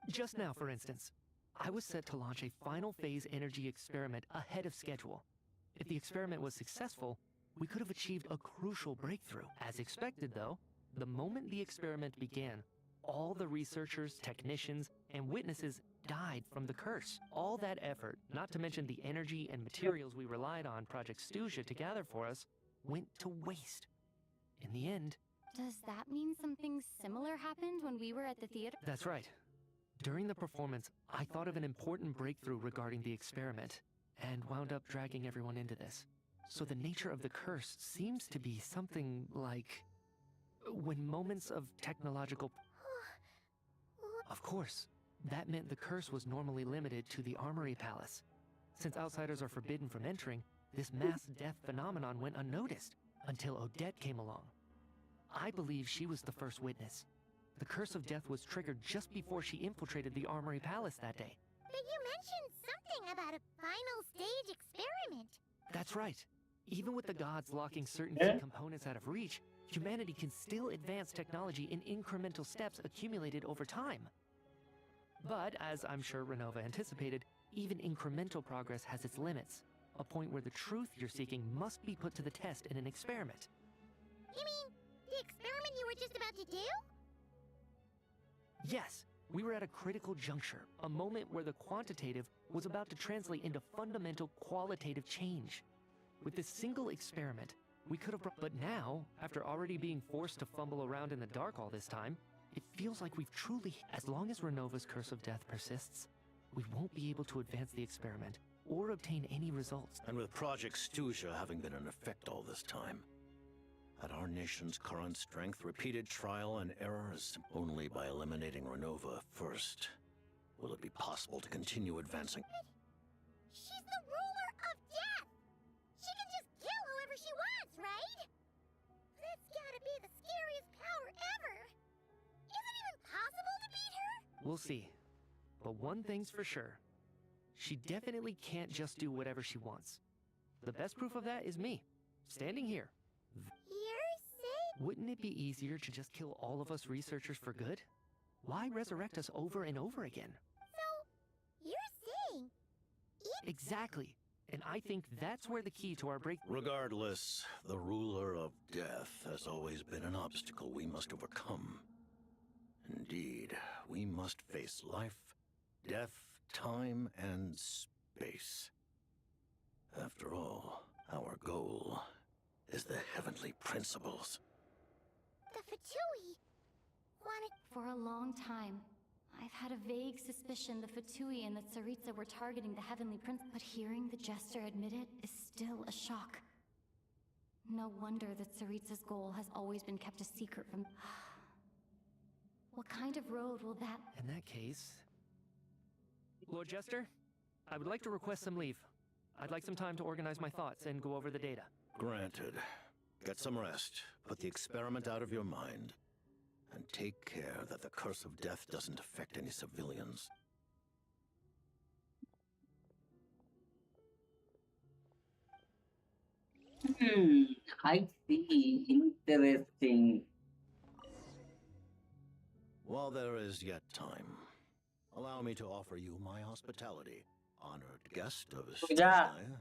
Just now, for instance, I was set to launch a final phase energy experiment ahead of schedule. If the experiment was successful, we could have achieved a crucial breakthrough. As expected, though, the moment the experiment began, all the researchers, technicians, and witnesses died from the curse. All that effort, not to mention the energy and materials we relied on Project Stuzha to gather for us, went to waste. In the end...
Does that mean something similar happened when we were at the theater?
That's right. During the performance, I thought of an important breakthrough regarding the experiment, and wound up dragging everyone into this. So the nature of the curse seems to be something like... when moments of technological... Of course, that meant the curse was normally limited to the Armory Palace. Since outsiders are forbidden from entering, this mass death phenomenon went unnoticed, until Odette came along. I believe she was the first witness. The Curse of Death was triggered just before she infiltrated the Armory Palace that day.
But you mentioned something about a final stage experiment.
That's right. Even with the gods locking certain key components out of reach, humanity can still advance technology in incremental steps accumulated over time. But, as I'm sure Renova anticipated, even incremental progress has its limits. A point where the truth you're seeking must be put to the test in an experiment.
You mean, the experiment you were just about to do?
Yes, we were at a critical juncture, a moment where the quantitative was about to translate into fundamental qualitative change. With this single experiment, we could have but now, after already being forced to fumble around in the dark all this time, it feels like we've truly... As long as Renova's Curse of Death persists, we won't be able to advance the experiment, or obtain any results.
And with Project Stuzha having been in effect all this time, at our nation's current strength, repeated trial and error is only by eliminating Renova first will it be possible to continue advancing.
She's the ruler of death! She can just kill whoever she wants, right? That's gotta be the scariest power ever! Is it even possible to beat her?
We'll see. But one thing's for sure. She definitely can't just do whatever she wants. The best proof of that is me, standing here.
You're saying...
Wouldn't it be easier to just kill all of us researchers for good? Why resurrect us over and over again?
So, you're saying...
Exactly. And I think that's where the key to our break...
Regardless, the Ruler of Death has always been an obstacle we must overcome. Indeed, we must face life, death, time, and space. After all, our goal is the heavenly principles.
The Fatui... wanted...
For a long time, I've had a vague suspicion the Fatui and the Tsaritsa were targeting the Heavenly Prince, but hearing the Jester admit it is still a shock. No wonder that Tsaritsa's goal has always been kept a secret from... What kind of road will that...
In that case... Lord Jester, I would like to request some leave. I'd like some time to organize my thoughts and go over the data.
Granted. Get some rest, put the experiment out of your mind, and take care that the curse of death doesn't affect any civilians.
I see. Interesting.
While there is yet time, allow me to offer you my hospitality, honored guest of Snezhnaya.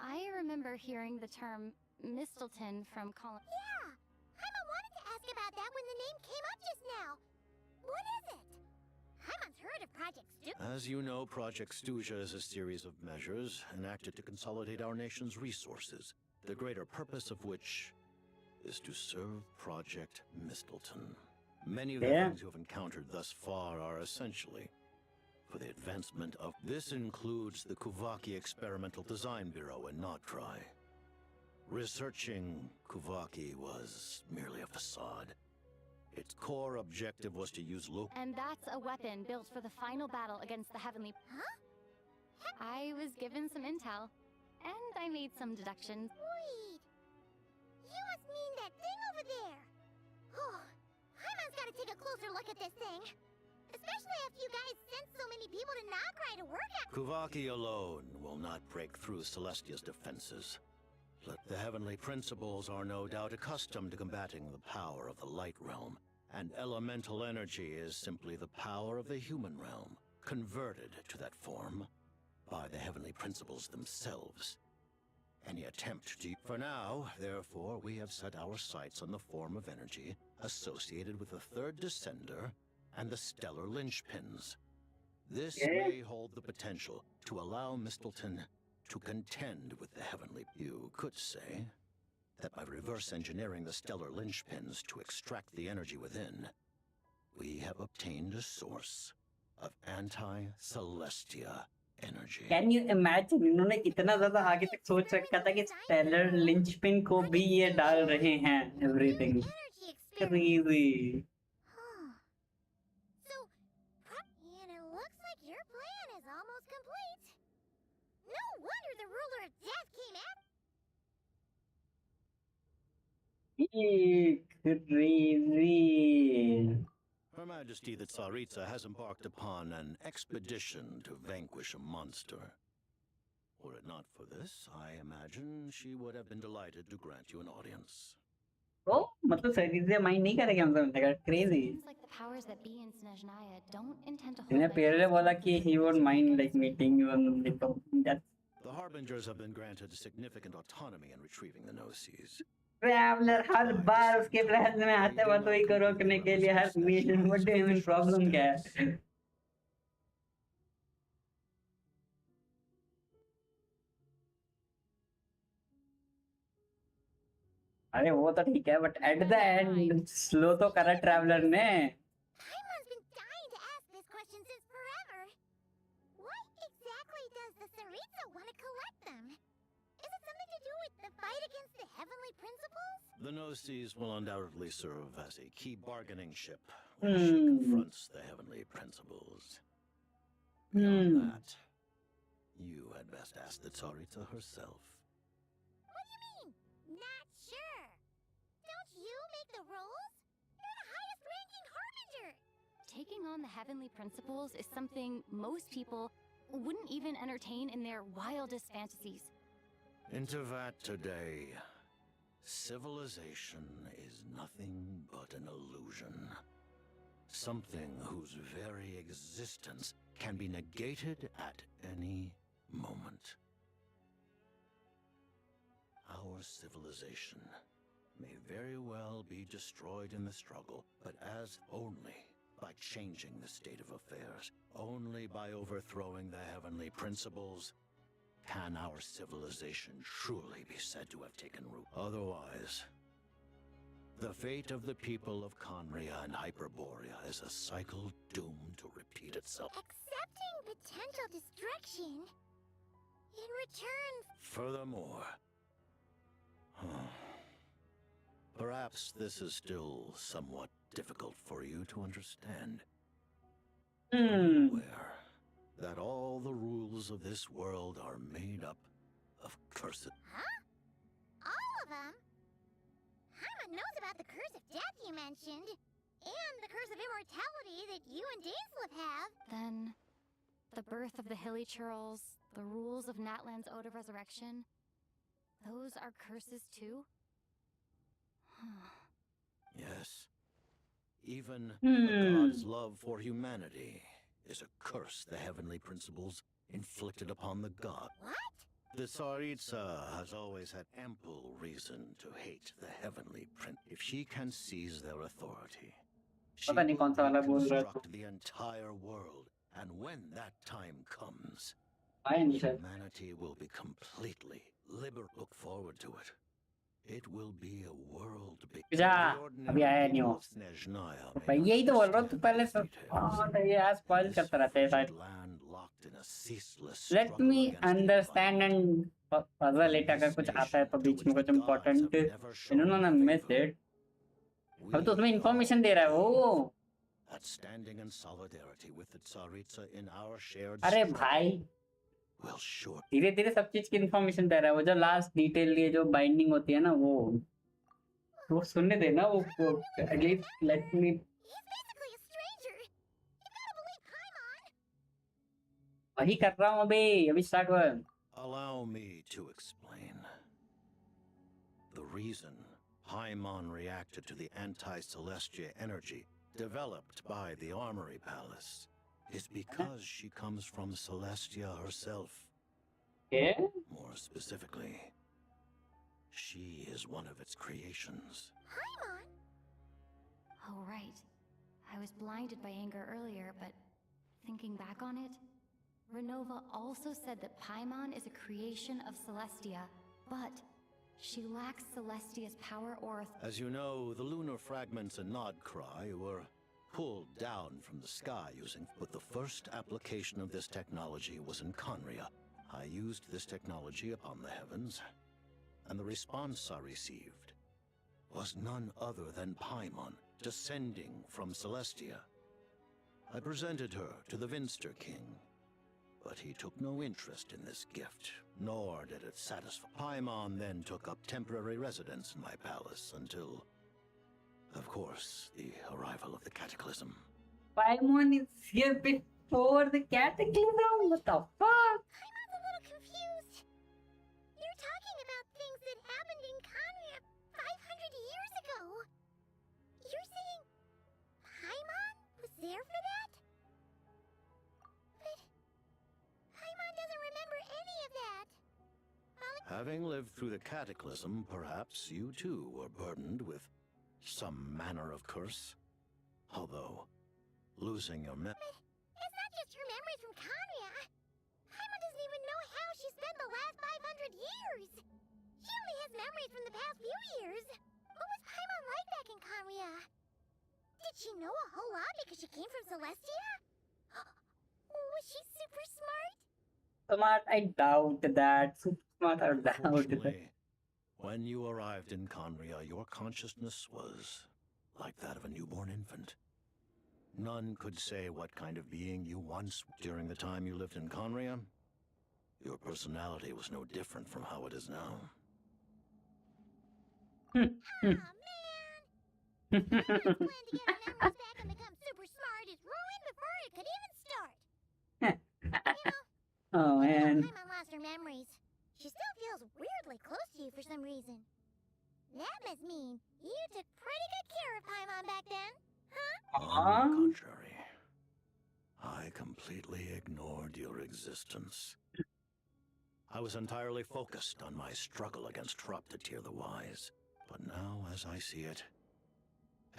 I remember hearing the term Mistleton from Colin.
Yeah! Paimon wanted to ask about that when the name came up just now. What is it? Paimon's heard of Project Stu...
As you know, Project Stuja is a series of measures enacted to consolidate our nation's resources, the greater purpose of which is to serve Project Mistleton. Many of the things you have encountered thus far are essentially for the advancement of... This includes the Kuvaki Experimental Design Bureau in Notrai. Researching Kuvaki was merely a facade. Its core objective was to use
And that's a weapon built for the final battle against the Heavenly...
Huh?
I was given some intel, and I made some deductions.
Wait! You must mean that thing over there! Oh, Paimon's gotta take a closer look at this thing. Especially after you guys sent so many people to Notrai to work at...
Kuvaki alone will not break through Celestia's defenses. The Heavenly Principles are no doubt accustomed to combating the power of the Light Realm, and elemental energy is simply the power of the human realm, converted to that form by the Heavenly Principles themselves. Any attempt to... For now, therefore, we have set our sights on the form of energy associated with the Third Descender and the Stellar Linchpins. This may hold the potential to allow Mistleton to contend with the Heavenly... You could say that by reverse engineering the Stellar Linchpins to extract the energy within, we have obtained a source of anti-Celestia energy.
Can you imagine? इन्होंने कितना ज़्यादा आगे तक सोच रखा था कि Stellar Linchpin को भी ये डाल रहे हैं. Everything. Crazy.
And it looks like your plan is almost complete. No wonder the ruler of death came after...
Crazy.
Her Majesty the Tsaritsa has embarked upon an expedition to vanquish a monster. Were it not for this, I imagine she would have been delighted to grant you an audience.
Oh, मतलब Tsaritsa mind नहीं करेगा मतलब crazy.
Seems like the powers that be in Snezhnaya don't intend to hold...
मैंने पहले बोला कि he won't mind like meeting you and that's...
The Harbingers have been granted significant autonomy in retrieving the Gnosis.
Traveler हर बार उसके plan में आता है तो ही करो करने के लिए हर mission what do you mean problem क्या है? अरे वो तो ठीक है but at the end slow तो करा traveler ने.
Paimon's been dying to ask this question since forever. Why exactly does the Tsaritsa want to collect them? Is it something to do with the fight against the Heavenly Principles?
The Gnosis will undoubtedly serve as a key bargaining chip when she confronts the Heavenly Principles. Beyond that, you had best ask the Tsaritsa herself.
What do you mean? Not sure. Don't you make the rules? You're the highest ranking Harbinger.
Taking on the Heavenly Principles is something most people wouldn't even entertain in their wildest fantasies.
In Teyvat today, civilization is nothing but an illusion. Something whose very existence can be negated at any moment. Our civilization may very well be destroyed in the struggle, but as only by changing the state of affairs, only by overthrowing the Heavenly Principles, can our civilization truly be said to have taken root. Otherwise, the fate of the people of Conria and Hyperborea is a cycle doomed to repeat itself.
Accepting potential destruction in return.
Furthermore, perhaps this is still somewhat difficult for you to understand. Aware that all the rules of this world are made up of curses.
Huh? All of them? Paimon knows about the curse of death you mentioned, and the curse of immortality that you and Dainsleif have.
Then, the birth of the Hilly Churls, the rules of Natlan's Ode of Resurrection, those are curses too?
Yes. Even a god's love for humanity is a curse the heavenly principles inflicted upon the god.
What?
The Tsaritsa has always had ample reason to hate the heavenly prince. If she can seize their authority, she will reconstruct the entire world, and when that time comes, humanity will be completely liberal. Look forward to it. It will be a world big.
अभी आया नहीं हो भाई, यही तो बोल रहा हूँ तू पहले सब यार स्पॉइल करता रहता है side. Let me understand and puzzle let अगर कुछ आता है तो बीच में कुछ इम्पोर्टेंट इन्होंने मिस इट. अब तो उसमें इंफॉर्मेशन दे रहा है वो. अरे भाई धीरे धीरे सब चीज की इंफॉर्मेशन दे रहा है. वो जो लास्ट डिटेल लिए जो बाइंडिंग होती है ना वो सुनने देना वो एटलीस्ट लेट मी. वही कर रहा हूँ अभी स्टार्ट हुआ.
Allow me to explain. The reason Paimon reacted to the anti-Celestia energy developed by the Armory Palace is because she comes from Celestia herself.
Yeah?
More specifically, she is one of its creations.
Paimon?
Oh, right. I was blinded by anger earlier, but thinking back on it, Renova also said that Paimon is a creation of Celestia, but she lacks Celestia's power or
As you know, the lunar fragments in Nodcry were pulled down from the sky but the first application of this technology was in Conria. I used this technology upon the heavens, and the response I received was none other than Paimon descending from Celestia. I presented her to the Vinster King, but he took no interest in this gift, nor did it satisfy. Paimon then took up temporary residence in my palace until, of course, the arrival of the Cataclysm.
Paimon is here before the Cataclysm? What the fuck?
I'm a little confused. You're talking about things that happened in Conria 500 years ago. You're saying Paimon was there for that? But Paimon doesn't remember any of that.
Having lived through the Cataclysm, perhaps you too were burdened with some manner of curse. Although, losing your
But it's not just her memories from Conria. Paimon doesn't even know how she spent the last 500 years. She only has memories from the past few years. What was Paimon like back in Conria? Did she know a whole lot because she came from Celestia? Was she super smart?
Smart, I doubt that. Super smart, I doubt that.
When you arrived in Conria, your consciousness was like that of a newborn infant. None could say what kind of being you once were. During the time you lived in Conria, your personality was no different from how it is now.
Aw, man! Paimon's plan to get her memories back and become super smart is ruined before it could even start.
Oh, man.
Paimon lost her memories. She still feels weirdly close to you for some reason. That must mean you took pretty good care of Paimon back then, huh?
On the contrary, I completely ignored your existence. I was entirely focused on my struggle against Troptatir the Wise. But now, as I see it,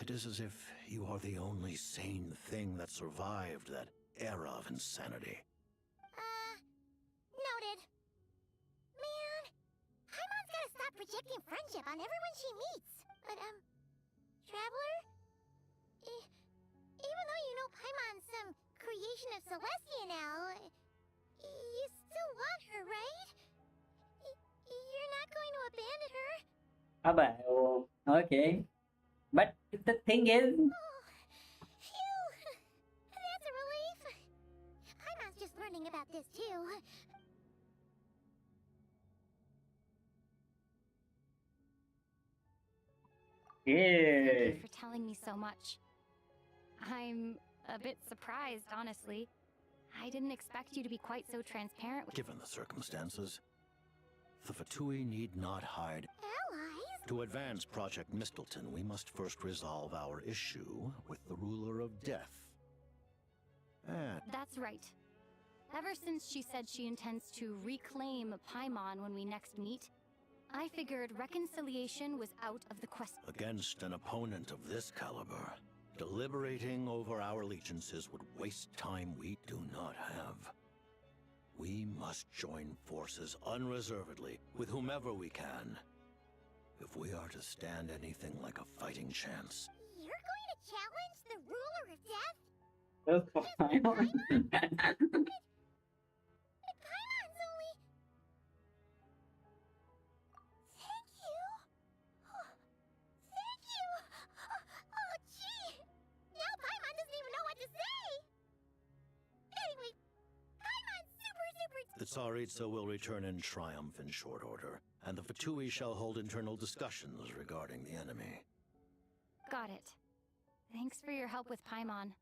it is as if you are the only sane thing that survived that era of insanity.
Noted. of Celestia now. You still want her, right? You're not going to abandon her?
Oh, okay. But the thing is...
Oh, phew! That's a relief. Paimon's just learning about this too.
Thank you for telling me so much. I'm a bit surprised, honestly. I didn't expect you to be quite so transparent with—
Given the circumstances, the Fatui need not hide.
Allies?
To advance Project Mistleton, we must first resolve our issue with the Ruler of Death. And
That's right. Ever since she said she intends to reclaim Paimon when we next meet, I figured reconciliation was out of the question.
against an opponent of this caliber, deliberating over our allegiances would waste time we do not have. We must join forces unreservedly with whomever we can, if we are to stand anything like a fighting chance.
You're going to challenge the Ruler of Death?
That's fine.
Paimon's only... Thank you. Thank you. Oh, gee. Now Paimon doesn't even know what to say. Anyway, Paimon's super...
The Tsaritsa will return in triumph in short order, and the Fatui shall hold internal discussions regarding the enemy.
Got it. Thanks for your help with Paimon.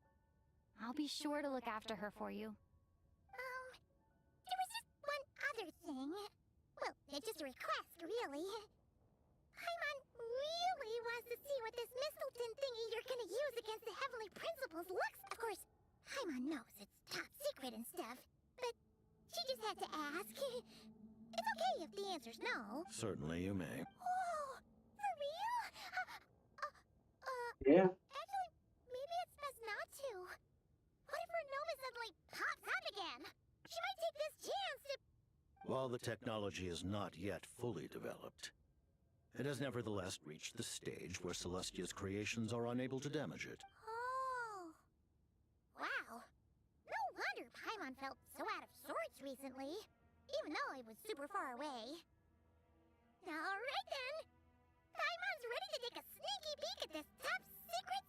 I'll be sure to look after her for you.
There was just one other thing. Well, it's just a request, really. Paimon really wants to see what this Mistleton thingy you're gonna use against the Heavenly Principles looks. Of course, Paimon knows it's top secret and stuff, but she just had to ask. It's okay if the answer's no.
Certainly you may.
Oh, for real?
Yeah.
Actually, maybe it's best not to. What if her Noma suddenly pops up again? She might take this chance to...
While the technology is not yet fully developed, it has nevertheless reached the stage where Celestia's creations are unable to damage it.
Oh. Wow. No wonder Paimon felt so out of sorts recently, even though it was super far away. Alright then. Paimon's ready to take a sneaky peek at this top secret...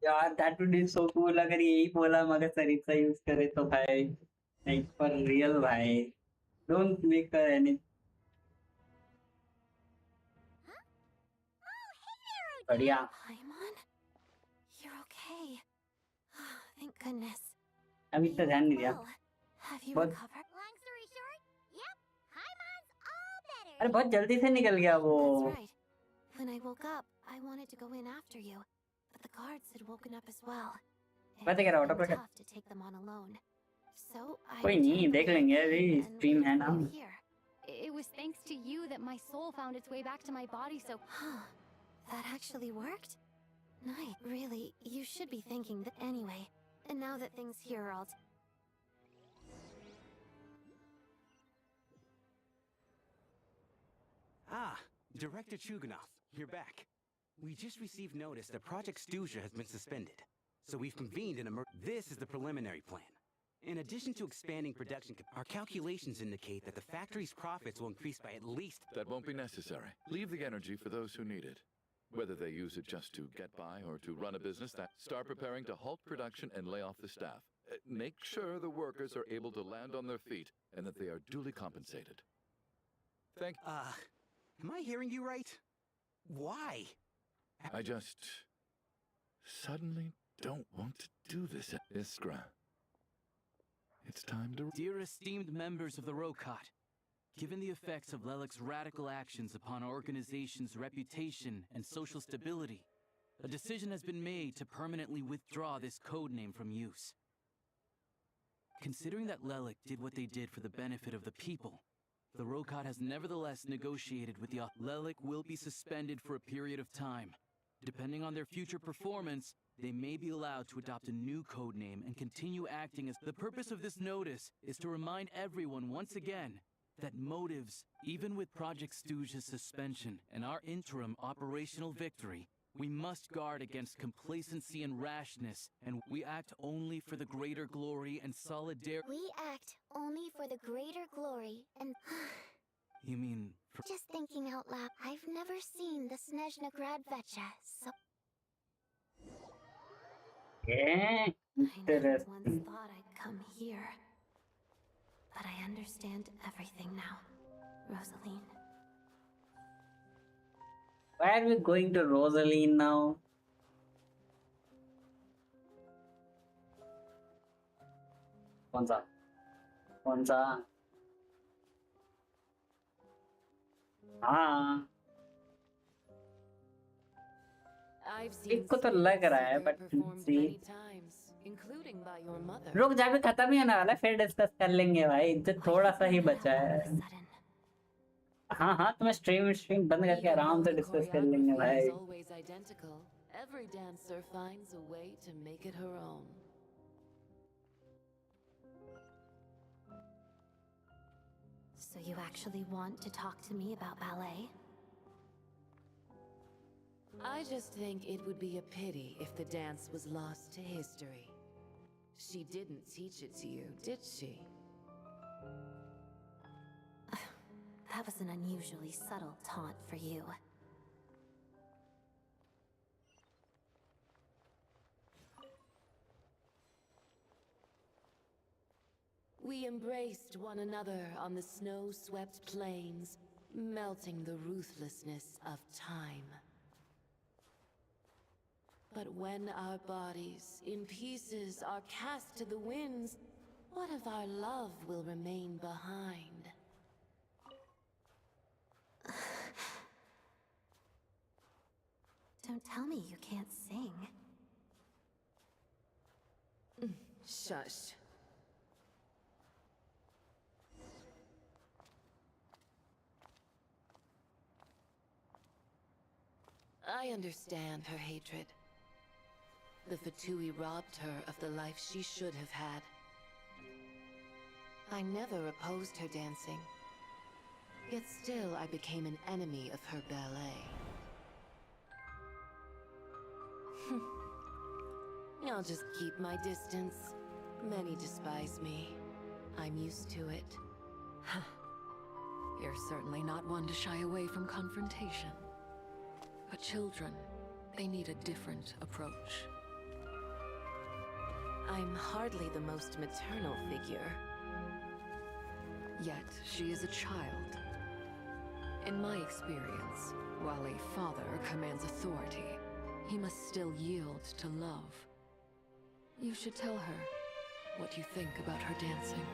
यार that would be so cool अगर यही बोला मगर सरिता use करे तो भाई like for real भाई don't make her any बढ़िया
Paimon? You're okay. Thank goodness.
अभी तो ध्यान नहीं दिया
Well, have you
बहुत
recovered?
Long story short, yep, Paimon's all better.
अरे बहुत जल्दी से निकल गया वो
That's right. When I woke up, I wanted to go in after you, but the guards had woken up as well.
मैं तो कह रहा हूँ
It
ऑटो
was
पे
tough to take them on alone. So I
कोई नहीं
returned
देख
back
लेंगे अभी
and
स्ट्रीम है ना
waited here.
It was thanks to you that my soul found its way back to my body, so...
That actually worked? Nice. Really, you should be thanking that anyway. And now that things here are all...
Ah, Director Chuganov, you're back. We just received notice that Project Stuzia has been suspended. So we've convened an This is the preliminary plan. In addition to expanding production, our calculations indicate that the factory's profits will increase by at least...
That won't be necessary. Leave the energy for those who need it. Whether they use it just to get by or to run a business, start preparing to halt production and lay off the staff. Make sure the workers are able to land on their feet and that they are duly compensated. Thank...
Am I hearing you right? Why?
I just... suddenly don't want to do this, Iskra. It's time to...
Dear esteemed members of the Rokot, given the effects of Lelek's radical actions upon our organization's reputation and social stability, a decision has been made to permanently withdraw this codename from use. Considering that Lelek did what they did for the benefit of the people, The Rokat has nevertheless negotiated with the Lelic will be suspended for a period of time. Depending on their future performance, they may be allowed to adopt a new codename and continue acting as... The purpose of this notice is to remind everyone once again that motives, even with Project Stooge's suspension and our interim operational victory, we must guard against complacency and rashness, and we act only for the greater glory and solidarity.
We act only for the greater glory and...
You mean for...
Just thinking out loud, I've never seen the Snezhnaya so...
Yeah,
I never once
interesting.
thought I'd come here. But I understand everything now, Rosaline.
Why are we going to Rosaline now? कौन सा? कौन सा? हाँ, एक को तो लग रहा है, but see. रुक जा, भी खत्म ही होने वाला है, फिर डिस्कस कर लेंगे भाई, जो थोड़ा सा ही बचा है. हाँ हाँ, तुम्हें स्ट्रीम बंद करके आराम से डिस्कस कर लेंगे भाई.
Every dancer finds a way to make it her own.
So you actually want to talk to me about ballet?
I just think it would be a pity if the dance was lost to history. She didn't teach it to you, did she?
That was an unusually subtle taunt for you.
We embraced one another on the snow-swept plains, melting the ruthlessness of time. But when our bodies, in pieces, are cast to the winds, what of our love will remain behind?
Don't tell me you can't sing.
Shush. I understand her hatred. The Fatui robbed her of the life she should have had. I never opposed her dancing. Yet still I became an enemy of her ballet. I'll just keep my distance. Many despise me. I'm used to it.
You're certainly not one to shy away from confrontation. But children, they need a different approach.
I'm hardly the most maternal figure.
Yet, she is a child. In my experience, while a father commands authority, he must still yield to love. You should tell her what you think about her dancing.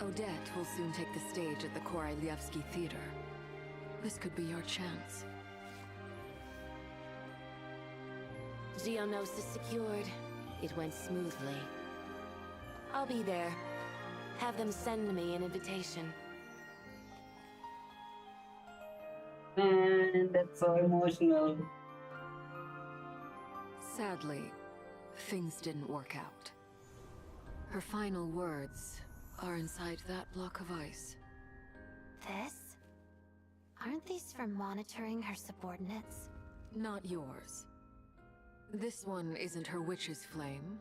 Odette will soon take the stage at the Korylievsky Theater. This could be your chance.
Geonosis secured. It went smoothly. I'll be there. Have them send me an invitation.
Man, that's so emotional.
Sadly, things didn't work out. Her final words are inside that block of ice.
This? Aren't these for monitoring her subordinates?
Not yours. This one isn't her witch's flame,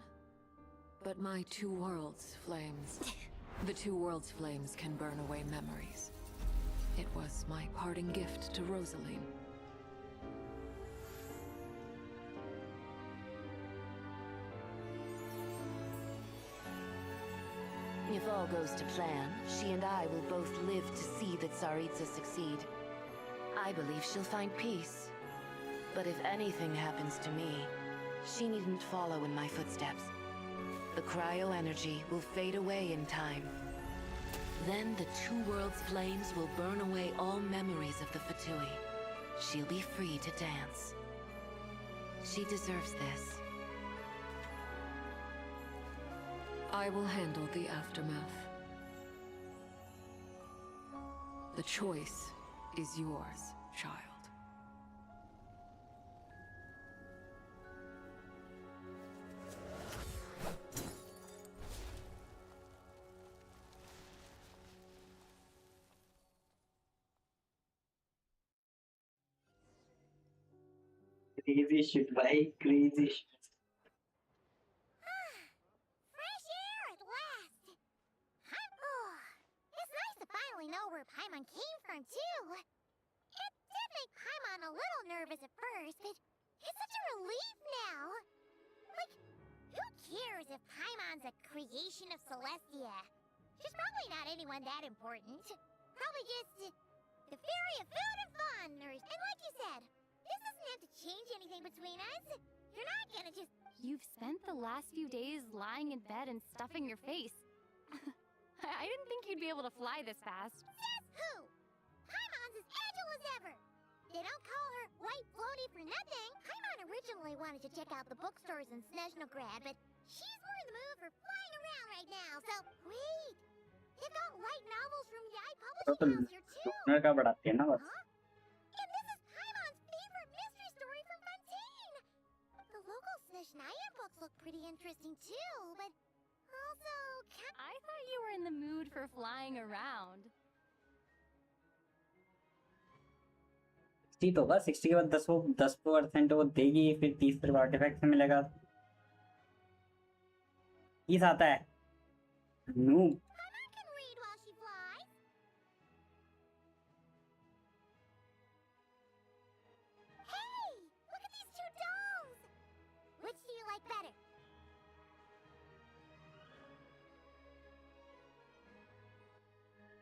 but my two worlds' flames. The two worlds' flames can burn away memories. It was my parting gift to Rosaline.
If all goes to plan, she and I will both live to see the Tsaritsa succeed. I believe she'll find peace. But if anything happens to me, she needn't follow in my footsteps. The cryo-energy will fade away in time. Then the two worlds' flames will burn away all memories of the Fatui. She'll be free to dance. She deserves this.
I will handle the aftermath. The choice is yours, child.
Crazy shit, bhai. Crazy shit.
Fresh air at last! It's nice to finally know where Paimon came from, too. It did make Paimon a little nervous at first, but it's such a relief now. Like, who cares if Paimon's a creation of Celestia? She's probably not anyone that important. Probably just the fairy of food and fun, and like you said, this doesn't have to change anything between us. You're not gonna just...
You've spent the last few days lying in bed and stuffing your face. I didn't think you'd be able to fly this fast.
Says who? Paimon's as agile as ever. They don't call her White Floaty for nothing. Paimon originally wanted to check out the bookstores in Snezhnaya, but she's more in the mood for flying around right now, so... Wait! They've got light novels from Yai Publishing House here, too! Huh? And this is Paimon's favorite mystery story from Fontaine! The local Snezhnaya books look pretty interesting, too, but... Also...
I thought you were in the mood for flying around.
60 तो होगा 60 के बाद 10% वो देगी फिर 30 रुपए artefact से मिलेगा 30 आता है नूब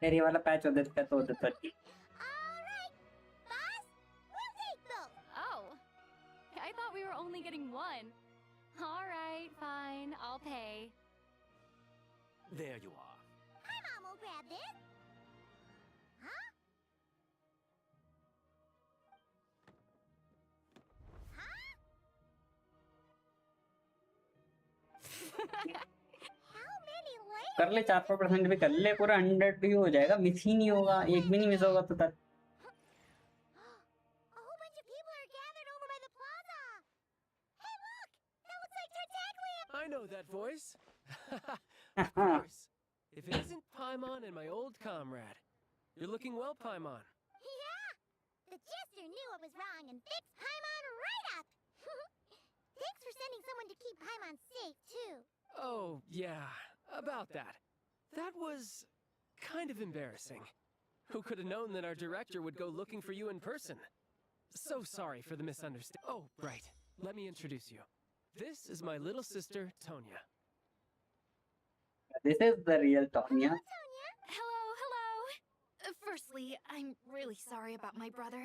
ये वाला पैच उदित का तो उदित की
Oh, I thought we were only getting one. All right, fine, I'll pay.
There you are.
Hi, Mom will grab this. Huh?
कर ले 4% भी कर ले पूरा 100 भी हो जाएगा मिस ही नहीं होगा एक भी नहीं मिस होगा तो तक
I know that voice. Of course. If it isn't Paimon and my old comrade. You're looking well, Paimon.
Yeah! The jester knew I was wrong and fixed Paimon right up! Thanks for sending someone to keep Paimon safe, too.
Oh, yeah. About that. That was kind of embarrassing. Who could have known that our director would go looking for you in person? So sorry for the misunderstanding. Oh, right. Let me introduce you. This is my little sister, Tonya.
This is the real Tonya.
Hello, hello. Firstly, I'm really sorry about my brother.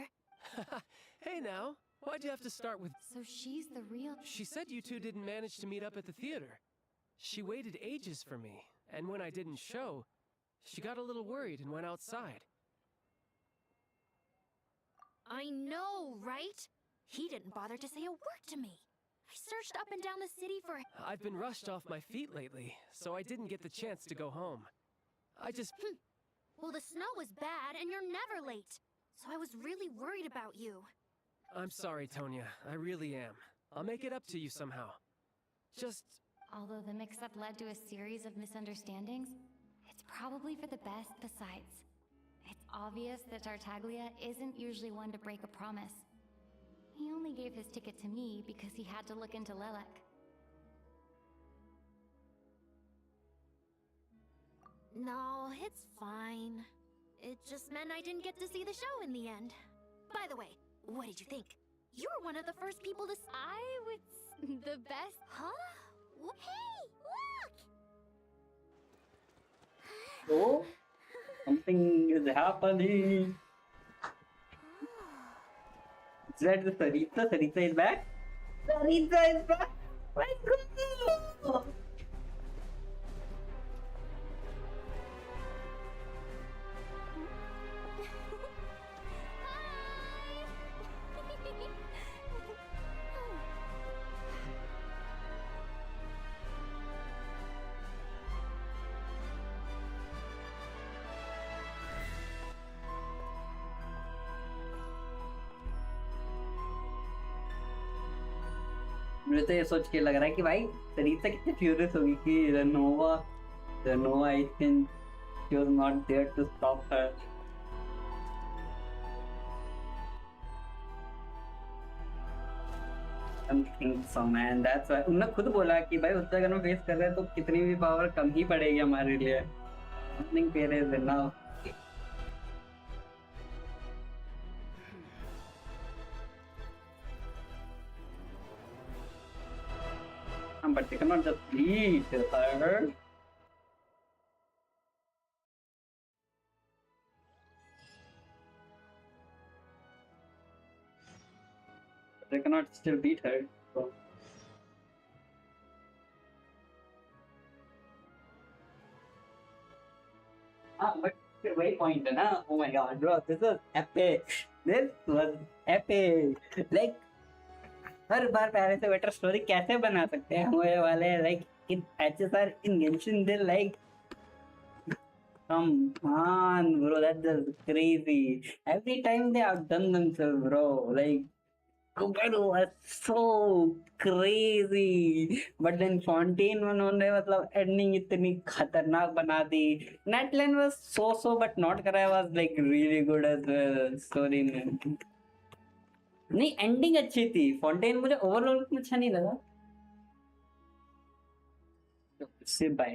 Hey now, why'd you have to start with...
So she's the real...
She said you two didn't manage to meet up at the theater. She waited ages for me, and when I didn't show, she got a little worried and went outside.
I know, right? He didn't bother to say a word to me. I searched up and down the city for...
I've been rushed off my feet lately, so I didn't get the chance to go home. I just...
Well, the snow was bad, and you're never late. So I was really worried about you.
I'm sorry, Tonya. I really am. I'll make it up to you somehow. Just...
Although the mix-up led to a series of misunderstandings, it's probably for the best besides. It's obvious that Tartaglia isn't usually one to break a promise. He only gave his ticket to me because he had to look into Lelek.
No, it's fine. It just meant I didn't get to see the show in the end. By the way, what did you think? You were one of the first people to...
The best...
Huh?
Hey, look!
Oh, something is happening. Is that the Tsaritsa? Tsaritsa is back? Tsaritsa is back! Let's go! मुझे तो ये सोच के लग रहा है कि भाई सरीता कितनी फ्यूरियस होगी कि Renova I think she was not there to stop her. I don't think so man. That's why उन्होंने खुद बोला कि भाई उस अगर हम फेस कर रहे हैं तो कितनी भी पावर कम ही पड़ेगी हमारे लिए. I think there is enough. But they cannot just beat her. They cannot still beat her. So. But wait point, na? Oh my god, bro, this was epic. This was epic. Like, हर बार पहले से better story कैसे बना सकते हैं हमारे वाले like in HSR in Genshin they like come on bro that's just crazy every time they outdone themselves bro like Kuberu was so crazy but then Fontaine उन्होंने मतलब ending इतनी खतरनाक बना दी Netland was so but not Karai was like really good as well story में नहीं ending अच्छी थी Fontaine मुझे ओवरऑल अच्छा नहीं लगा Senpai